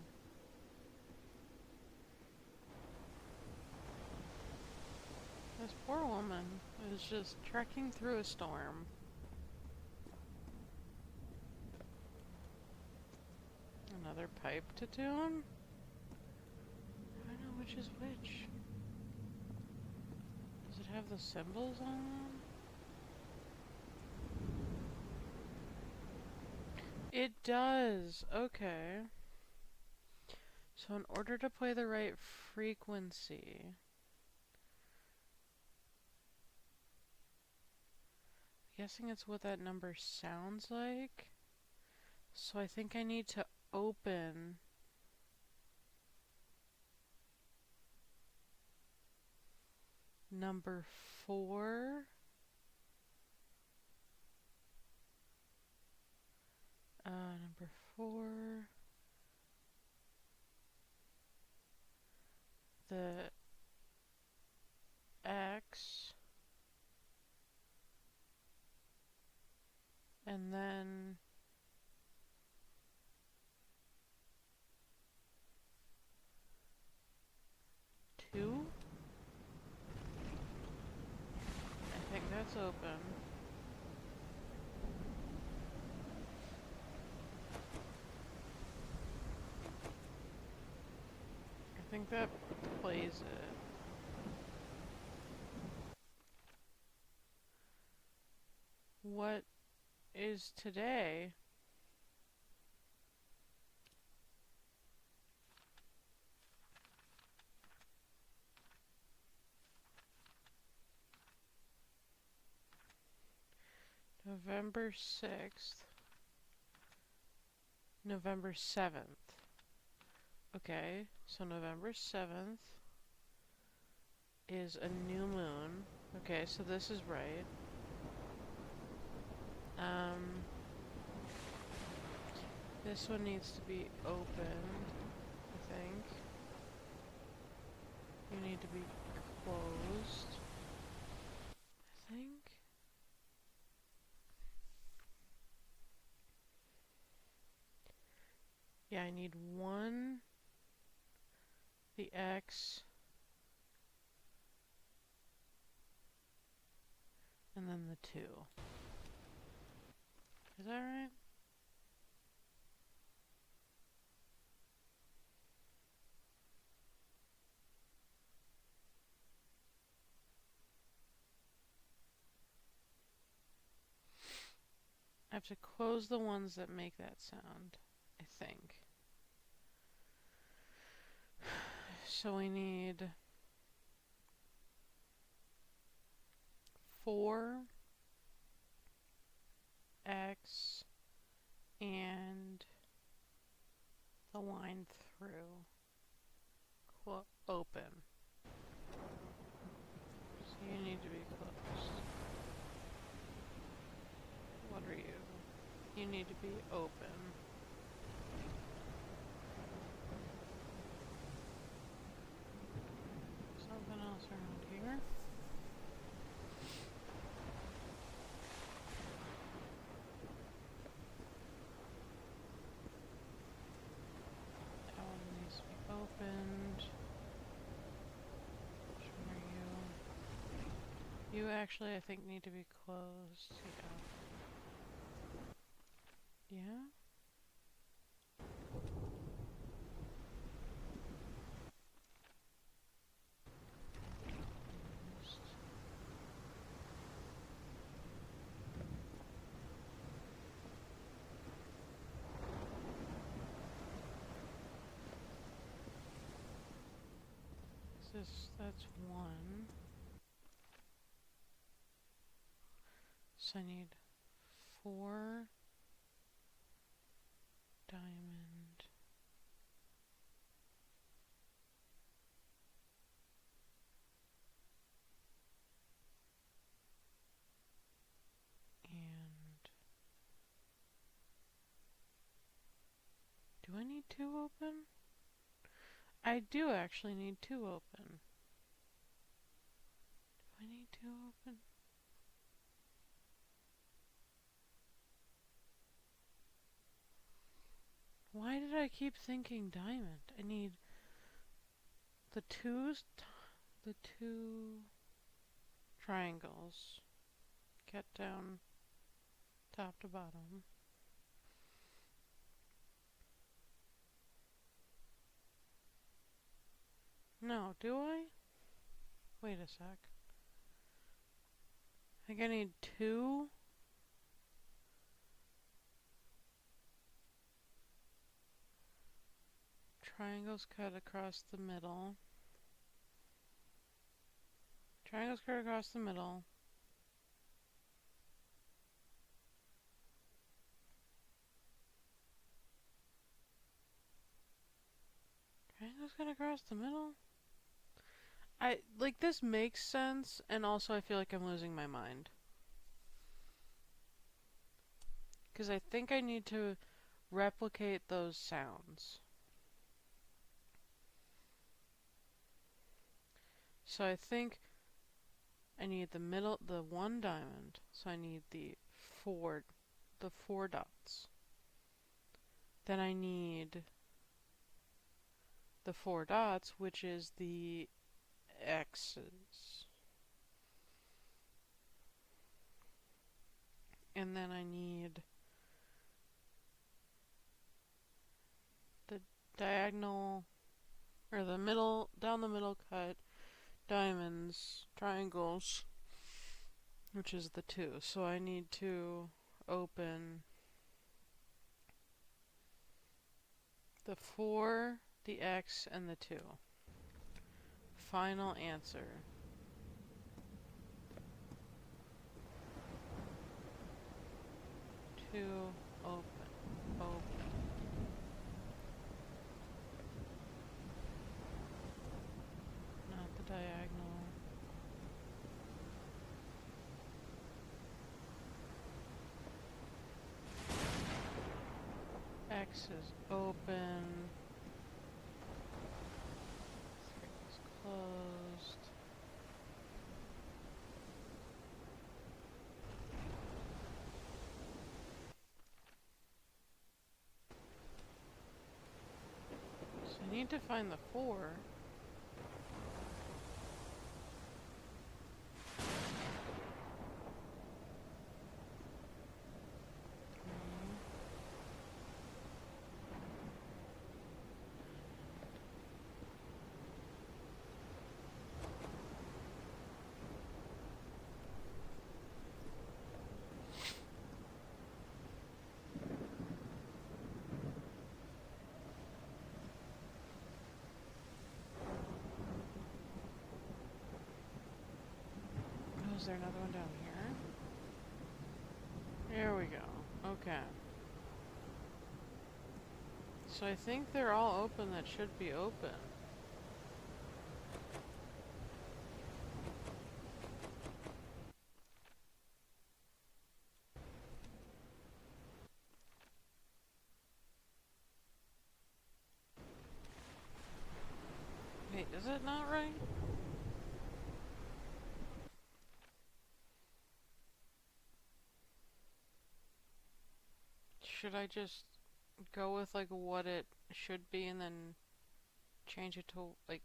This poor woman is just trekking through a storm. Another pipe to tune? I don't know which is which. Does it have the symbols on them? It does! Okay. So in order to play the right frequency, I'm guessing it's what that number sounds like. So I think I need to open number 4. Number 4. The X. And then two? I think that's open. I think that plays it. What is today? November 6th. November 7th. Okay, so November 7th is a new moon. Okay, so this is right. This one needs to be opened, I think. You need to be closed, I think. Yeah, I need 1, the X, and then the 2. Is that right? I have to close the ones that make that sound, I think. So we need 4, X, and the line through. Open. So you need to be closed. What are you? You need to be open. opened. Which one are you? You actually, I think, need to be closed. Yeah? Yeah? That's one. So I need 4 diamond. And do I need 2 open? I do actually need 2 open. Do I need 2 open? Why did I keep thinking diamond? I need the 2 triangles. Get down top to bottom. No, do I? Wait a sec. I think I need 2. Triangles cut across the middle. Triangles cut across the middle. Triangles cut across the middle? This makes sense, and also I feel like I'm losing my mind. Because I think I need to replicate those sounds. So I think I need the 1 diamond. So I need the 4 dots. Then I need the 4 dots, which is the X's. And then I need the diagonal, or the middle, down the middle cut, diamonds, triangles, which is the 2. So I need to open the 4, the X, and the 2. Final answer. 2, open, open. Not the diagonal. X is open. 3 is closed. So I need to find the 4. Is there another one down here? Here we go. Okay. So I think they're all open that should be open. Wait, is it not right? Should I just go with like what it should be and then change it to like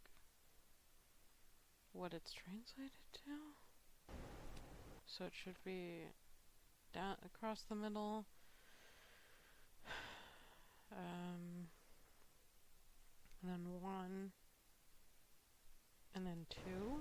what it's translated to. So it should be down across the middle. And then 1, and then 2.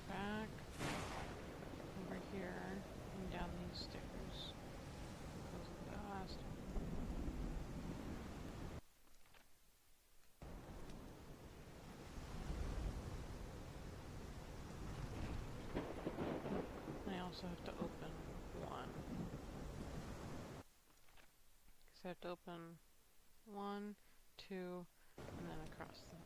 Back over here and down these stairs. Goes the last one. I also have to open 1. So I have to open 1, 2, and then across them.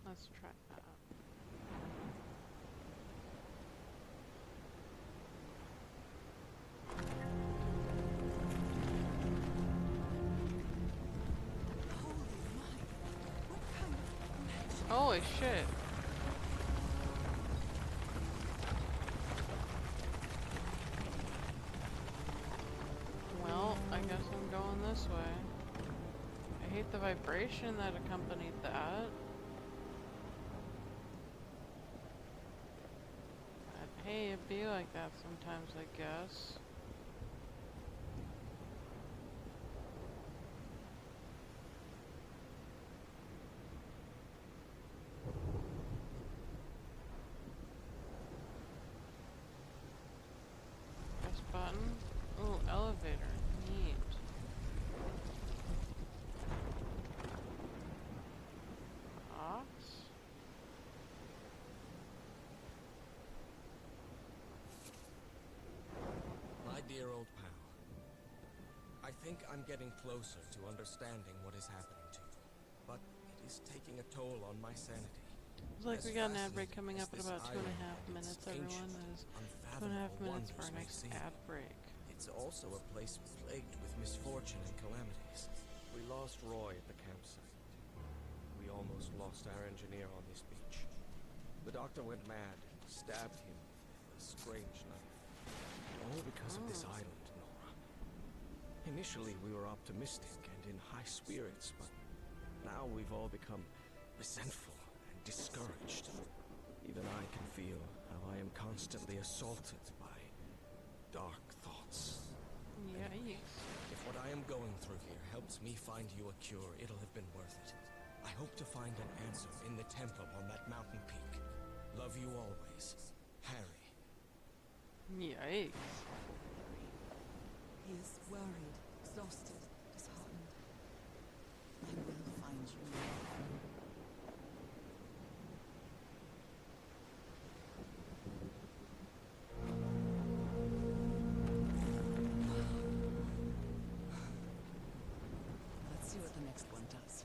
Let's try that. Holy shit. Well, I guess I'm going this way. I hate the vibration that accompanied that. Hey, it'd be like that sometimes, I guess. Press button. Ooh, elevator. Neat. Box. My dear old pal, I think I'm getting closer to understanding what is happening to you, but it is taking a toll on my sanity. It's like As we got an ad break fascinating coming as up in this about 2.5 island and minutes, its everyone. ancient, That is 2.5 unfathomable minutes for our wonders may next seem, ad break. it's also a place plagued with misfortune and calamities. We lost Roy at the campsite. We almost lost our engineer on this beach. The doctor went mad and stabbed him with a strange knife. All because of this island, Norah. Initially, we were optimistic and in high spirits, but now we've all become resentful and discouraged. Even I can feel how I am constantly assaulted by dark thoughts. Yikes. If what I am going through here helps me find you a cure, it'll have been worth it. I hope to find an answer in the temple on that mountain peak. Love you always, Harry. Yikes. He is worried, exhausted, disheartened. I will find you. Let's see what the next one does.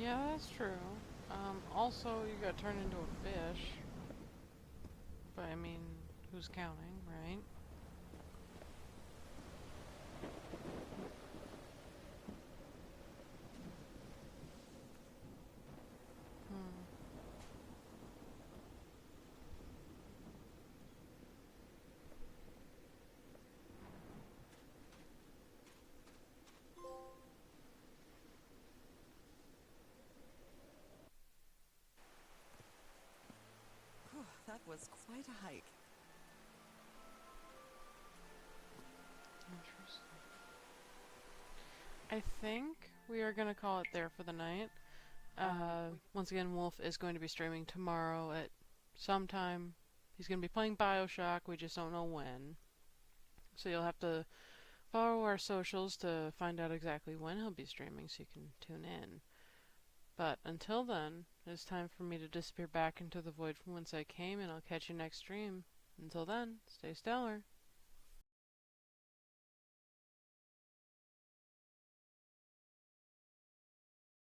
Yeah, that's true. Also, you got turned into a fish. But I mean, who's counting, right? Hmm. Whew, that was quite a hike. Interesting. I think we are gonna call it there for the night. Once again, Wolf is going to be streaming tomorrow at some time. He's going to be playing Bioshock, we just don't know when. So you'll have to follow our socials to find out exactly when he'll be streaming so you can tune in. But until then, it's time for me to disappear back into the void from whence I came, and I'll catch you next stream. Until then, stay stellar.